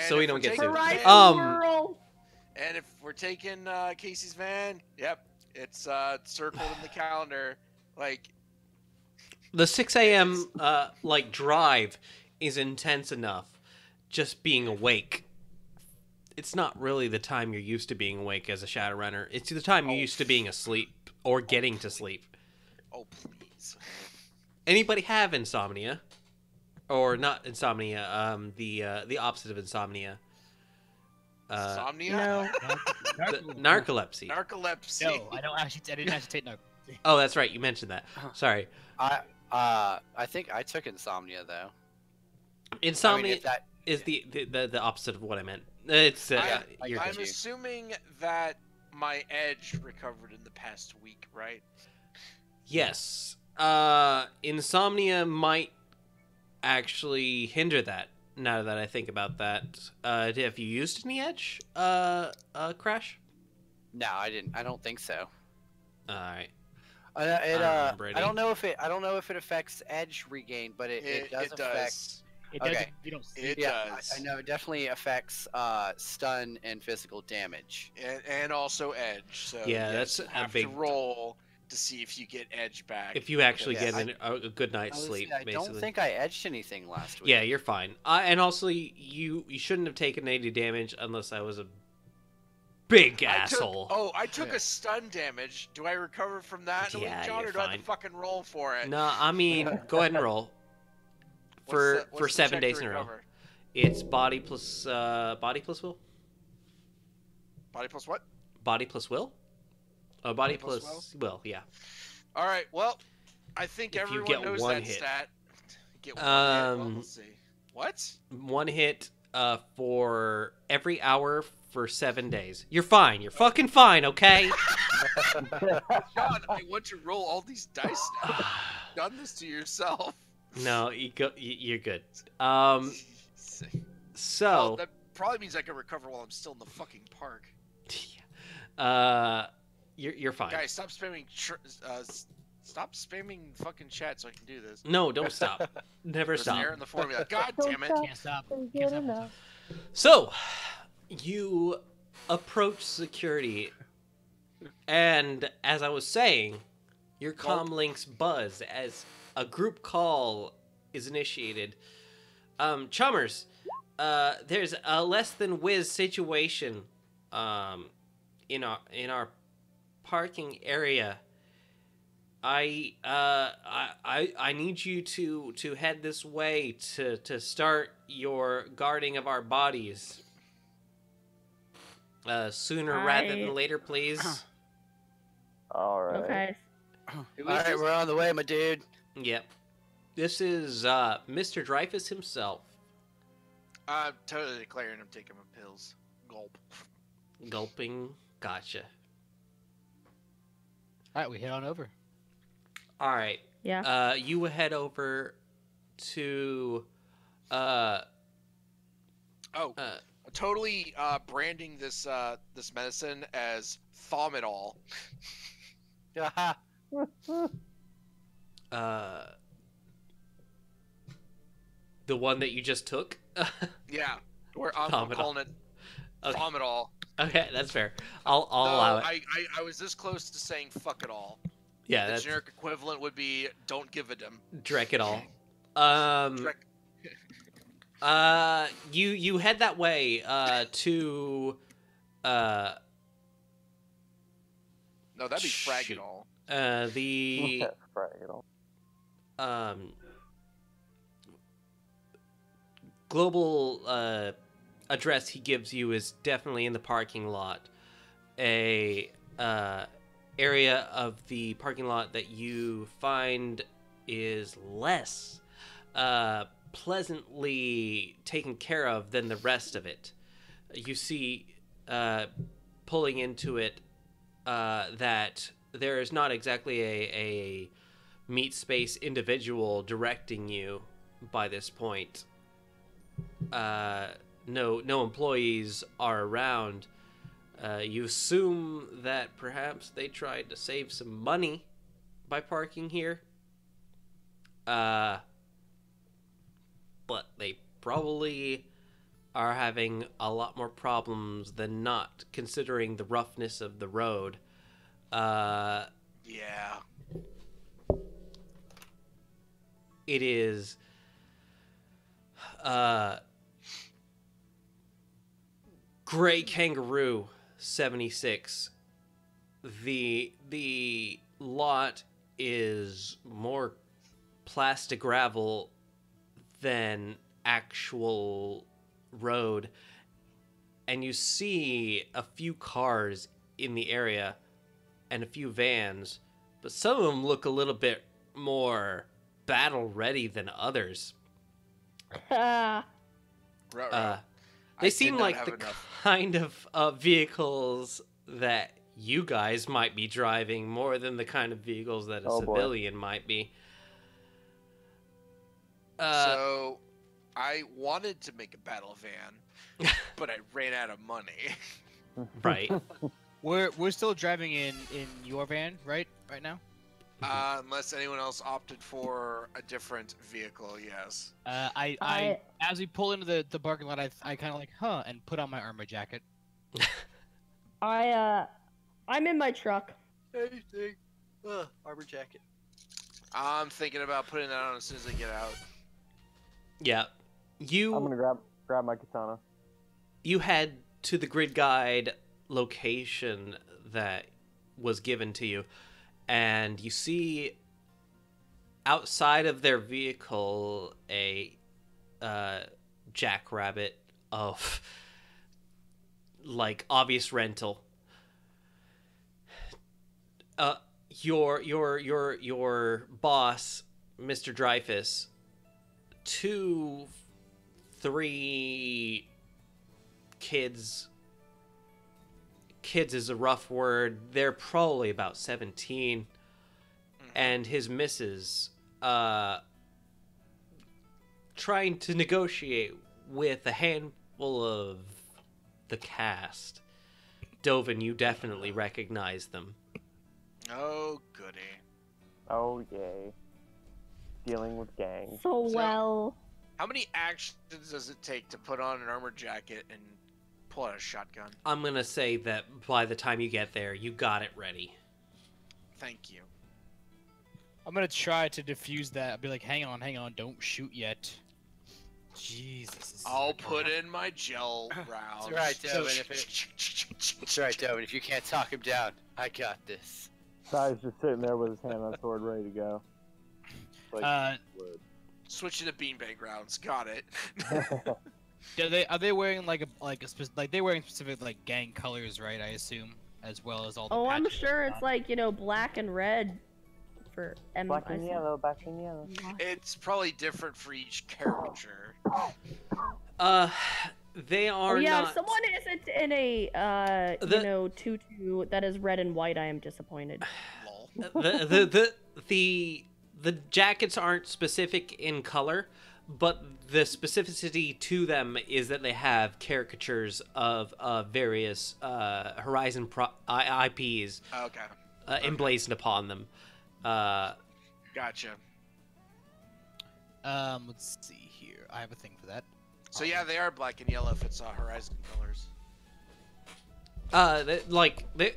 So we don't get to. Horizon World! And if we're taking Casey's van, yep, it's circled in the calendar. Like, the 6 a.m. Drive is intense enough. Just being awake. It's not really the time you're used to being awake as a Shadowrunner. It's the time you're used to being asleep or getting to sleep. Oh, please. Anybody have insomnia? Or not insomnia, the opposite of insomnia. Insomnia? No. Narcolepsy. Narcolepsy. No, I didn't actually take no. Oh, that's right. You mentioned that. Sorry. I think I took insomnia though. Insomnia I mean, is the opposite of what I meant. It's you're I'm good. assuming that my edge recovered in the past week, right? Yes. Insomnia might actually hinder that. Now that I think about that, have you used any edge, Crash? No, I didn't. I don't think so. All right. I don't know if it affects edge regain, but it does affect. It does. Okay. You don't see It Yeah, does. I know it definitely affects stun and physical damage. And also edge. So Yeah, yes, that's you a have big- to roll to see if you get edge back. If you actually Yeah, get a good night's sleep, I basically. don't think I edged anything last week. Yeah, you're fine. And also, you shouldn't have taken 80 damage unless I was a big asshole. I took a stun damage. Do I recover from that in a Yeah, week, John, you're or do I have fine. to fucking roll for it? No, I mean, go ahead and roll. For What's the 7 check days to in a row. recover? It's body plus will. Body plus what? Body plus will. Body plus plus will. Yeah. All right. Well, I think If you everyone get knows one that hit. stat. Get one hit. Well, Um, we'll see. What? One hit for every hour for 7 days. You're fine. You're fucking fine. Okay. John, I want to roll all these dice now. You've done this to yourself. No, you're good. Oh, So. that probably means I can recover while I'm still in the fucking park. You're fine. Guys, stop spamming. Stop spamming fucking chat so I can do this. No, don't stop. Never There's an stop. error in the formula. God damn it! Can't stop. Can't stop. So, You approach security, and as I was saying, your comm links buzz as a group call is initiated. Chummers, there's a less than whiz situation in our parking area. I need you to head this way to start your guarding of our bodies. Sooner rather than later, please. All right. Okay. All All right, we're on the way, my dude. Yep. This is Mr. Dreyfus himself. I'm totally declaring I'm taking my pills. Gulp. Gulping. Gotcha. All right, we head on over. All right. Yeah. You head over to Totally branding this this medicine as Thaumadol. The one that you just took. Yeah, I'm Thaumadol. calling it Okay. Thaumadol. Okay, that's fair. I'll No, allow it. I was this close to saying fuck it all. Yeah, The that's generic equivalent would be don't give a damn. Drek it all. Drek- You head that way to No, that'd be Shoot. Fragadol. the Fraggable. global address he gives you is definitely in the parking lot. A area of the parking lot that you find is less pleasantly taken care of than the rest of it. You see, pulling into it, that there is not exactly a meat space individual directing you by this point. No employees are around. You assume that perhaps they tried to save some money by parking here. But they probably are having a lot more problems than not, considering the roughness of the road. Yeah. It is Gray Kangaroo 76. The lot is more plastic gravel than actual road, and you see a few cars in the area and a few vans, but some of them look a little bit more battle ready than others. Ruh-roh. They I seem did not like have the enough. kind of vehicles that you guys might be driving more than the kind of vehicles that a Oh, boy. civilian might be. So, I wanted to make a battle van, but I ran out of money. Right. We're still driving in your van, right now. Unless anyone else opted for a different vehicle, yes. I as we pull into the parking lot, I kind of like and put on my armor jacket. I'm in my truck. Anything. Armor jacket. I'm thinking about putting that on as soon as I get out. Yeah. I'm gonna grab my katana. You head to the grid guide location that was given to you, and you see outside of their vehicle a jackrabbit of like obvious rental. Your boss, Mr. Dreyfus, 2-3 kids is a rough word. They're probably about 17. And his missus trying to negotiate with a handful of the cast. Dovin, you definitely recognize them. Oh, goody. Oh yay. Dealing with gangs. So So- well. How many actions does it take to put on an armor jacket and pull out a shotgun. I'm gonna say that by the time you get there, you got it ready. Thank you. I'm gonna try to defuse that. I'll be like, hang on, don't shoot yet. Jesus. I'll put in my gel rounds. That's right, Tobin. That's right, Tobin. If you can't talk him down, I got this. Ty's just sitting there with his hand on the sword, ready to go. Wood. Switch to the beanbag rounds. Got it. Are they wearing like they're wearing specific like gang colors, right? I assume, as well as all the. Oh, I'm patches sure and it's like, you know, black and red for Black and yellow, black and yellow. It's probably different for each caricature. They are Oh yeah, not. if someone isn't in a The- you know, tutu that is red and white, I am disappointed. Lol. The jackets aren't specific in color, but the specificity to them is that they have caricatures of various Horizon IPs Okay. emblazoned upon them. Gotcha. Let's see here. I have a thing for that. So yeah, they are black and yellow if it's Horizon colors.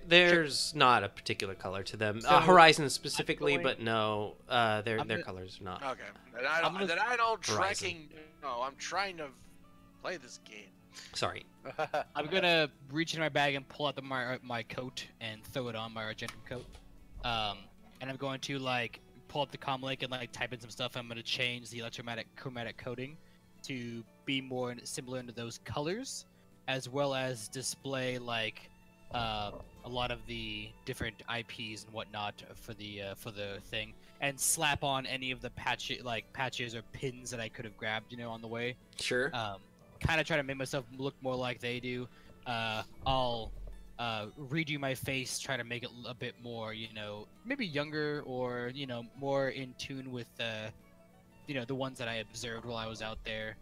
There's not a particular color to them. So, Horizon specifically, going- but no, their gonna- colors are not. Okay. Then I don't. gonna- Then I don't Horizon. tracking. No, I'm trying to play this game. Sorry. I'm gonna reach in my bag and pull out my coat and throw it on my Argentum coat. And I'm going to like pull up the comm link and like type in some stuff. I'm gonna change the chromatic coding to be more similar to those colors, as well as display like a lot of the different IPs and whatnot for the thing, and slap on any of the patches or pins that I could have grabbed, you know, on the way. Sure. Kind of try to make myself look more like they do. I'll redo my face, try to make it a bit more, you know, maybe younger or, you know, more in tune with you know, the ones that I observed while I was out there.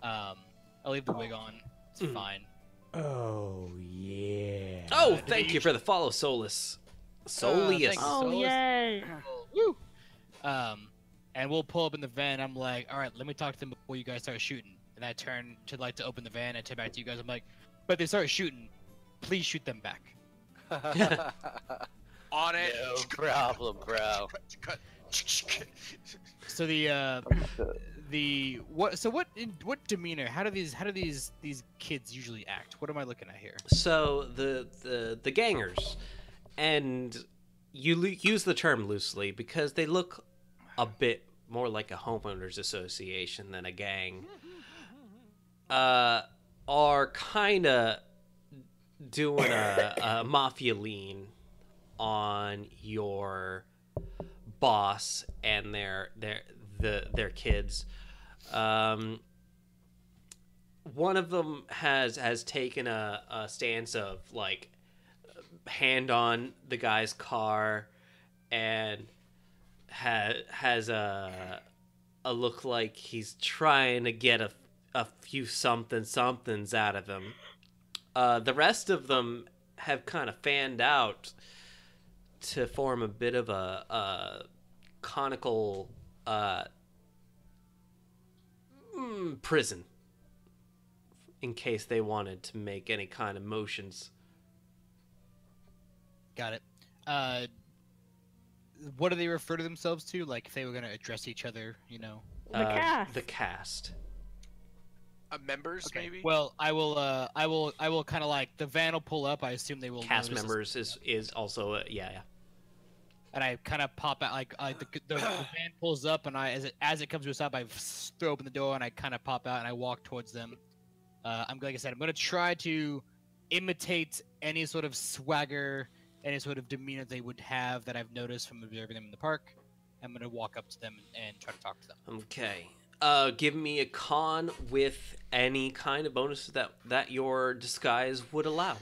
I'll leave the wig on. It's fine. Oh, yeah. Oh, the thank you for the follow, Solus. Solius. thanks. Oh Solus. yay! Woo! And we'll pull up in the van. I'm like, all right, let me talk to them before you guys start shooting. And I turn to open the van and turn back to you guys. I'm like, but they start shooting. Please shoot them back. On it. No problem, bro. Cut. So what demeanor? How do these kids usually act? What am I looking at here? So the gangers, and you use the term loosely because they look a bit more like a homeowners association than a gang. Are kind of doing a mafia lean on your boss and their kids. One of them has taken a stance of like hand on the guy's car and has a look like he's trying to get a few somethings out of him. The rest of them have kind of fanned out to form a bit of a conical prison in case they wanted to make any kind of motions. Got it. What do they refer to themselves to? Like if they were gonna address each other, you know? The cast. The cast. Members maybe. Well, I will kind of like the van will pull up. I assume they will. Cast notice us. members is also yeah. And I kind of pop out like the van pulls up, and as it comes to a stop, I throw open the door and I kind of pop out and I walk towards them. Like I said, I'm gonna try to imitate any sort of swagger, any sort of demeanor they would have that I've noticed from observing them in the park. I'm gonna walk up to them and try to talk to them. Okay. Give me a con with any kind of bonuses that your disguise would allow.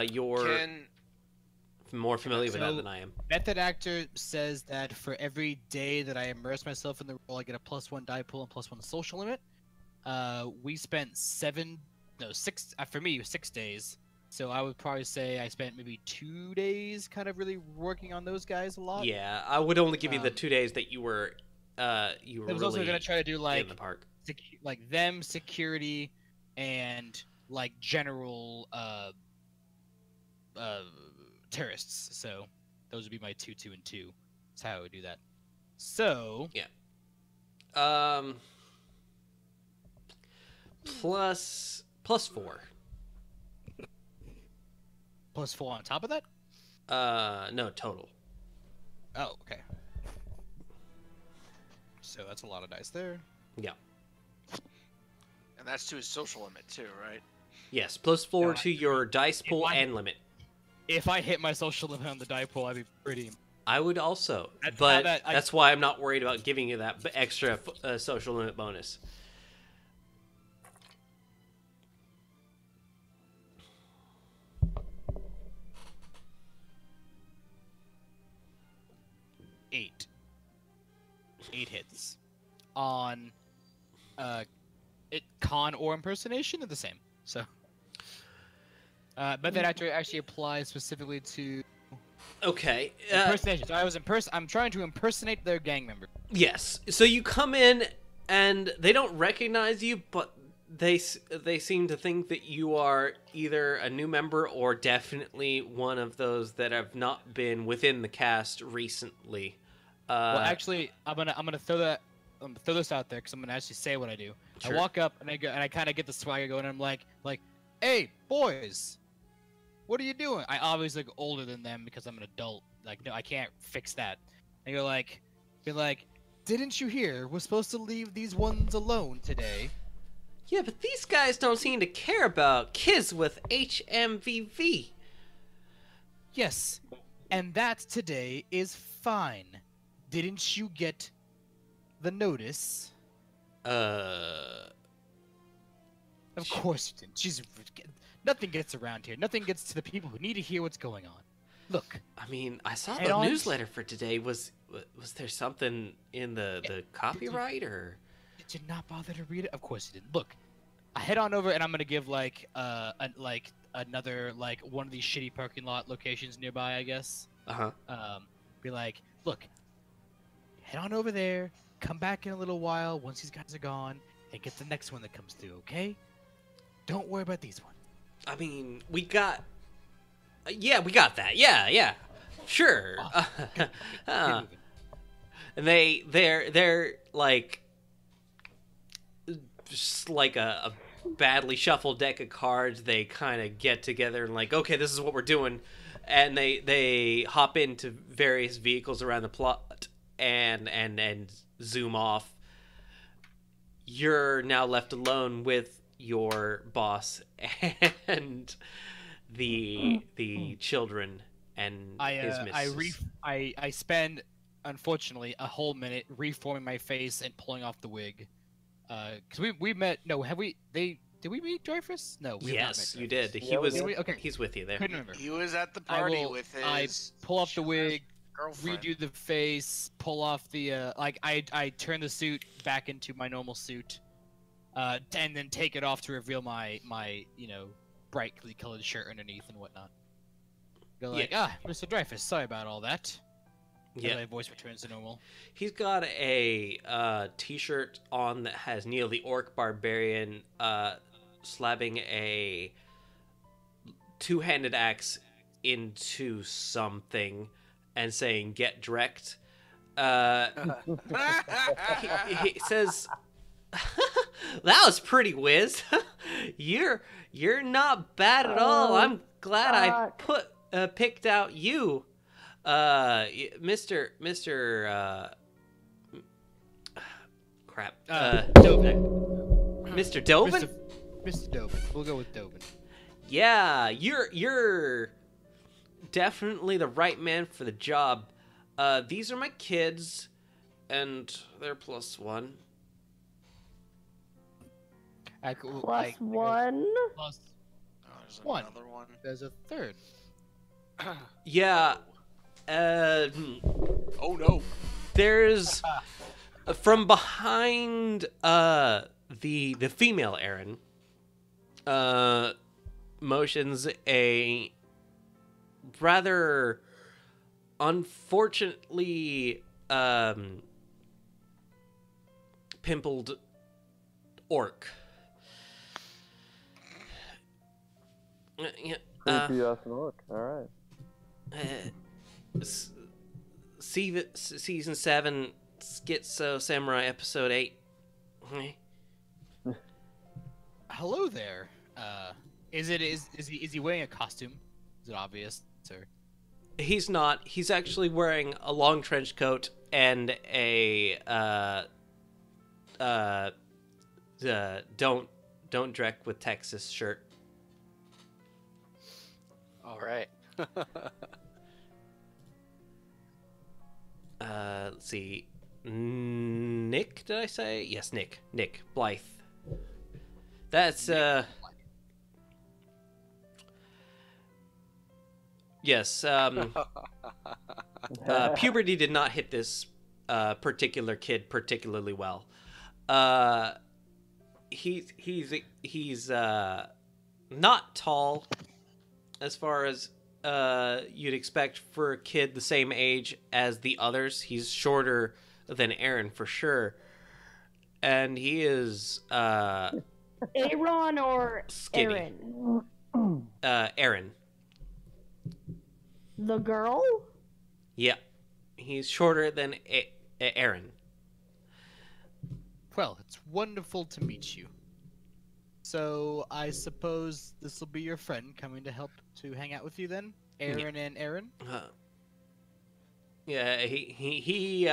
You're more familiar with that than I am. Method Actor says that for every day that I immerse myself in the role, I get a +1 die pool and +1 social limit. We spent 6 for me 6 days. So I would probably say I spent maybe 2 days kind of really working on those guys a lot. Yeah, I would only give you the 2 days that you were I was really also gonna try to do in like the park. like them security and like general terrorists. So those would be my 2, 2, and 2. That's how I would do that. So plus 4. +4 on top of that. No, total. Oh, okay. So that's a lot of dice there. Yeah. And that's to his social limit too, right? Yes, plus 4 No, to your dice pool I- and limit. If I hit my social limit on the die pool, I'd be pretty. I would also, That's but how that's why I'm not worried about giving you that extra social limit bonus. Eight hits on con or impersonation are the same. So, but that actually applies specifically to Okay. impersonation. So I'm trying to impersonate their gang member. Yes. So you come in and they don't recognize you, but they seem to think that you are either a new member or definitely one of those that have not been within the cast recently. Well, actually, I'm gonna throw this out there because I'm gonna actually say what I do. Sure. I walk up and I kind of get the swagger going. And I'm like, hey boys, what are you doing? I obviously look older than them because I'm an adult. Like, no, I can't fix that. And you're like, didn't you hear? We're supposed to leave these ones alone today. Yeah, but these guys don't seem to care about kids with HMVV. Yes, and that today is fine. Didn't you get the notice? Of course you didn't. Jeez, nothing gets around here. Nothing gets to the people who need to hear what's going on. Look. I mean, I saw Head the on. newsletter for today. Was there something in the copyright or? Did you not bother to read it? Of course you didn't. Look, I head on over and I'm gonna give another one of these shitty parking lot locations nearby, I guess. Be like, look, head on over there, come back in a little while once these guys are gone, and get the next one that comes through, okay? Don't worry about these ones. I mean, we got that. Yeah, sure. Get moving. And they're like just like a badly shuffled deck of cards. They kind of get together and like, okay, this is what we're doing, and they hop into various vehicles around the plot and zoom off. You're now left alone with your boss and the children and his missus. I spend, unfortunately, a whole minute reforming my face and pulling off the wig. Because we met. No, have we? Did we meet Dreyfus? No. We have not met Yes, you Dreyfus. did. Yeah, we did. Okay. He's with you there. Couldn't remember. He was at the party with his. I pull off the wig, girlfriend. redo the face, pull off the I turn the suit back into my normal suit, and then take it off to reveal my brightly colored shirt underneath and whatnot. Go like, Mr. Dreyfus, sorry about all that. Yeah. My voice returns to normal. He's got a t-shirt on that has Neil the Orc Barbarian slapping a two-handed axe into something and saying "Get Drecked." He says, "That was pretty whiz. You're not bad at all. I'm glad I picked out you." Mr. Crap. Dovin. Mr. Dovin? Mr. Dovin. We'll go with Dovin. Yeah, you're definitely the right man for the job. These are my kids, and they're +1. Plus one? Plus Oh, there's one. another one. There's a third. Yeah. Oh no. There's from behind the female Aaron motions a rather unfortunately pimpled orc. Yeah, uh, Creepy ass look. All right. Season 7, Schizo Samurai Episode 8. Hello there. Is he wearing a costume? Is it obvious, sir? He's not. He's actually wearing a long trench coat and a don't dreck with Texas shirt. All right. Let's see. Nick, did I say? Yes, Nick. Nick Blythe. That's yes. Puberty did not hit this particular kid particularly well. He's not tall as far as you'd expect for a kid the same age as the others. He's shorter than Aaron for sure, and he is Aaron or skinny. Aaron? Aaron. The girl? Yeah, he's shorter than Aaron. Well, it's wonderful to meet you. So I suppose this will be your friend coming to help to hang out with you then, Aaron and Aaron. Yeah, he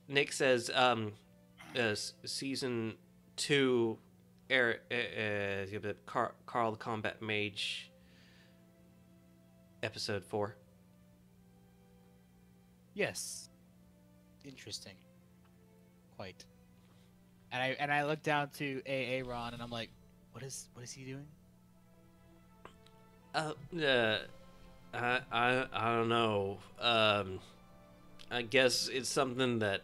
Nick says season 2 Carl the Combat Mage episode 4. Yes. Interesting. Quite. And I look down to Aaron and I'm like, what is he doing? I don't know. I guess it's something that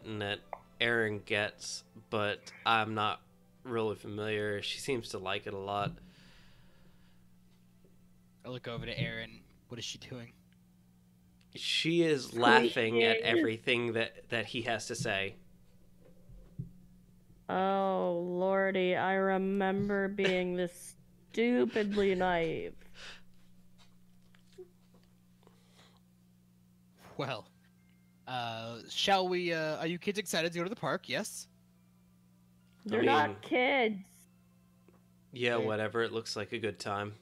Aaron gets, but I'm not really familiar. She seems to like it a lot. I look over to Aaron. What is she doing? She is laughing at everything that he has to say. Oh, lordy, I remember being this stupidly naive. Well, shall we, are you kids excited to go to the park? Yes? They're mean, not kids. Yeah, whatever. It looks like a good time.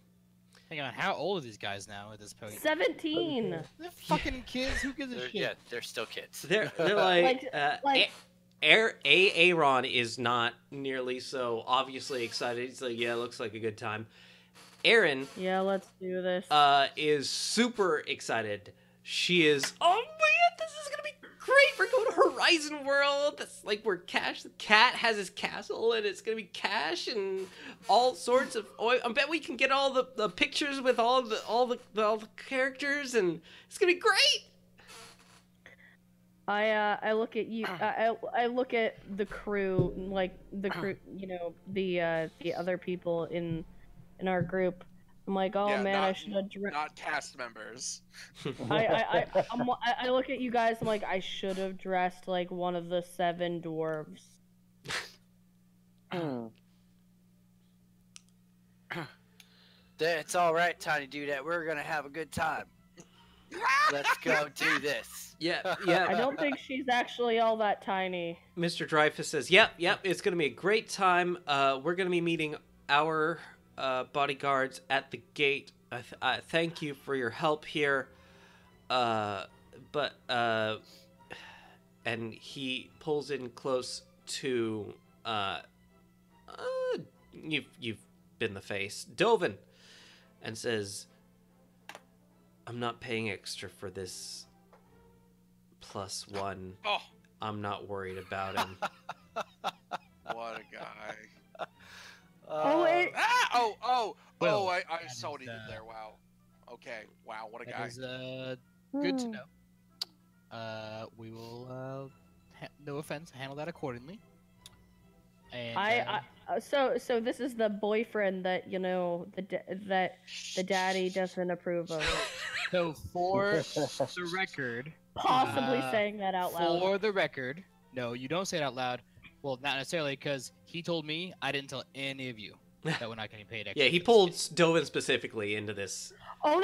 Hang on, how old are these guys now at this point? 17. They're fucking kids. Who gives a shit? Yeah, they're still kids. They're like, like- Aaron is not nearly so obviously excited. He's like, yeah, it looks like a good time. Aaron Yeah, let's do this. is super excited. She is, oh man, this is gonna be great. We're going to Horizon World. That's like where Cash the cat has his castle, and it's gonna be Cash and all sorts of. Oh, I bet we can get all the pictures with all the characters, and it's gonna be great. I look at you. I look at the crew, like the crew. You know, the other people in our group. I'm like, oh Yeah, man, not- I should have. Not cast members. I look at you guys. I'm like, I should have dressed like one of the 7 dwarves. It's all right, Tiny Dudette. We're gonna have a good time. Let's go do this. Yeah. I don't think she's actually all that tiny. Mr. Dreyfus says, yep, it's going to be a great time. We're going to be meeting our bodyguards at the gate. I thank you for your help here. And he pulls in close to, you've been the face, Dovin, and says, I'm not paying extra for this +1. Oh, I'm not worried about him. what a guy. Well, I that saw what is, he did there. Wow. Okay. Wow, what a That guy. is good to know. We will, no offense, handle that accordingly. And, So this is the boyfriend that that the daddy doesn't approve of. so for the record, Possibly saying that out loud. for the record, no, you don't say it out loud. Well, not necessarily, because he told me I didn't tell any of you. that we're not getting paid extra. Yeah, he pulled Dovin specifically into this. Oh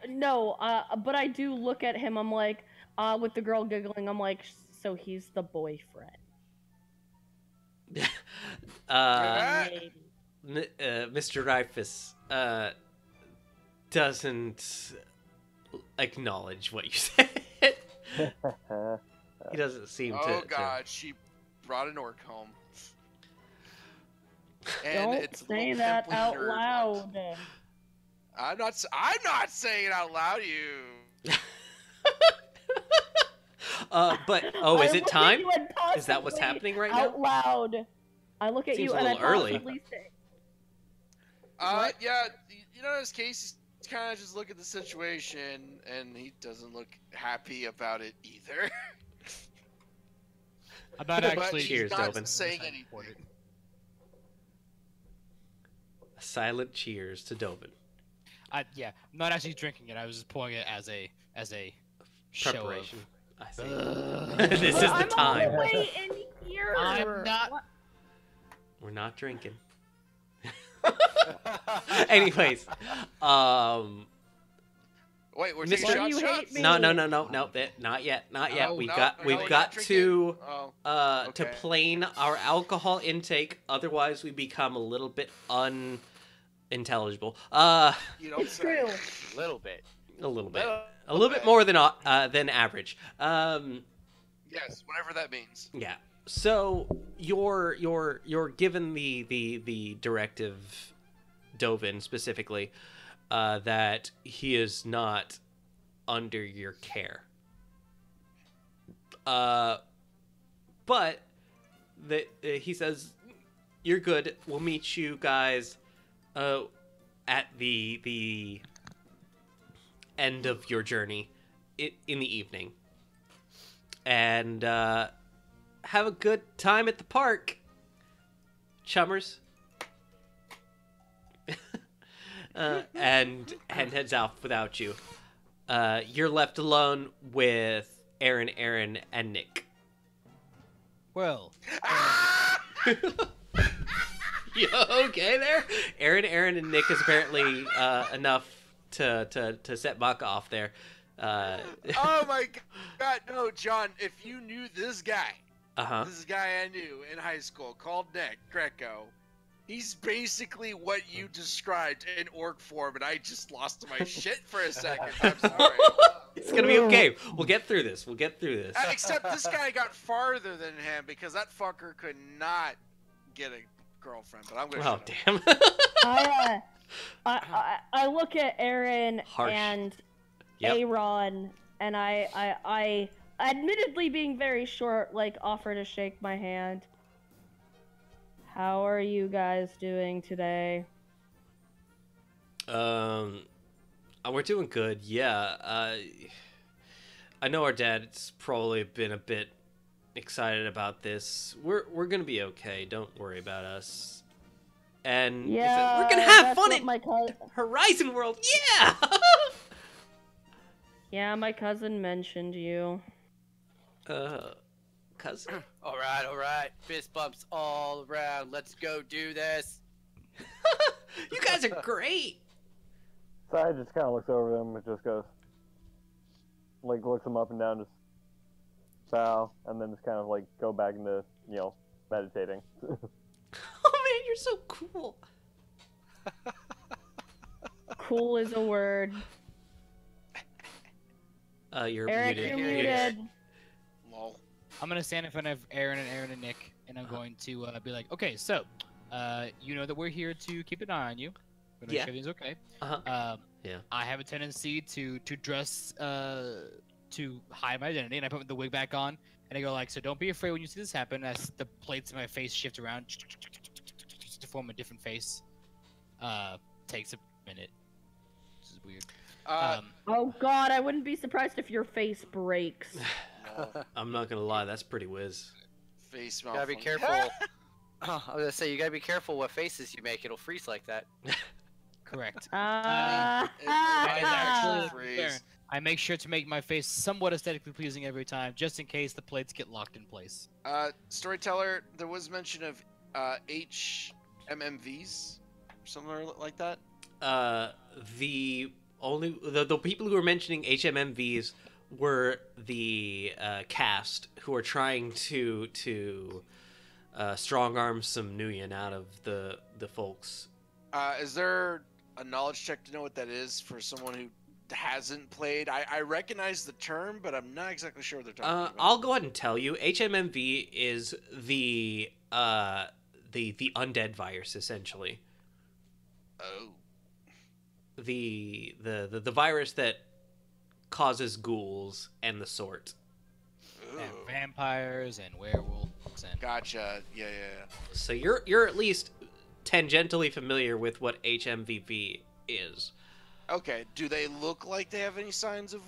no! But I do look at him. I'm like, with the girl giggling. I'm like, so he's the boyfriend. Maybe. Mr. Rifus doesn't acknowledge what you said. He doesn't seem to. Oh God, she brought an orc home. And Don't it's a say little that pimply out nerd loud. one. I'm not saying it out loud, you. But is I it look at time? you and Is that what's possibly happening right out now? loud. I look at Seems you a and I little early. possibly say, Yeah, you know, in his case, he's kind of just look at the situation, and he doesn't look happy about it either. I'm not But actually. he's Cheers, not Dobin. saying anything. A silent cheers to Dobin. I'm not actually drinking it. I was just pouring it as a show of. Preparation. I see. This is the I'm time. all the way in here. I'm not. What? We're not drinking. Anyways, Wait, we're Mr. taking Why do shots. you hate me? no, not yet. Oh, We've no, got we're not to drinking? Oh, to okay. plane our alcohol intake. Otherwise, we become a little bit unintelligible. You don't It's say. true. A little bit. A little bit. Little A little bit more than average. Yes, whatever that means. Yeah. So you're given the directive, Dovin specifically, that he is not under your care. But he says you're good. We'll meet you guys at the end of your journey in the evening. And have a good time at the park, chummers. And heads off without you. You're left alone with Aaron, and Nick. Well, You okay there? Aaron, and Nick is apparently enough to set Maka off there. Oh my God, no, John! If you knew this guy, this is a guy I knew in high school called Nick Greco. He's basically what you described in orc form, and I just lost my shit for a second. I'm sorry. It's gonna be okay. We'll get through this. Except this guy got farther than him because that fucker could not get a girlfriend. But I'm gonna. Oh shut up. damn. I look at Aaron Harsh. and Yep. Aaron, and I admittedly being very short, like offer to shake my hand. How are you guys doing today? We're doing good. Yeah. I know our dad's probably been a bit excited about this. We're gonna be okay. Don't worry about us. And Yeah, we're gonna have that's fun what at my cousin. Horizon World. Yeah. Yeah, my cousin mentioned you. Cousin. All right. Fist bumps all around. Let's go do this. You guys are great. Sai just kind of looks over them and just goes, like, looks them up and down, just bow, and then just kind of like go back into, meditating. Oh man, you're so cool. Cool is a word. You're Eric, muted. you're muted. Lol. I'm gonna stand in front of Aaron and Nick, and I'm going to be like, okay, so, you know that we're here to keep an eye on you. We're gonna make Yeah. sure everything's okay. Yeah. I have a tendency to dress to hide my identity, and I put the wig back on, and I go like, so don't be afraid when you see this happen. As the plates in my face shift around to form a different face. Takes a minute. This is weird. Oh god, I wouldn't be surprised if your face breaks. I'm not gonna lie, that's pretty whiz. Face You gotta be malfunction. careful. I was gonna say you gotta be careful what faces you make. It'll freeze like that. Correct. Ah. It That is actually freeze. fair. I make sure to make my face somewhat aesthetically pleasing every time, just in case the plates get locked in place. Storyteller, there was mention of H MMVs, something like that. The only the people who were mentioning HMMVs were the cast who are trying to strong arm some Nuyen out of the folks. Is there a knowledge check to know what that is for someone who hasn't played? I recognize the term, but I'm not exactly sure what they're talking about. I'll go ahead and tell you. HMMV is the undead virus, essentially. Oh. The virus that causes ghouls and the sort. Ooh. And vampires and werewolves and. Gotcha. Yeah. So you're at least tangentially familiar with what HMVV is. Okay. Do they look like they have any signs of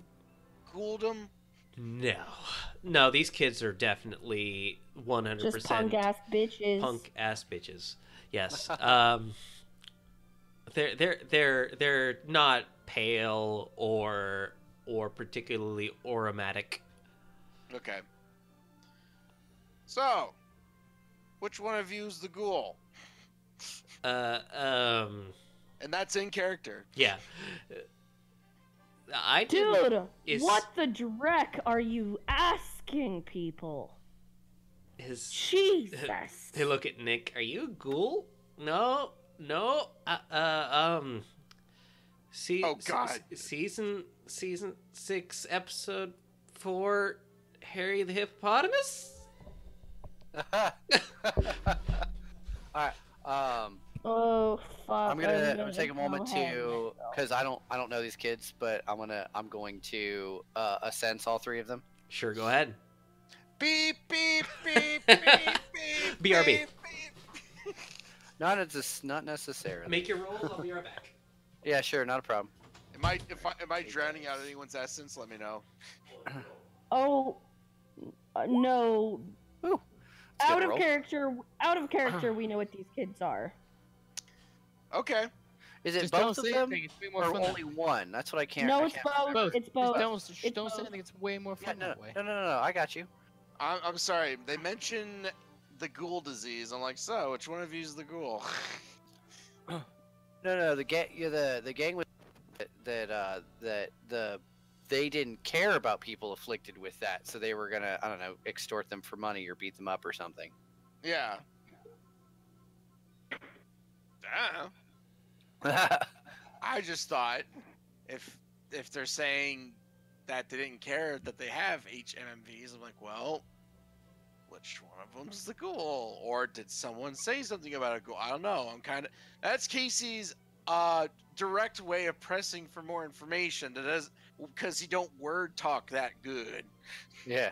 ghouldom? No. These kids are definitely 100% Just punk ass bitches. Punk ass bitches. Yes. They're not pale or particularly aromatic. Okay. So, which one of you is the ghoul? And that's in character. Yeah. Dude, what the dreck are you asking people? Jesus. They look at Nick. Are you a ghoul? No. See. Oh God. Season 6, episode 4. Harry the hippopotamus. All right. Oh fuck! I'm gonna take a moment to, because I don't know these kids, but I'm going to sense all three of them. Sure, go ahead. Beep beep beep beep beep. BRB. Beep, beep. Not necessarily. Make your roll. I'll be right back. Yeah, sure, not a problem. Am I drowning out anyone's essence? Let me know. Oh no! Ooh, Out of character. We know what these kids are. Okay. Is it Just both don't of say them, anything. It's way more or fun. only one? That's what I can't. No, I it's can't both. It's both. Don't It's say both. anything. It's way more Yeah, fun no, that way. no. I got you. I'm sorry. They mention the ghoul disease. I'm like, so which one of you is the ghoul? No. The gang was that they didn't care about people afflicted with that, so they were gonna, I don't know, extort them for money or beat them up or something. Yeah. Damn. I just thought if they're saying that they didn't care that they have HMMVs, I'm like, well, which one of them's the ghoul? Or did someone say something about a ghoul? I don't know. That's Casey's direct way of pressing for more information. That is because he don't word talk that good. Yeah.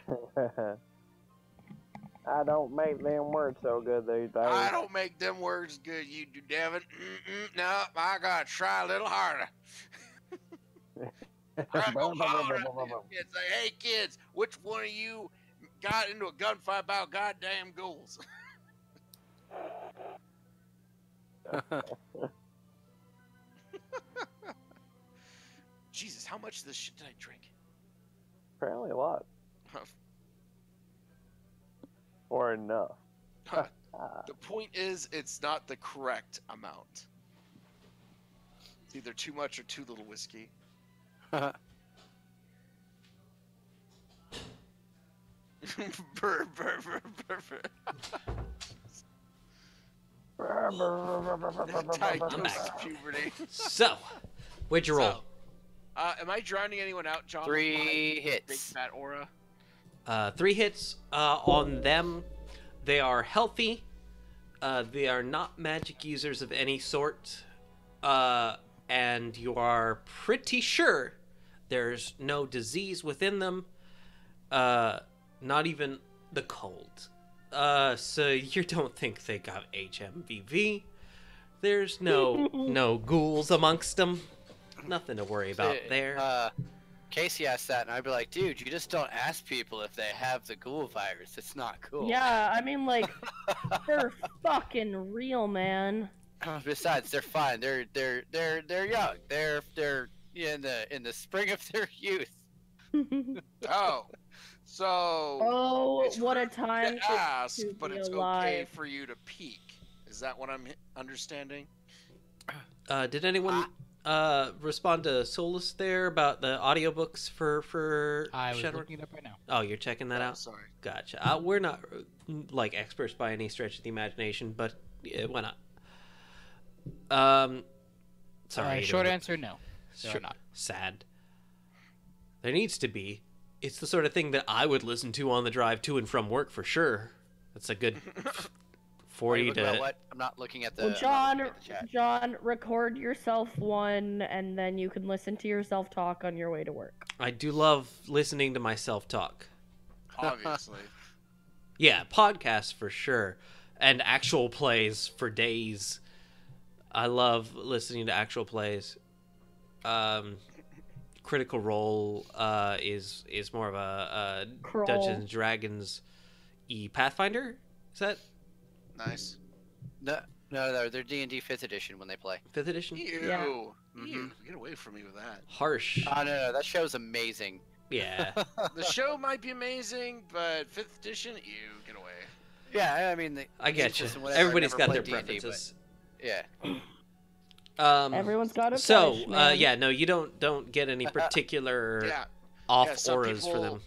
I don't make them words so good these days. I don't make them words good, you do, Devin. No, I gotta try a little harder. I go holler at them kids, say, hey kids, which one of you got into a gunfight about goddamn ghouls? Jesus, how much of this shit did I drink? Apparently a lot. Or enough. The point is, it's not the correct amount. It's either too much or too little whiskey. Brr, brr, brr, brr, brr. Time I'm goes back. to puberty. So, where'd you roll? So, am I drowning anyone out, John? 3 with my Big hits. fat aura. 3 hits on them. They are healthy. They are not magic users of any sort. And you are pretty sure there's no disease within them. Not even the cold. So you don't think they got HMVV. There's no ghouls amongst them. Nothing to worry about there. Casey asked that, and I'd be like, dude, you just don't ask people if they have the ghoul virus. It's not cool. Yeah, I mean, like, they're fucking real, man. Besides, they're fine. They're young. They're in the spring of their youth. Oh, so Oh, it's what a rude time to ask, to but be it's okay alive. for you to peek. Is that what I'm understanding? Did anyone respond to Solus there about the audiobooks for I was Shadowrun? looking it up right now. Oh, you're checking that out? Sorry. Gotcha. We're not like experts by any stretch of the imagination, but yeah, why not? Sorry. Short answer, no. They're Sure. not. Sad. There needs to be. It's the sort of thing that I would listen to on the drive to and from work for sure. That's a good 40 Wait, about to. what? I'm not looking at the. Well, I'm not looking at the chat. John, record yourself one, and then you can listen to yourself talk on your way to work. I do love listening to myself talk. Obviously. Yeah, podcasts for sure, and actual plays for days. I love listening to actual plays. Critical Role is more of a Crawl. Dungeons and Dragons Pathfinder. Is that Nice. No, they're D&D 5th edition when they play. 5th edition? Ew. Yeah. Ew. Get away from me with that. Harsh. No, that show's amazing. Yeah. The show might be amazing, but 5th edition, ew, get away. Yeah, I mean, I get you. just whatever, Everybody's I've got never their played D&D, preferences. but yeah. Everyone's got a So, fetish, man. yeah, no, you don't get any particular Yeah. off Yeah, some auras for people- them.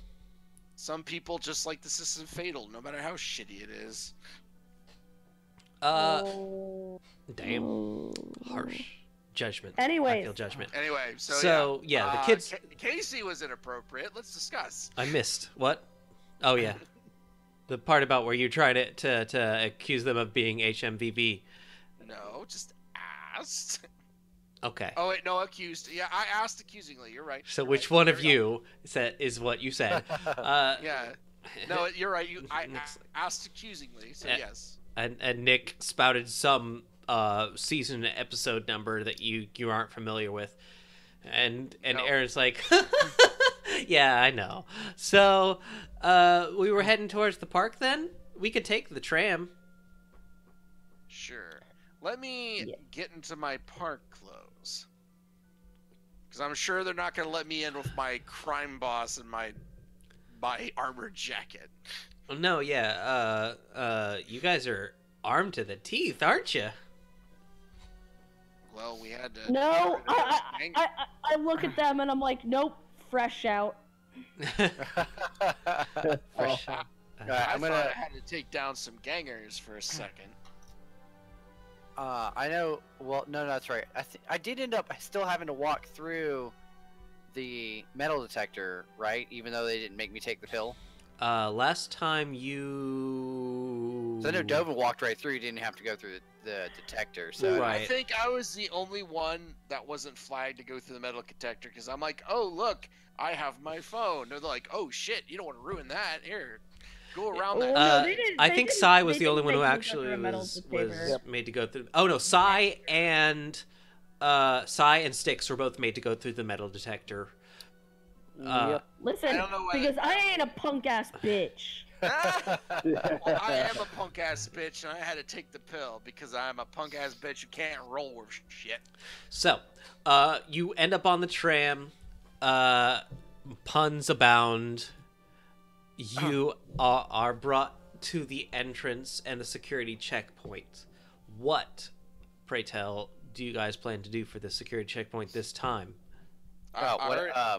Some people just like the system Fatal, no matter how shitty it is. Oh. Damn. Harsh. Judgment. I Anyways. feel judgment. Anyway, So, yeah, the kids... Casey was inappropriate. Let's discuss. I missed. What? Oh, yeah. The part about where you try to accuse them of being HMVB. No, just asked. Okay. Oh wait, no, accused. Yeah, I asked accusingly. You're right. So You're which right. one of Carry on. you is what you said? Yeah. No, you're right. I It's- asked accusingly, so Yeah. yes. And Nick spouted some season episode number that you aren't familiar with, and No. Aaron's like, yeah, I know. So we were heading towards the park. Then we could take the tram. Sure. Let me Yeah. get into my park clothes. Because I'm sure they're not going to let me in with my crime boss and my armored jacket. No, yeah. You guys are armed to the teeth, aren't you? Well, we had to. No, get rid of those gang- I look at them and I'm like, nope, fresh out. Well, I I'm gonna. thought I had to take down some gangers for a second. I know. Well, no, that's right. I did end up still having to walk through the metal detector, right? Even though they didn't make me take the pill. Last time you. So I know Dovin walked right through. He didn't have to go through the detector. So Right. I think I was the only one that wasn't flagged to go through the metal detector because I'm like, oh look, I have my phone. They're like, oh shit, you don't want to ruin that. Here, go around that. Oh, no, they didn't- I they think didn't- Sai was they the only didn't one who make me go through actually a metal was detector. made to go through. Oh no, Sai and Styx were both made to go through the metal detector. Yep. Listen, I don't know why- because I ain't a punk ass bitch. Well, I am a punk ass bitch, and I had to take the pill because I'm a punk ass bitch who can't roll with shit. So, you end up on the tram. Puns abound. You are brought to the entrance and the security checkpoint. What, pray tell, do you guys plan to do for the security checkpoint this time? I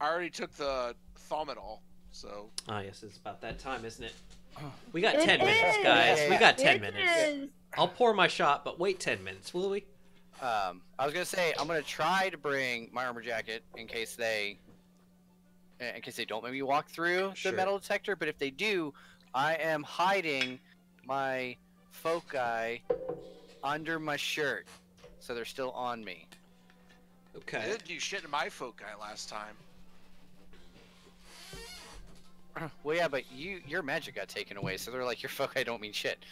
already took the Thaumadol, so Ah, yes, it's about that time, isn't it? We got It 10 minutes, is. guys. Yeah, We yeah, got 10 It minutes. is. I'll pour my shot, but wait 10 minutes, will we? I was gonna say I'm gonna try to bring my armor jacket in case they don't make me walk through Sure. the metal detector. But if they do, I am hiding my foci under my shirt, so they're still on me. I Okay. didn't do shit in my foci last time. Well, yeah, but your magic got taken away, so they're like your foci don't mean shit.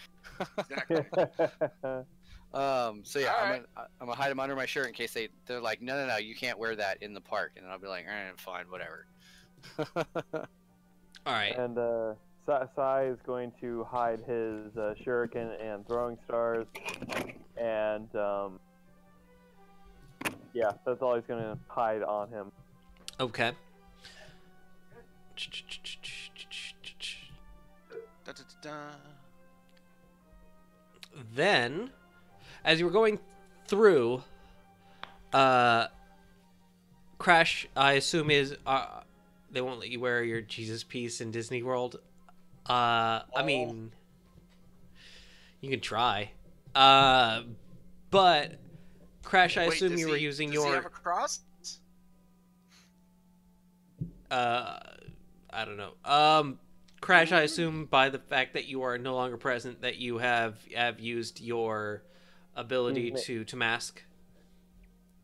Exactly. So yeah, Alright. I'm gonna hide them under my shirt in case they're like, no, you can't wear that in the park, and I'll be like, fine, whatever. All right. And Sai is going to hide his shuriken and throwing stars, and yeah, that's all he's going to hide on him. Okay. Da, da, da, da. then, as you were going through, Crash, I assume is they won't let you wear your Jesus piece in Disney World. I mean, you can try. But Crash, I assume you were using does your. he have a cross? I don't know. Crash, I assume by the fact that you are no longer present, that you have used your ability to mask.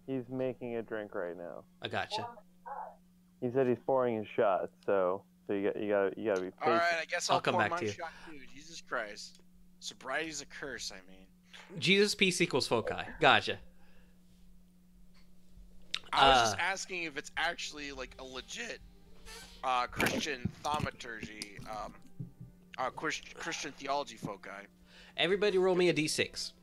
He's making a drink right now. I gotcha. He said he's pouring his shot, so you gotta be patient. All right, I guess I'll come pour back my to you. shot too. Jesus Christ, sobriety's a curse. I mean, Jesus peace equals foci. Gotcha. I was just asking if it's actually like a legit Christian thaumaturgy, Christian theology foci. Everybody roll me a d6.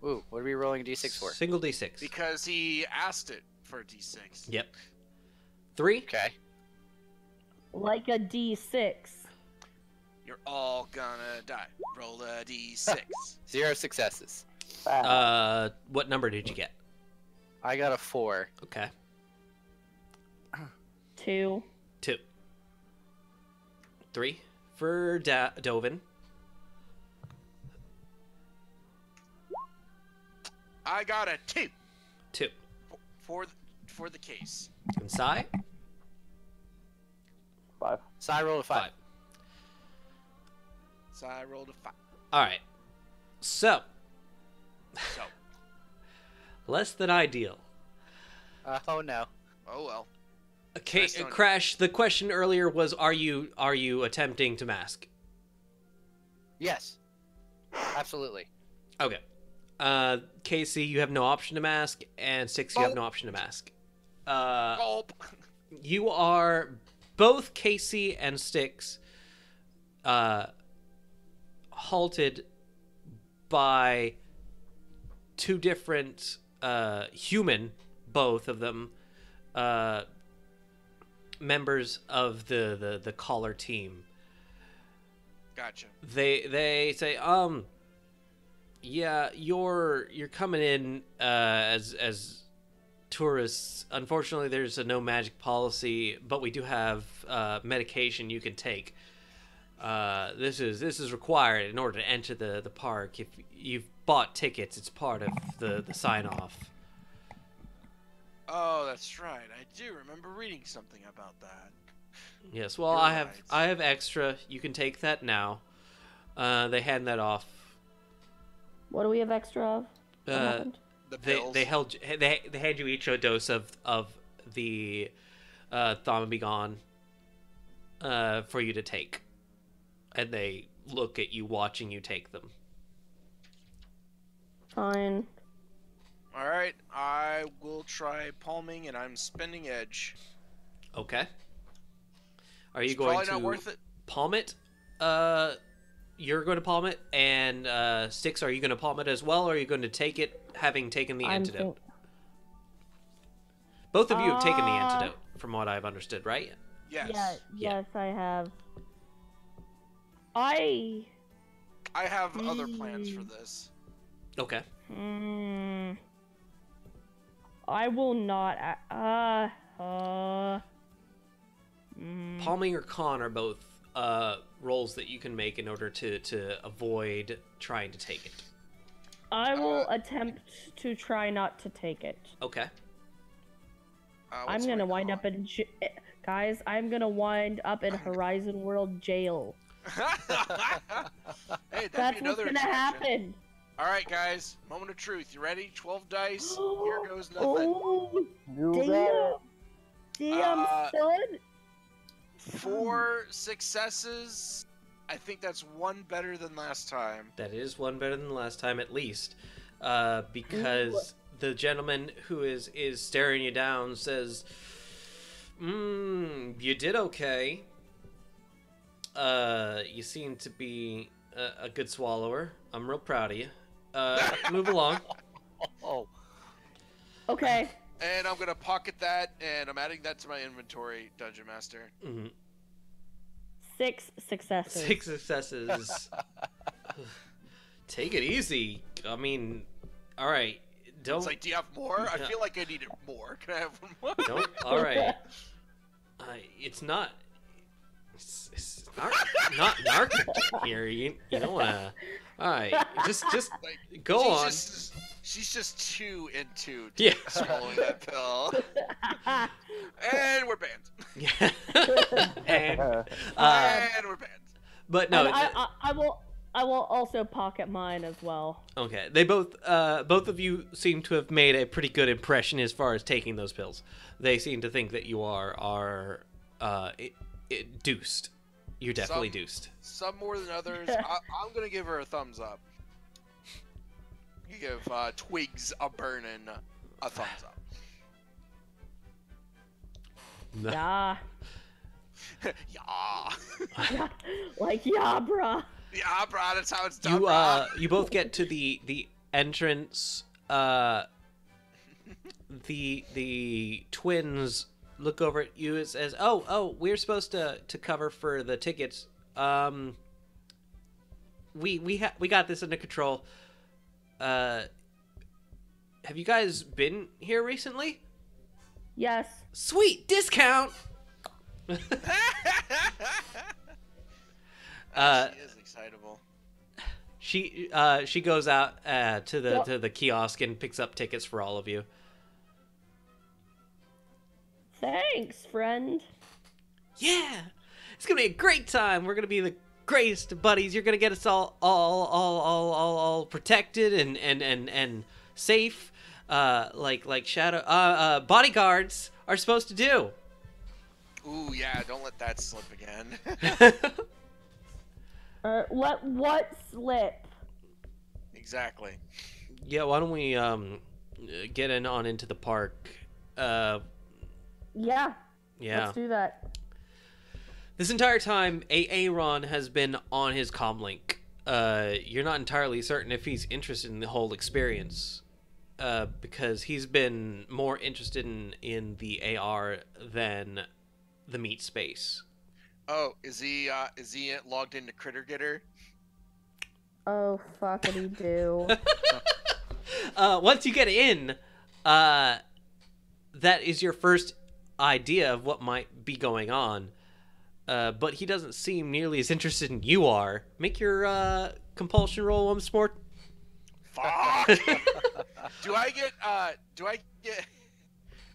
Ooh, what are we rolling a d6 for? Single d6. Because he asked it for a d6. Yep. 3. Okay. Like a D6. You're all gonna die. Roll a d6. 0 successes. What number did you get? I got a 4. Okay. 2. 2. 3 for Dovin. I got a 2 2. for the case. And Sai? 5. So I rolled a 5. 5. So I rolled a 5. All right. So, So, less than ideal. Oh no. oh well. Okay, Nice, Tony. Crash. The question earlier was, are you attempting to mask? Yes. Absolutely. Okay. Casey, you have no option to mask, and Six, you have no option to mask. Gulp. You are both Casey and Sticks halted by two different human, both of them, members of the caller team. Gotcha. They say, yeah, you're coming in as tourists. Unfortunately, there's a no magic policy, but we do have medication you can take. This is required in order to enter the park. If you've bought tickets, it's part of the sign off. Oh, that's right. I do remember reading something about that. Yes, well, You're I right. have extra. You can take that now. They hand that off. What do we have extra of? What happened? The pills. They hand you each a dose of the Thaumabegon for you to take, and they look at you, watching you take them. Fine. All right, I will try palming, and I'm spending edge. Okay. Are you It's going probably to not worth it. palm it? You're going to palm it, and Sticks, are you going to palm it as well, or are you going to take it, having taken the antidote? Both of you have taken the antidote, from what I've understood, right? Yes. Yeah, Yeah. yes, I have. I I have other plans for this. Okay. I will not. Palming or con are both rolls that you can make in order to avoid trying to take it. I will attempt to try not to take it. Okay. I'm gonna wind up in guys. I'm gonna wind up in Horizon World jail. Hey, that'd That's be what's another gonna attraction. happen. All right, guys. Moment of truth. You ready? 12 dice. Here goes nothing. Oh, Do damn! that. Damn, son. 4 successes. I think that's one better than last time. That is one better than last time, at least, because the gentleman who is staring you down says, you did okay. You seem to be a good swallower. I'm real proud of you. Move along. Oh. Okay. And I'm gonna pocket that, and I'm adding that to my inventory, Dungeon Master. Mm-hmm. 6 successes. 6 successes. Take it easy. I mean, all right. Don't. It's like, do you have more? I feel like I needed more. Can I have one more? Don't. All right. It's not. It's not narcotic here. You don't wanna. All right. Just Like, go on. She's just too into Yeah. swallowing that pill. And we're banned. Yeah. and, And we're banned. but no. And I will also pocket mine as well. Okay. They both of you seem to have made a pretty good impression as far as taking those pills. They seem to think that you are deuced. You're definitely deuced. Some more than others. I'm gonna give her a thumbs up. You give Twigs a burnin' a thumbs up. Yeah. Yeah. Like, yeah, bruh. Yeah, bro, that's how it's done. You both get to the entrance. The twins look over at you and says, "Oh, we're supposed to cover for the tickets. We got this under control. Have you guys been here recently? Yes. Sweet discount." She is excitable. She goes out to the kiosk and picks up tickets for all of you. Thanks, friend. Yeah, it's gonna be a great time. We're gonna be the greatest of buddies. You're gonna get us all protected and safe, like shadow bodyguards are supposed to do. Ooh, yeah, don't let that slip again. Let what slip? Exactly. Yeah, why don't we get into the park? Yeah. Yeah. Let's do that. This entire time, Aaron has been on his comlink. You're not entirely certain if he's interested in the whole experience, because he's been more interested in the AR than the meat space. Oh, is he logged into Critter Getter? Oh, fuckity do. Once you get in, that is your first idea of what might be going on. But he doesn't seem nearly as interested in you are. Make your compulsion roll once more. Fuck. Do I get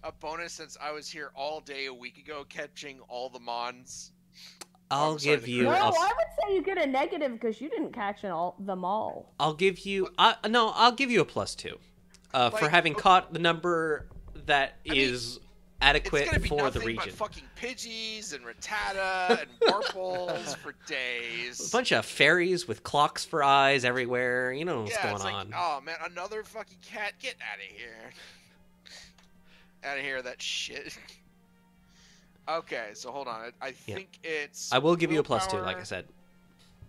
a bonus since I was here all day a week ago catching all the mons? I'll give you. No, I would say you get a negative because you didn't catch them all. I'll give you. I'll give you a +2, for having caught the number that is adequate for the region. But fucking Pidgeys and Rattata and Warples for days. A bunch of fairies with clocks for eyes everywhere. You know what's going on. Oh man, another fucking cat! Get out of here! Out of here, that shit. Okay, so hold on. I think it's. I will give you a +2, willpower. like I said.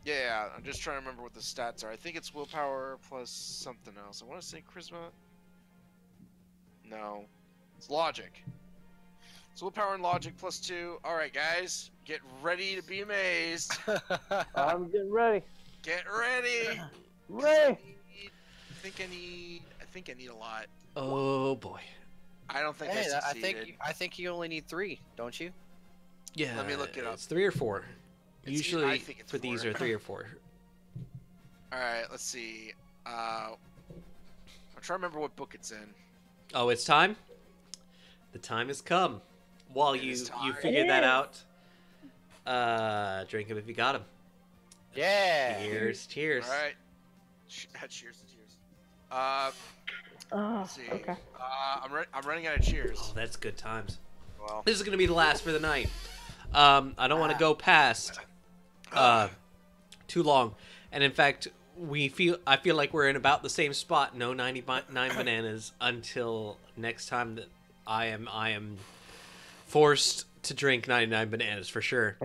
Yeah, I'm just trying to remember what the stats are. I think it's willpower plus something else. I want to say charisma. No, it's logic. It's willpower and logic +2. All right, guys, get ready to be amazed. I'm getting ready. Get ready. Ready. I think I need a lot. Oh boy. I don't think I succeeded. I think you only need 3, don't you? Yeah. Let me look it up. It's 3 or 4. Usually I think it's for these 4. are 3 or 4. All right, let's see. I'm trying to remember what book it's in. Oh, it's time. The time has come. While It you is time. figure that out, drink him if you got him. Yeah. Cheers. All right. Cheers. Oh, Let's see. okay. I'm running out of cheers. Oh, that's good times. Well, This is gonna be the last for the night. I don't want to go past too long, and in fact, I feel like we're in about the same spot. No 99 bananas until next time that I am forced to drink 99 bananas for sure.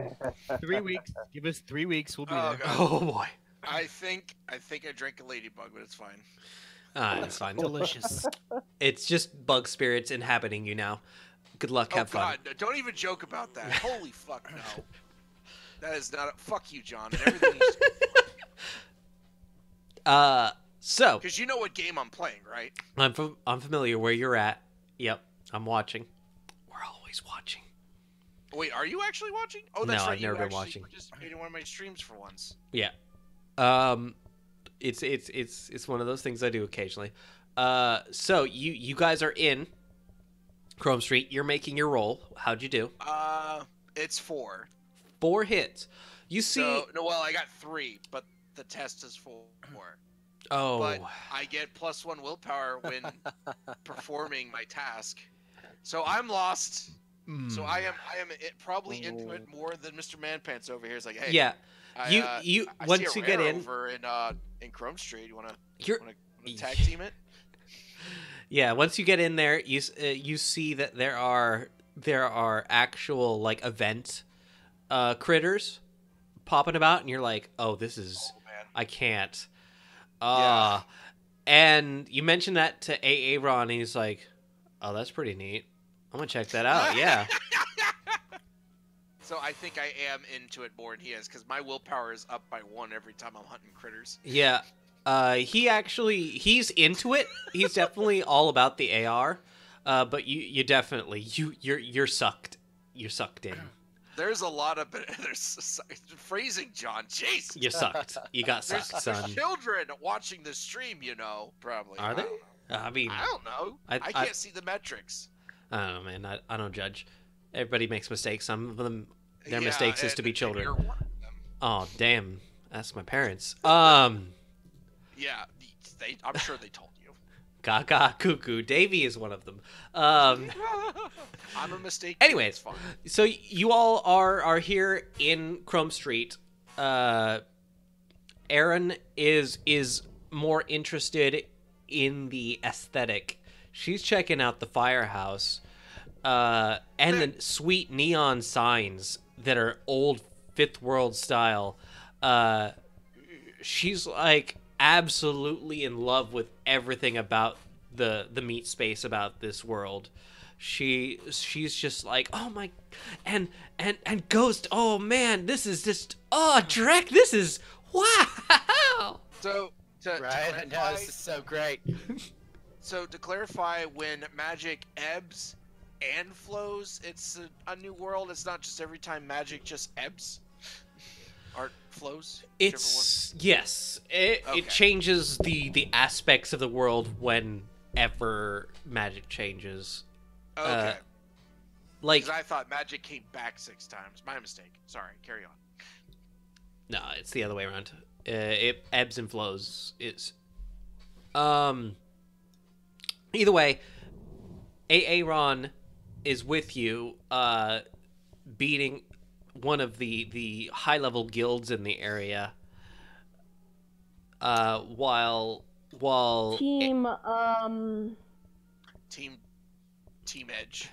3 weeks. Give us 3 weeks. We'll be Oh, there. God. Oh boy. I think I drank a ladybug, but it's fine. It's fine. Delicious. It's just bug spirits inhabiting you now. Good luck. Have fun. God, don't even joke about that. Holy fuck no. That is not a fuck you, John. And everything you So Because you know what game I'm playing, right? I'm familiar where you're at. Yep, I'm watching. We're always watching. Wait, are you actually watching? Oh, that's No, right. I've never you been actually watching. participated in one of my streams for once. Yeah. It's one of those things I do occasionally. So you guys are in Chrome Street. You're making your roll. How'd you do? It's 4. 4 hits. You see. So, no, well, I got 3, but the test is 4. Oh. But I get +1 willpower when performing my task. So I'm lost. So I am probably into it more than Mr. Manpants over here. Is like, hey, Yeah. I Once see you a get rare in, over in Chrome Street, you wanna tag team it? Yeah, once you get in there, you see that there are actual like event critters popping about, and you're like, oh, this is I can't. Yeah. And you mentioned that to Aaron, and he's like, oh, that's pretty neat. I'm gonna check that out. Yeah. So I think I am into it more than he is, because my willpower is up by 1 every time I'm hunting critters. Yeah. He's into it. He's definitely all about the AR. But you're sucked. You're sucked in. There's a lot of phrasing, John. Jeez. You sucked. You got sucked, son. There's children watching the stream, probably. Are they? I mean, I don't know. I can't see the metrics. I don't know, man. I don't judge. Everybody makes mistakes. Some of them, their mistakes is to be children. You're one of them. Oh, damn. Ask my parents. Yeah, I'm sure they told you. Gaga cuckoo. Davey is one of them. I'm a mistake. Anyways, it's fine. so you all are here in Chrome Street. Erin is more interested in the aesthetic. She's checking out the firehouse, and the sweet neon signs that are old Fifth World style. She's like absolutely in love with everything about the meat space about this world. She's just like, oh my, and Ghost, oh man, this is just, oh Drek, this is wow. So Right? I know, this is so great. So to clarify, when magic ebbs and flows, it's a new world. It's not just every time magic just ebbs. Art flows. It's yes. It Okay. changes the aspects of the world whenever magic changes. Okay. Like Because I thought magic came back 6 times. My mistake. Sorry. Carry on. no, it's the other way around. It ebbs and flows. It's either way, Aaron is with you, beating one of the high level guilds in the area. While Team Team Edge.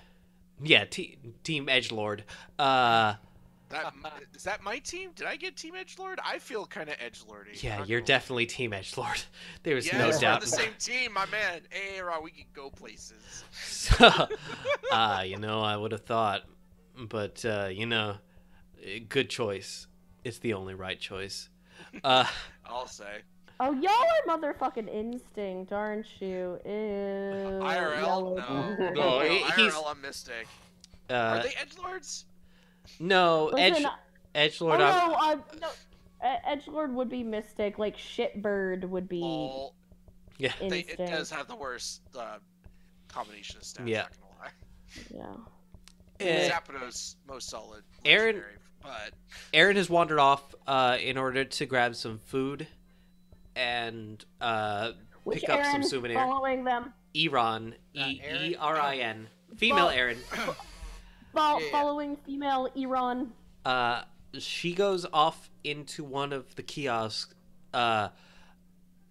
yeah, Team Edgelord. Is that my team? Did I get Team Edgelord? I feel kind of Edgelordy. Yeah, Not you're gonna lie. definitely Team Edgelord. There's Yes, no we're doubt. on the same team, my man. Hey, Ron, we can go places. I would have thought, but good choice. It's the only right choice. I'll say. Oh, y'all are motherfucking instinct, aren't you? Ew. IRL? yellow No. bird. No, he's- IRL, I'm Mystic. Are Uh, they Edgelords? no, Listen, Edgelord. no, Edgelord would be Mystic, like Shitbird would be Lol. Yeah. Instinct. It does have the worst combination of stats, Yeah. not gonna lie. Yeah. Zapdos most solid. Aaron- legendary, but Aaron has wandered off in order to grab some food and Which pick up some Aaron souvenir. following them? Eron, Aaron? Erin, female Well- Aaron. Yeah. Following female Iran. She goes off into one of the kiosks,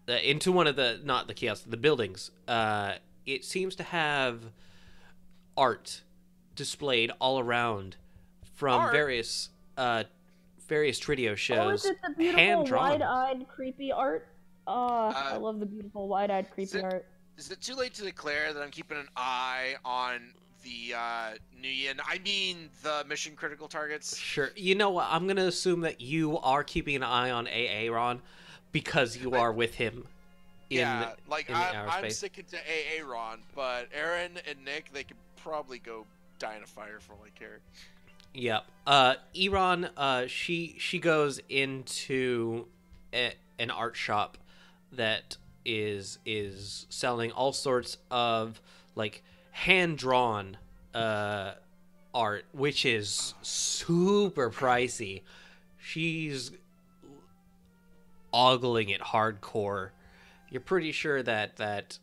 into one of the, not the kiosks, the buildings. It seems to have art displayed all around from Art? various Tridio Oh, shows. is it the beautiful hand-drawn. wide-eyed creepy art? I Uh, love the beautiful wide-eyed creepy it- art. is it too late to declare that I'm keeping an eye on the Nuyen? I mean, the mission critical targets. Sure. You know what? I'm gonna assume that you are keeping an eye on Aaron, because you are with him. Yeah, like in the I'm outer space. sticking to Aaron, but Aaron and Nick, they could probably go die in a fire for all I care. Yep. Iran, she goes into an art shop that is selling all sorts of like hand drawn art, which is super pricey. She's ogling it hardcore. You're pretty sure that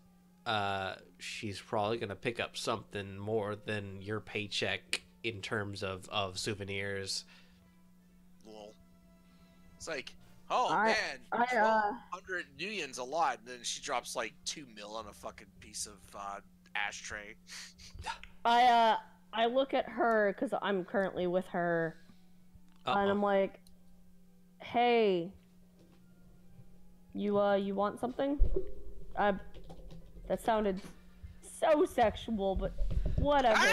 she's probably gonna pick up something more than your paycheck in terms of souvenirs. Lol. It's like, oh I- man, I, 1,200 nuyen's a lot, and then she drops like 2 mil on a fucking piece of ashtray. I look at her because I'm currently with her, and I'm like, "Hey, you want something?" That sounded so sexual, but whatever.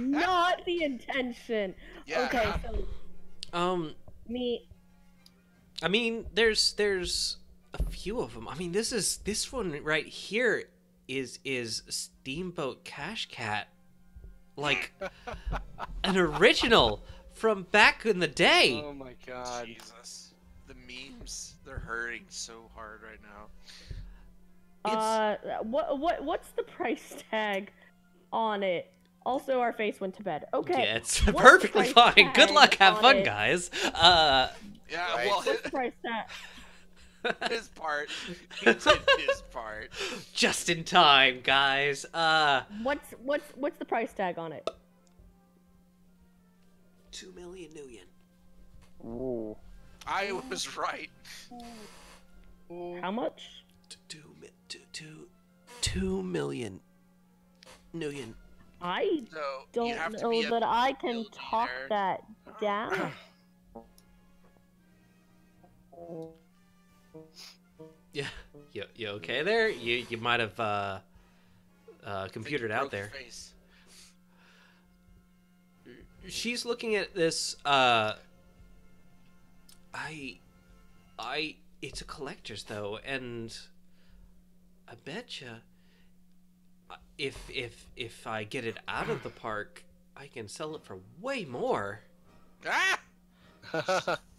Not the intention. Yeah. Okay, so me. I mean, there's a few of them. I mean, this one right here is Steamboat Cash Cat, like an original from back in the day. Oh my god. Jesus. The memes, they're hurting so hard right now. What's the price tag on it? Also, our face went to bed. Okay. Yeah, it's What's the perfectly price fine. Good tag luck, have on fun, it? guys. Yeah, Right. well, What's the price tag? his part. He did his part. Just in time, guys. What's the price tag on it? 2 million nuyen. Ooh. I was right. How much? 2 million nuyen. I So you don't have to know be a that I can talk billionaire. that down. Yeah, you okay there? You might have computered out Broke your there. face. She's looking at this. It's a collector's though, and I betcha if I get it out of the park, I can sell it for way more. Ah!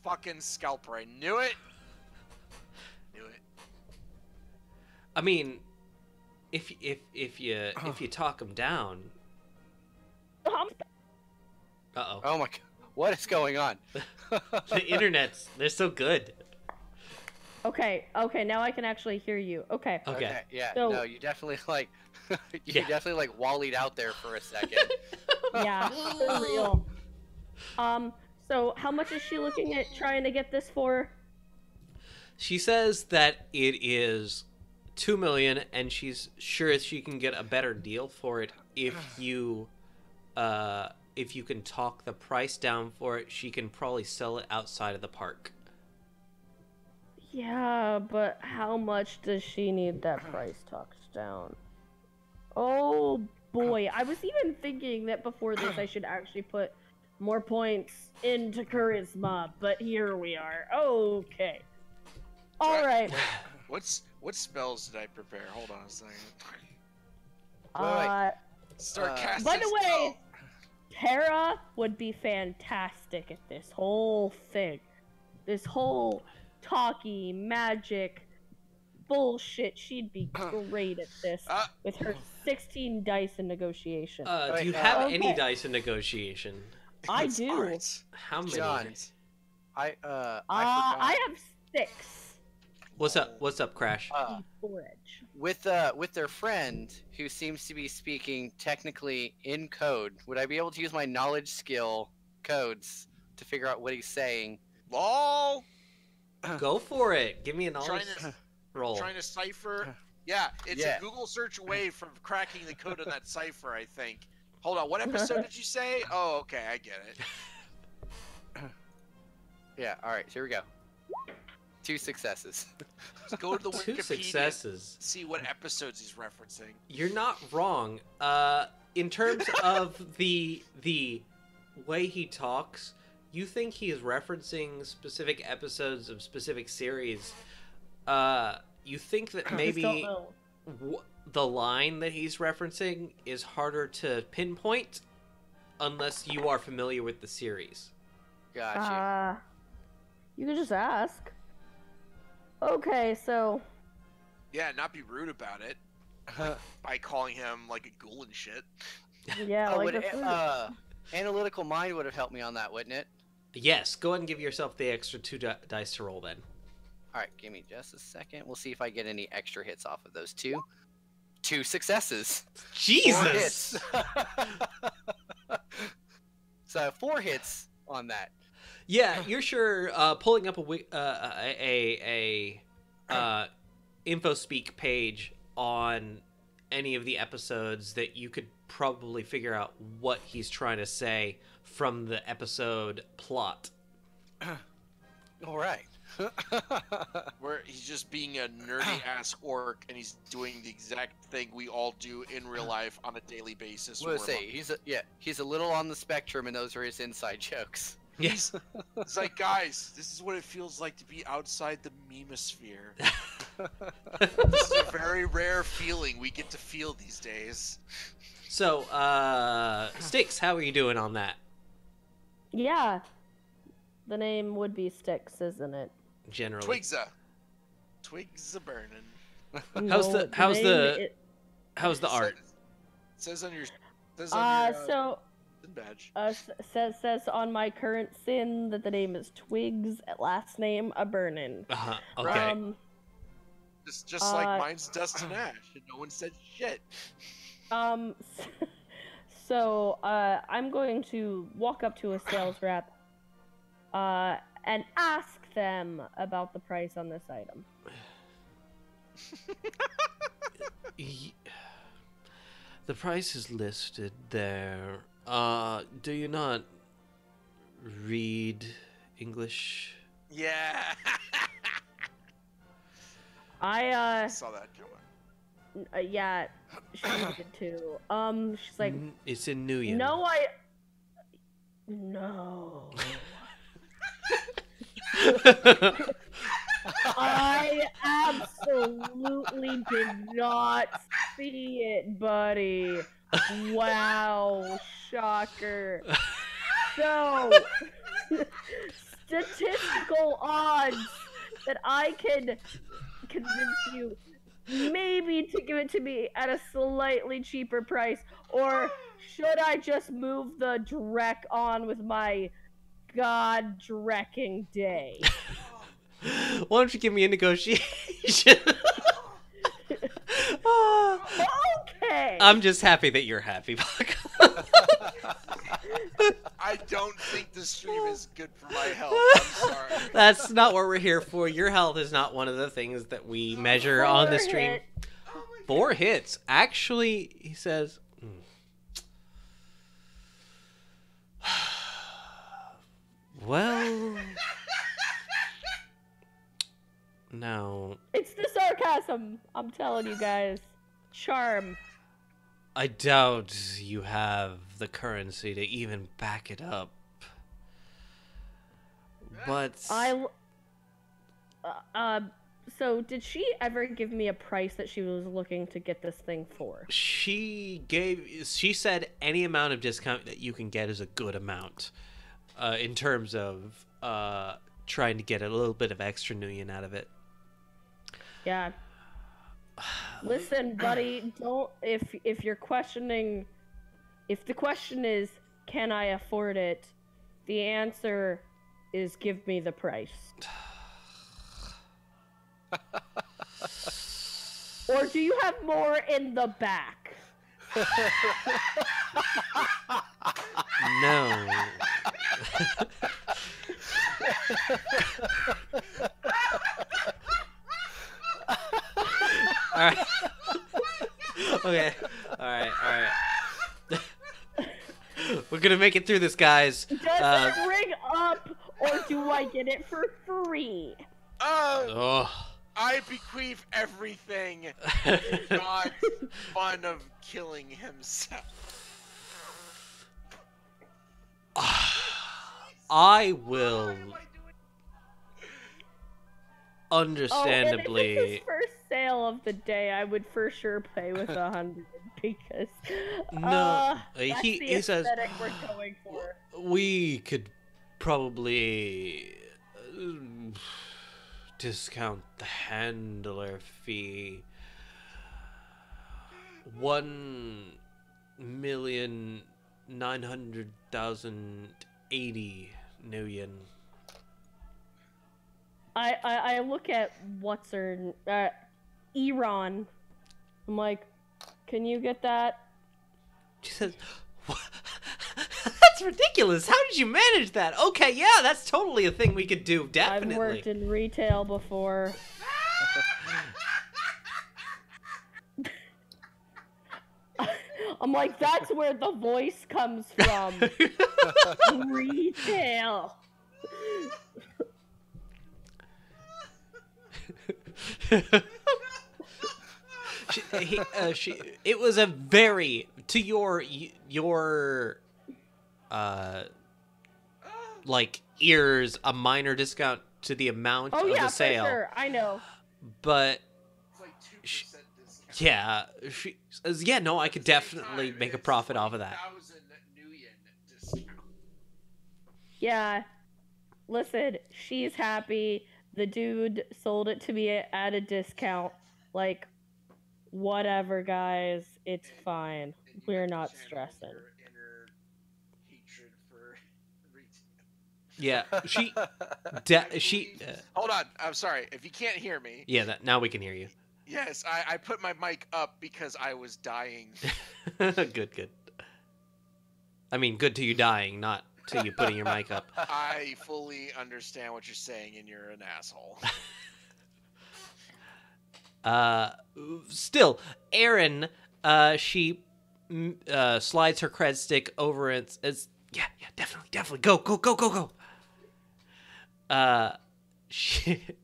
Fucking scalper! I knew it. Knew it. I mean, if you talk them down. Uh-oh. Oh my god. What is going on? The internet's, they're so good. Okay, now I can actually hear you. Okay. Okay. Yeah. So- No, you definitely like Yeah. definitely like wallied out there for a second. Yeah, for real. So how much is she looking at trying to get this for? She says that it is 2 million, and she's sure she can get a better deal for it if you can talk the price down for it. She can probably sell it outside of the park. Yeah, but how much does she need that price talked down? Oh boy, I was even thinking that before this I should actually put more points into charisma, but here we are. Okay. Alright. What spells did I prepare? Hold on a second. Start Uh, casting. By the way, spell. Tara would be fantastic at this whole thing. This whole talky magic bullshit. She'd be great at this with her 16 dice in negotiation. Do you have okay. any dice in negotiation? I It's do. art. How many? John, I forgot. I have 6. What's up, Crash? Forage. With their friend who seems to be speaking technically in code, would I be able to use my knowledge skill codes to figure out what he's saying? Lol. Go for it. Give me a knowledge roll. Trying to cipher. Yeah, it's Yeah. a Google search away from cracking the code on that cipher, I think. Hold on, what episode did you say? Oh, okay, I get it. Yeah. All right. Here we go. 2 successes. Just go to the Two Wikipedia. successes. See what episodes he's referencing. You're not wrong. In terms of the way he talks, you think he is referencing specific episodes of specific series, you think that I just don't maybe know. the line that he's referencing is harder to pinpoint unless you are familiar with the series. Gotcha. You could just ask. Okay, so Yeah, not be rude about it by calling him like a ghoul and shit. yeah, Oh, like would the fruit. analytical mind would have helped me on that, wouldn't it? Yes, go ahead and give yourself the extra 2 dice to roll then. All right, give me just a second. We'll see if I get any extra hits off of those two. 2 successes. 4 Jesus! hits. So 4 hits on that. Yeah, you're sure pulling up a InfoSpeak page on any of the episodes that you could probably figure out what he's trying to say from the episode plot. All right. Where he's just being a nerdy ass orc and he's doing the exact thing we all do in real life on a daily basis. We'll say he's a little on the spectrum, and those are his inside jokes. Yes. It's like, guys, this is what it feels like to be outside the memosphere. This is a very rare feeling we get to feel these days. So, Styx, how are you doing on that? Yeah. The name would be Styx, isn't it? Generally. Twigs a burning. How's No, how's the art? Says on your so badge. says on my current sin that the name is Twigs, last name a burnin'. Okay. Just like mine's Dust and Ash, and no one said shit. So I'm going to walk up to a sales rep and ask them about the price on this item. The price is listed there. Do you not read English? Yeah. I saw that coming. Yeah, she did too. She's like, it's in Nuyen. No. I absolutely did not see it, buddy. Wow, shocker. So, statistical odds that I can convince you maybe to give it to me at a slightly cheaper price, or should I just move the Drek on with my god Drekking day? Why don't you give me a negotiation? Okay. I'm just happy that you're happy, Buck. I don't think the stream is good for my health. I'm sorry. That's not what we're here for. Your health is not one of the things that we measure on the stream. 4 hits. Actually, he says... Well... No. It's the sarcasm. I'm telling you guys. Charm. I doubt you have the currency to even back it up. But... So did she ever give me a price that she was looking to get this thing for? She said any amount of discount that you can get is a good amount. In terms of trying to get a little bit of extra Nuyen out of it. Yeah. Listen, buddy, don't if you're questioning, if the question is can I afford it, the answer is give me the price. Or do you have more in the back? No. All right. Okay. All right. We're gonna make it through this, guys. Does it ring up, or do I get it for free? Oh. I bequeath everything. God's fun of killing himself. I will. understandably. Oh, and if it's his first sale of the day, I would for sure pay with 100 because No, that's he the says aesthetic we're going for. we could probably discount the handler fee 1,900,080 million. I look at what's her Iran. I'm like, can you get that? She says, "What? That's ridiculous. How did you manage that?" Okay, yeah, that's totally a thing we could do. Definitely. I've worked in retail before. I'm like, that's where the voice comes from. Retail. It was a very, to your like ears, a minor discount to the amount of the sale. For sure. I know. But It's like 2% discount. yeah, she says, yeah, no, I could definitely make a profit off of that. 1,000 Nuyen discount. Yeah. Listen, she's happy. The dude sold it to me at a discount. Like, whatever, guys. It's fine. And you We're have to not channel stressing. your inner hatred for retail. Yeah, she Hold on, I'm sorry. If you can't hear me, yeah, now we can hear you. yes, I put my mic up because I was dying. Good. I mean, good to you dying, not to you putting your mic up. I fully understand what you're saying, and you're an asshole. Still, Erin, she slides her cred stick over and says, yeah, definitely, go.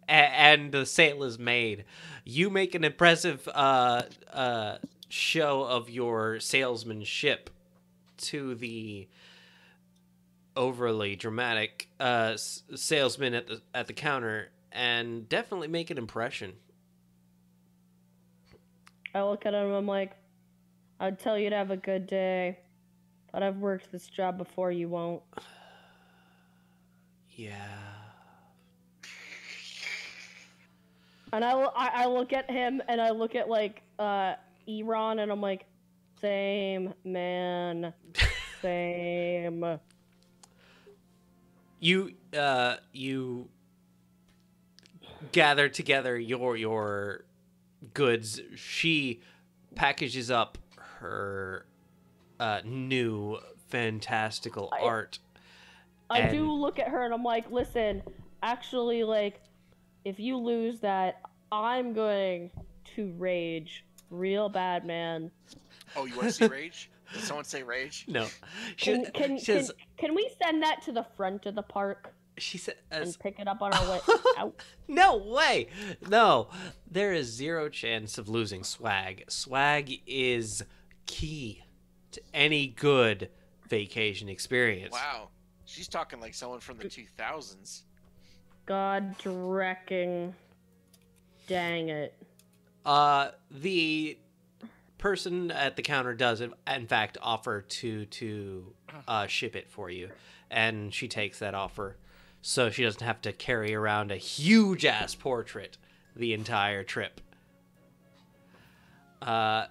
And the sale is made. You make an impressive show of your salesmanship to the overly dramatic salesman at the counter, and definitely make an impression. I look at him, I'm like, I'd tell you to have a good day, but I've worked this job before, you won't. Yeah. And I look at him, and I look at, like, Iran, and I'm like, same, man. Same. You gather together your goods. She packages up her new fantastical art. I do look at her and I'm like, listen, actually, like, if you lose that, I'm going to rage real bad, man. Oh, you want to see rage? Did someone say rage? No. Can we send that to the front of the park She said, and pick it up on our way out? No way. No. There is zero chance of losing swag. Swag is key to any good vacation experience. Wow. She's talking like someone from the 2000s. God drecking. Dang it. The person at the counter does, in fact, offer to ship it for you. And she takes that offer. So she doesn't have to carry around a huge-ass portrait the entire trip. All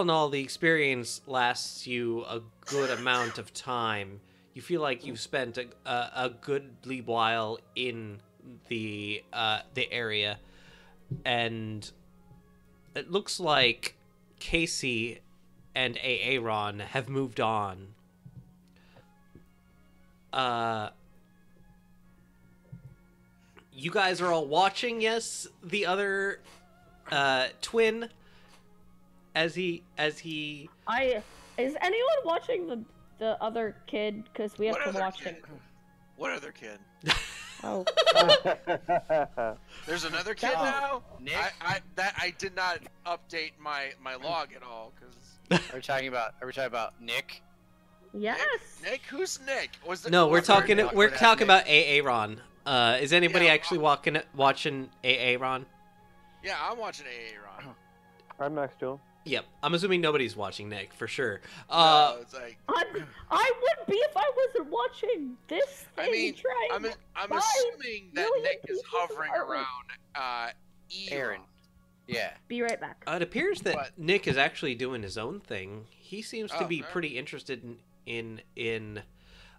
in all, the experience lasts you a good amount of time. You feel like you've spent a goodly while in the area, and it looks like Casey and Aaron have moved on. You guys are all watching, yes? The other twin, as he. Is anyone watching the other kid? Because we have What to other watch kid? him. What other kid? Oh. There's another kid Oh, now? Nick? I did not update my log at all because Are we talking about Nick? Yes. Nick? Who's Nick? Was it, No, we're was talking. there- We're awkward-ass talking Nick. about Aaron. Is anybody Yeah, actually watching Aaron? Yeah, I'm watching Aaron. I'm Max Jewel. Yep. I'm assuming nobody's watching Nick for sure. No, it's like, I would be if I wasn't watching this thing. I mean, trying I'm five assuming that million Nick is pieces of hovering artwork. around Aaron. Yeah. Be right back. It appears that But- Nick is actually doing his own thing. He seems to Oh, be okay. pretty interested in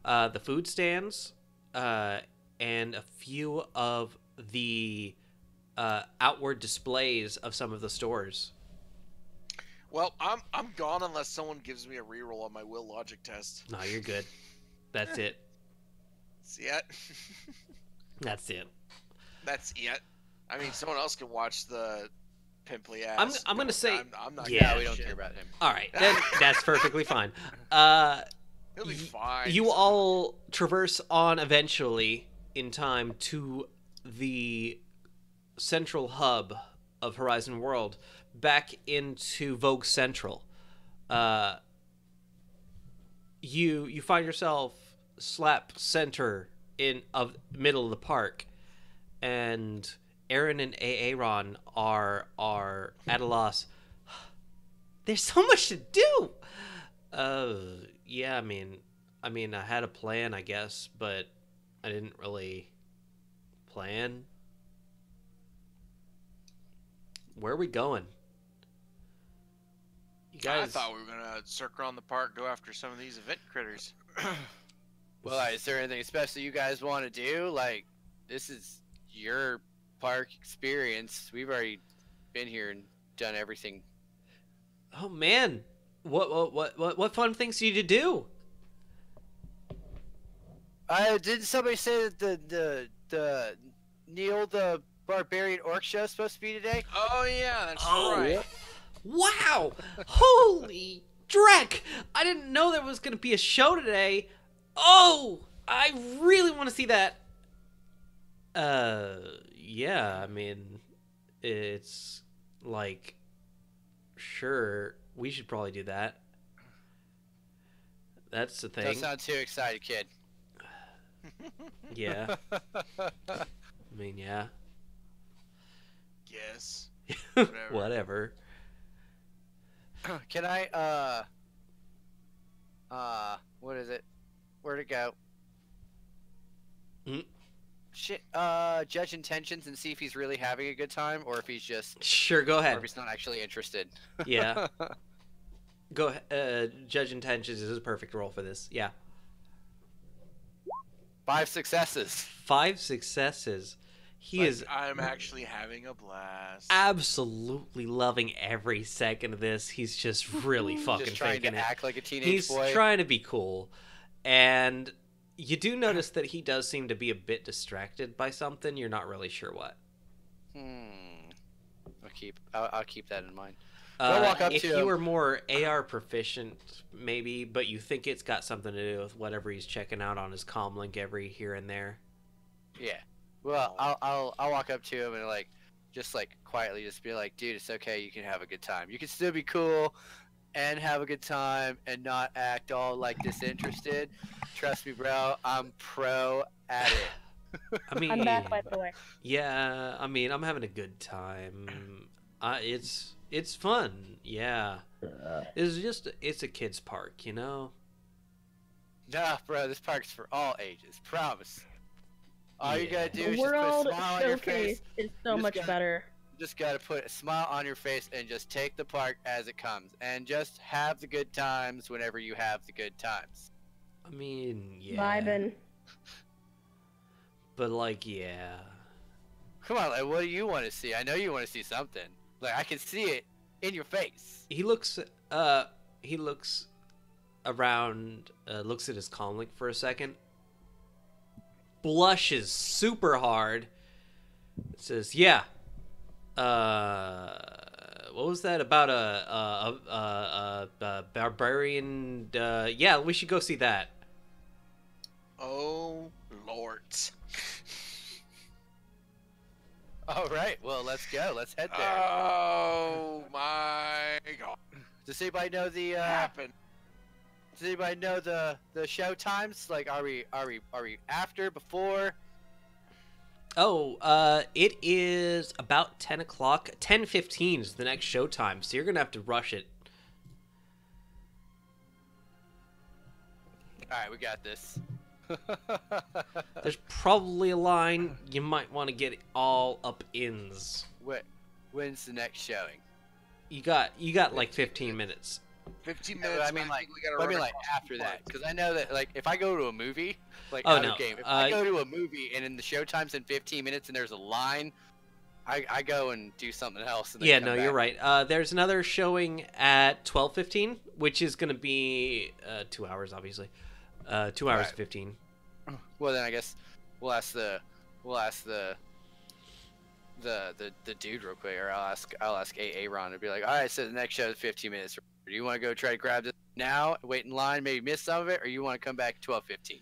the food stands and a few of the outward displays of some of the stores. Well, I'm gone unless someone gives me a reroll on my will logic test. No, you're good. That's it. See it? That's it. That's it. I mean, someone else can watch the pimply ass. I'm gonna say- I'm not. Yeah, gonna Yeah, we don't shit. care about him. All right, then that's perfectly fine. He'll be fine. You all traverse on eventually in time to the central hub of Horizon World, back into Vogue Central. You find yourself slap center in of middle of the park, and Aaron and Aaron are at a loss. There's so much to do. Yeah, I mean, I had a plan, I guess, but I didn't really plan. Where are we going? You I guys, thought we were gonna circle around the park, go after some of these event critters. Well, is there anything special you guys want to do? Like, this is your park experience. We've already been here and done everything. oh man, what fun things do you to do? Didn't somebody say that the Neil the Barbarian Orc show is supposed to be today? Oh yeah, that's Oh, right. Wow! Holy dreck! I didn't know there was gonna be a show today. Oh, I really want to see that. Yeah, I mean, it's like, sure, we should probably do that. That's the Don't thing. sound too excited, kid. Yeah, I mean, yeah. Yes. Whatever. Can I, what is it? Where'd it go? Hmm? Shit, judge intentions and see if he's really having a good time, or if he's just, Sure, go or ahead. if he's not actually interested. Yeah. Go ahead. Judge Intentions is a perfect role for this. Yeah. 5 successes. 5 successes. He Like, is I'm actually having a blast. absolutely loving every second of this. He's just really fucking Just trying to faking it. act like a teenage He's boy. trying to be cool. And you do notice that he does seem to be a bit distracted by something. You're not really sure what. I'll keep that in mind. Go walk up if to you him. were more AR proficient, maybe, but you think it's got something to do with whatever he's checking out on his comlink every here and there. Yeah. Well, I'll walk up to him and like, just like quietly, just be like, dude, it's okay. You can have a good time. You can still be cool, and have a good time, and not act all like disinterested. Trust me, bro. I'm pro at it. I mean, I'm back, by the way. yeah, I mean, I'm having a good time. It's fun. Yeah. It's a kids park, you know? Nah, bro. This park's for all ages. Promise. All you Yeah. gotta do The is just put a world smile on your face. showcase is so just much gotta- better. You just gotta put a smile on your face and just take the park as it comes, and just have the good times whenever you have the good times. I mean, yeah. Vibin'. But like, yeah. Come on, like, what do you want to see? I know you want to see something. Like, I can see it in your face. He looks around, looks at his comlink for a second, blushes super hard, says, yeah, what was that about a barbarian, yeah, we should go see that. Oh Lord. All right, well, let's go. Let's head there. Oh my God. Does anybody know the Happened. Does anybody know the show times? Like, are we after, before? Oh, it is about 10 o'clock. 10:15 is the next showtime, so you're gonna have to rush it. All right, we got this. There's probably a line you might want to get it all up ins. When's the next showing? You got like 15 minutes. 15 Yeah, minutes. but I mean, like, we gotta after that, because I know that, like, if I go to a movie, like, Oh, out no, of game, if I go to a movie and in the show time's in 15 minutes and there's a line, I go and do something else. And then Yeah, come no, back. you're right. There's another showing at 12:15, which is gonna be 2 hours, obviously. 2 hours Right. and 15. Well, then I guess we'll ask the dude real quick, or I'll ask Aaron to be like, all right, so the next show is 15 minutes. Do you want to go try to grab this now, wait in line, maybe miss some of it, or you want to come back at 12:15?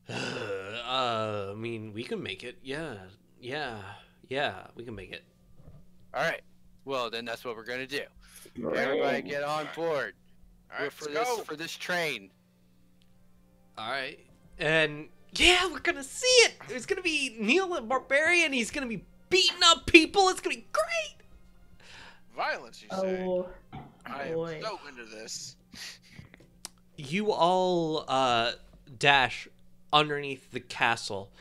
I mean, we can make it. Yeah, we can make it. All right. Well, then that's what we're gonna do. Everybody, get on board. All right, for let's this go. for this train. All right, and yeah, we're gonna see it. It's gonna be Neil the Barbarian. He's gonna be beating up people. It's gonna be great. Violence, you say? Oh, I boy. am so into this. You all dash underneath the castle,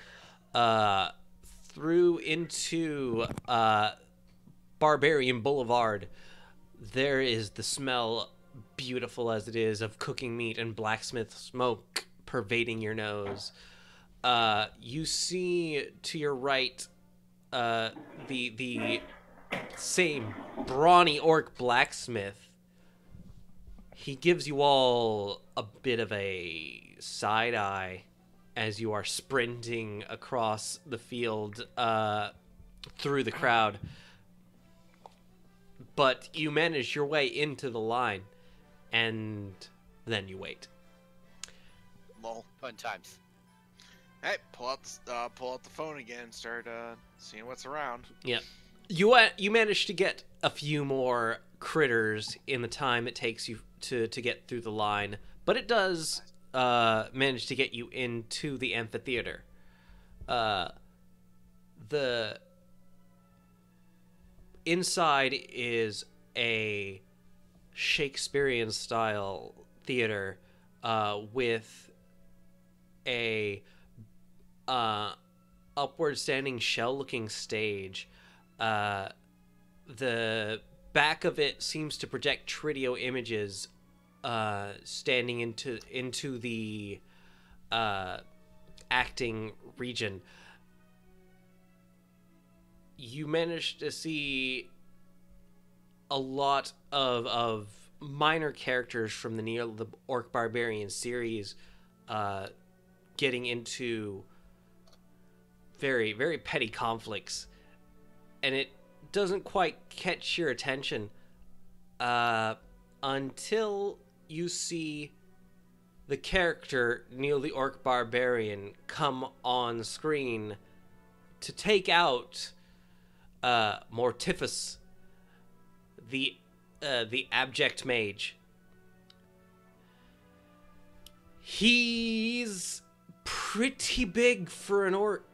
through into Barbarian Boulevard. There is the smell, beautiful as it is, of cooking meat and blacksmith smoke pervading your nose. You see to your right the same brawny orc blacksmith. He gives you all a bit of a side eye as you are sprinting across the field through the crowd. But you manage your way into the line, and then you wait. Lol. Fun times. Hey, pull out the phone again. Start seeing what's around. Yeah. You manage to get a few more critters in the time it takes you to get through the line, but it does manage to get you into the amphitheater. The inside is a Shakespearean style theater with a upward standing shell looking stage. The back of it seems to project Tridio images standing into the acting region. You managed to see a lot of minor characters from the Neil the Orc Barbarian series getting into very, very petty conflicts, and it doesn't quite catch your attention until you see the character Neil the Orc Barbarian come on screen to take out Mortifus, the abject mage. He's pretty big for an orc.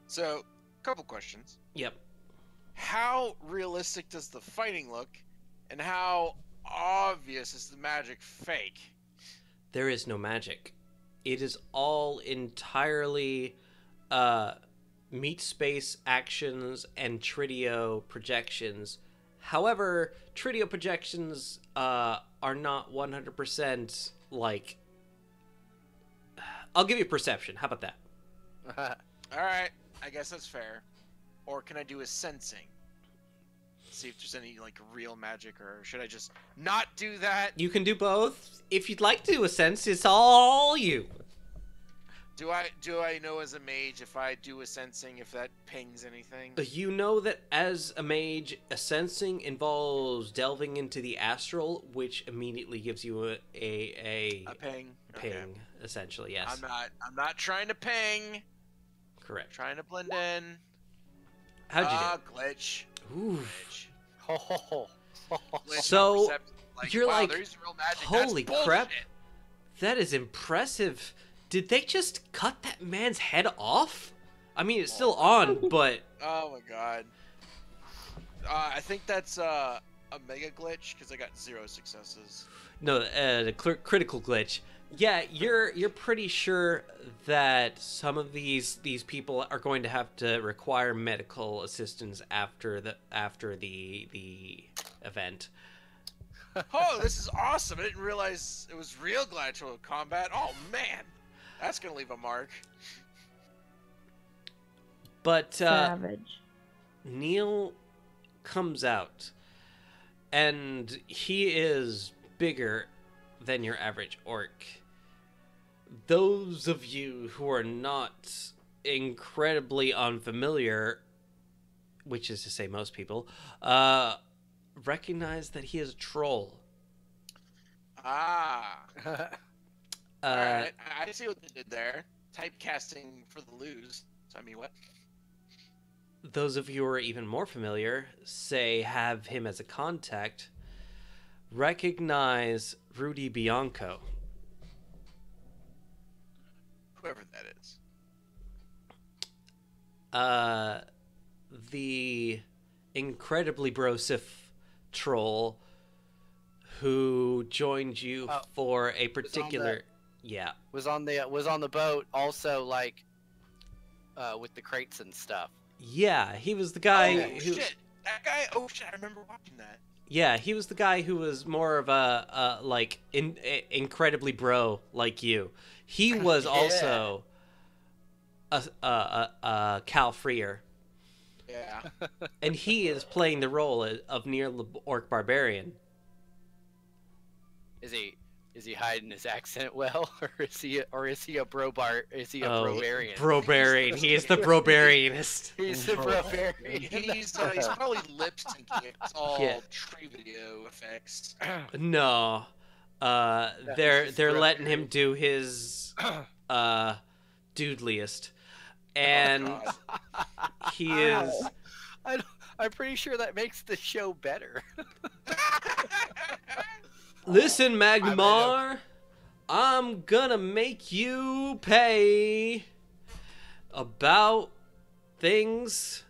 So, couple questions. Yep. How realistic does the fighting look, and how obvious is the magic fake? There is no magic. It is all entirely meat space actions and Tridio projections. However, Tridio projections are not 100% like... I'll give you perception. How about that? Alright, I guess that's fair. Or can I do a sensing? See if there's any, like, real magic, or should I just not do that? You can do both. If you'd like to do a sense, it's all you. Do I know as a mage if I do a sensing, if that pings anything? You know that as a mage, a sensing involves delving into the astral, which immediately gives you a ping. ping, Okay. essentially, yes. I'm not trying to ping. Correct. Trying to blend in. How'd you Glitch. do? Ooh. Glitch. Ho ho ho. Glitch on So, Like, You're wow, like, they're using real magic. holy That's crap. bullshit. That is impressive. Did they just cut that man's head off? I mean, it's still on, but... Oh my god. I think that's a mega glitch because I got 0 successes. No, the critical glitch. Yeah, you're pretty sure that some of these people are going to have to require medical assistance after the event. Oh, this is awesome! I didn't realize it was real gladiatorial combat. Oh man, that's gonna leave a mark. But Savage. Neil comes out, and he is bigger than your average orc. Those of you who are not incredibly unfamiliar, which is to say most people, recognize that he is a troll. Ah. Alright, I see what they did there. Typecasting for the lose. I mean, what? Those of you who are even more familiar, say have him as a contact, recognize Rudy Bianco. Whoever that is. The incredibly brosif troll who joined you for a particular... Yeah. Was on the boat also, like, with the crates and stuff. Yeah, he was the guy Oh, who... shit! That guy... Oh, shit, I remember watching that. Yeah, he was the guy who was more of a like, incredibly bro like you. He was Yeah. also a Cal Freer. Yeah. And he is playing the role of Near the Orc Barbarian. Is he hiding his accent well, or is he a brobarian? Brobarian. He is the brobarianist. He's the brobarian. He's probably lip syncing it. It's all Yeah. tree video effects. No. They're letting him do his doodliest. And God. he is I'm pretty sure that makes the show better. Listen, Magnamar, I'm gonna make you pay about things.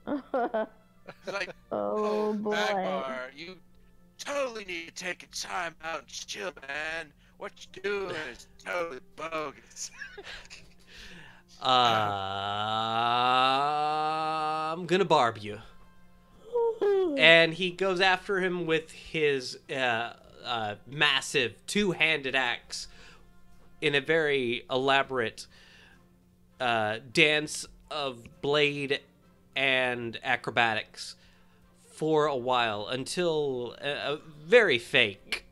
Like, Oh, boy. Magmar, you totally need to take a time out and chill, man. What you're doing is totally bogus. I'm gonna barb you. And he goes after him with his massive two-handed axe in a very elaborate dance of blade and acrobatics for a while until a very fake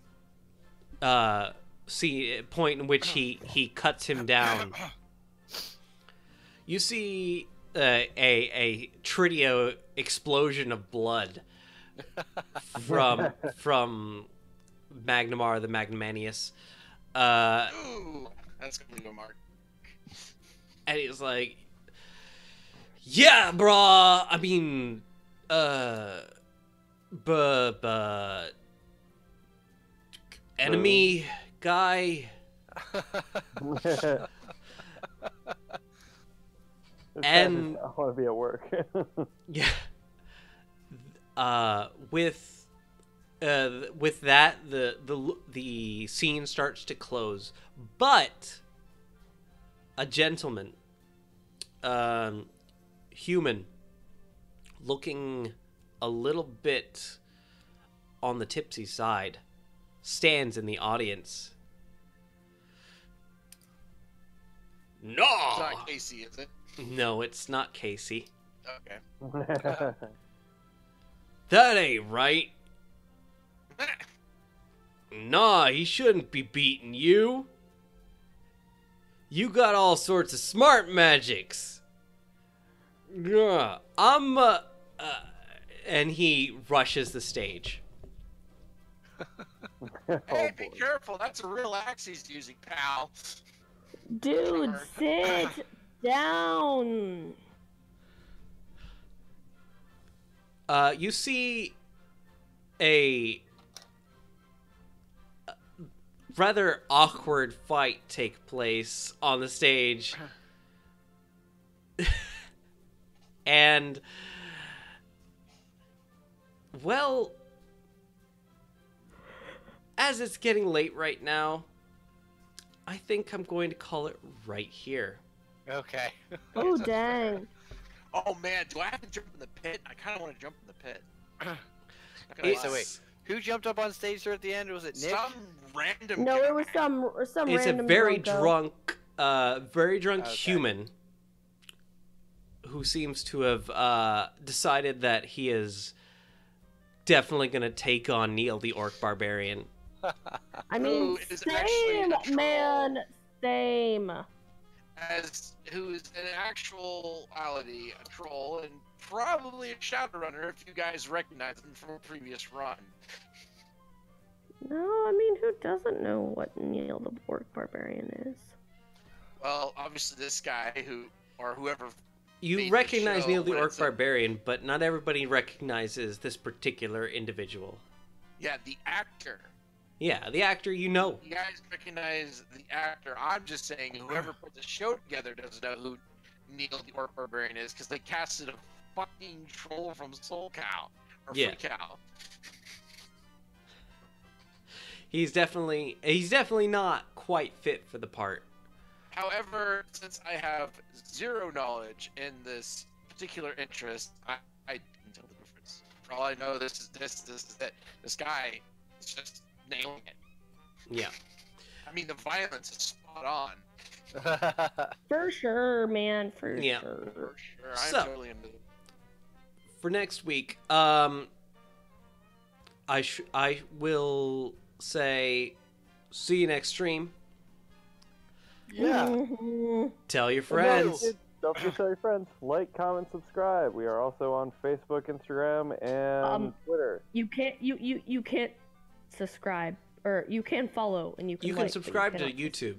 point in which he cuts him down. You see a Tritio explosion of blood from Magnamar the Magnamanius. Ooh, that's gonna leave a mark. And he's like, yeah, brah, I mean, but enemy guy. And I want to be at work. yeah, with that, the scene starts to close, but a gentleman, human, looking a little bit on the tipsy side, stands in the audience. No, It's not Casey, is it? no, it's not Casey. Okay. That ain't right. Nah, he shouldn't be beating you. You got all sorts of smart magics. Yeah, and he rushes the stage. Hey, be careful. That's a real axe he's using, pal. Dude, sit down. You see a rather awkward fight take place on the stage. And, well, as it's getting late right now, I think I'm going to call it right here. Okay. Oh, dang. Oh man, do I have to jump in the pit? I kind of want to jump in the pit. Not gonna Wait, lie. so wait. Who jumped up on stage there at the end? Was it Nick? Some random. No, guy. it was some It's a random very drunko. very drunk Okay. human who seems to have decided that he is definitely going to take on Neil the Orc Barbarian. I mean, Who is actually same, a troll. man, same. Who is in actuality a troll and probably a Shadowrunner if you guys recognize him from a previous run. No, I mean, who doesn't know what Neil the Orc Barbarian is? Well, obviously this guy whoever. You made the recognize show Neil the when Orc it's a- Barbarian, but not everybody recognizes this particular individual. Yeah, the actor. Yeah, the actor you know. You guys recognize the actor. I'm just saying whoever put the show together doesn't know who Neil the Orc Barbarian is because they casted a fucking troll from Soul Cow. Or Yeah. Free Cow. He's definitely not quite fit for the part. However, since I have zero knowledge in this particular interest, I can tell the difference. For all I know, this is it. This guy is just nailing it. Yeah. I mean, the violence is spot on. For sure, man, for Yeah. sure. For sure. I'm So- totally into it. For next week, I will say see you next stream. Yeah. Mhm. Tell your And friends. don't forget to tell your friends. Like, comment, subscribe. We are also on Facebook, Instagram, and Twitter. You can't subscribe, or you can follow and you can. You can like, but subscribe to cannot- YouTube.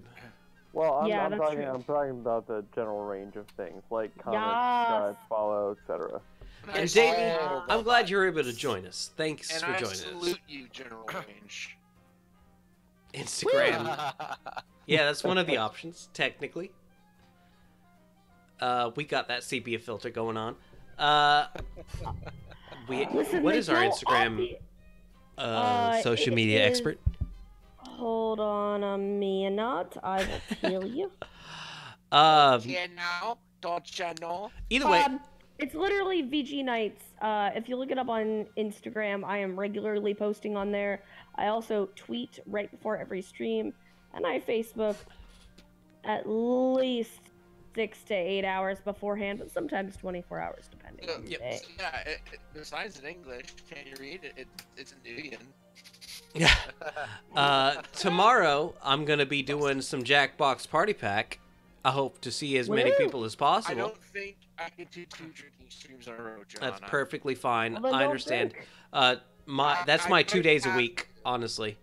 Well, Yeah, I'm that's talking. true. I'm talking about the general range of things like comment, Yes. subscribe, follow, etc. And I Davey, salute- I'm glad you're able to join us. Thanks and for I joining salute us. you, General Range. Instagram. Yeah, that's one of the options, technically. We got that sepia filter going on. Listen, What they is our don't Instagram obvi- social it media is- expert? Hold on a minute, I will tell you. Yeah, now, don't you know? Either way, It's literally VGKnights. If you look it up on Instagram, I am regularly posting on there. I also tweet right before every stream, and I Facebook at least 6 to 8 hours beforehand, but sometimes 24 hours depending on the Yep. day. Yeah, besides in English, can you read it? It's in Indian. tomorrow I'm gonna be doing some Jackbox Party Pack. I hope to see as many Woo! people as I possible. don't think I can do 2 drinking streams in a row, John. That's perfectly fine. Well, then I don't understand. drink. That's my I 2 days a have- week, honestly.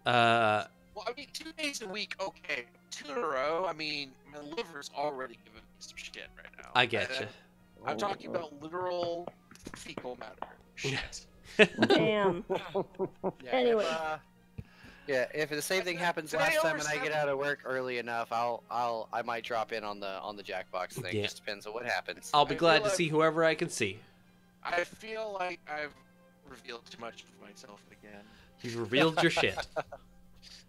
Well, I mean, 2 days a week, okay. 2 in a row, I mean, my liver's already giving me some shit right now. I getcha. I'm talking about literal fecal matter shit. Damn. Yeah, Anyway. if the same thing happens Today last time over and I get 7. out of work early enough, I might drop in on the Jackbox thing. Yeah. Just depends on what happens. I'll be I glad feel to see whoever I can see. I feel like I've revealed too much of myself again. You've revealed your shit.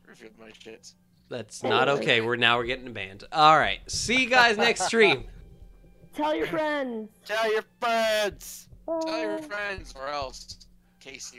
Revealed my shit. That's not okay. We're getting banned. All right. See you guys next stream. Tell your friends. Tell your friends. Tell your friends or else, Casey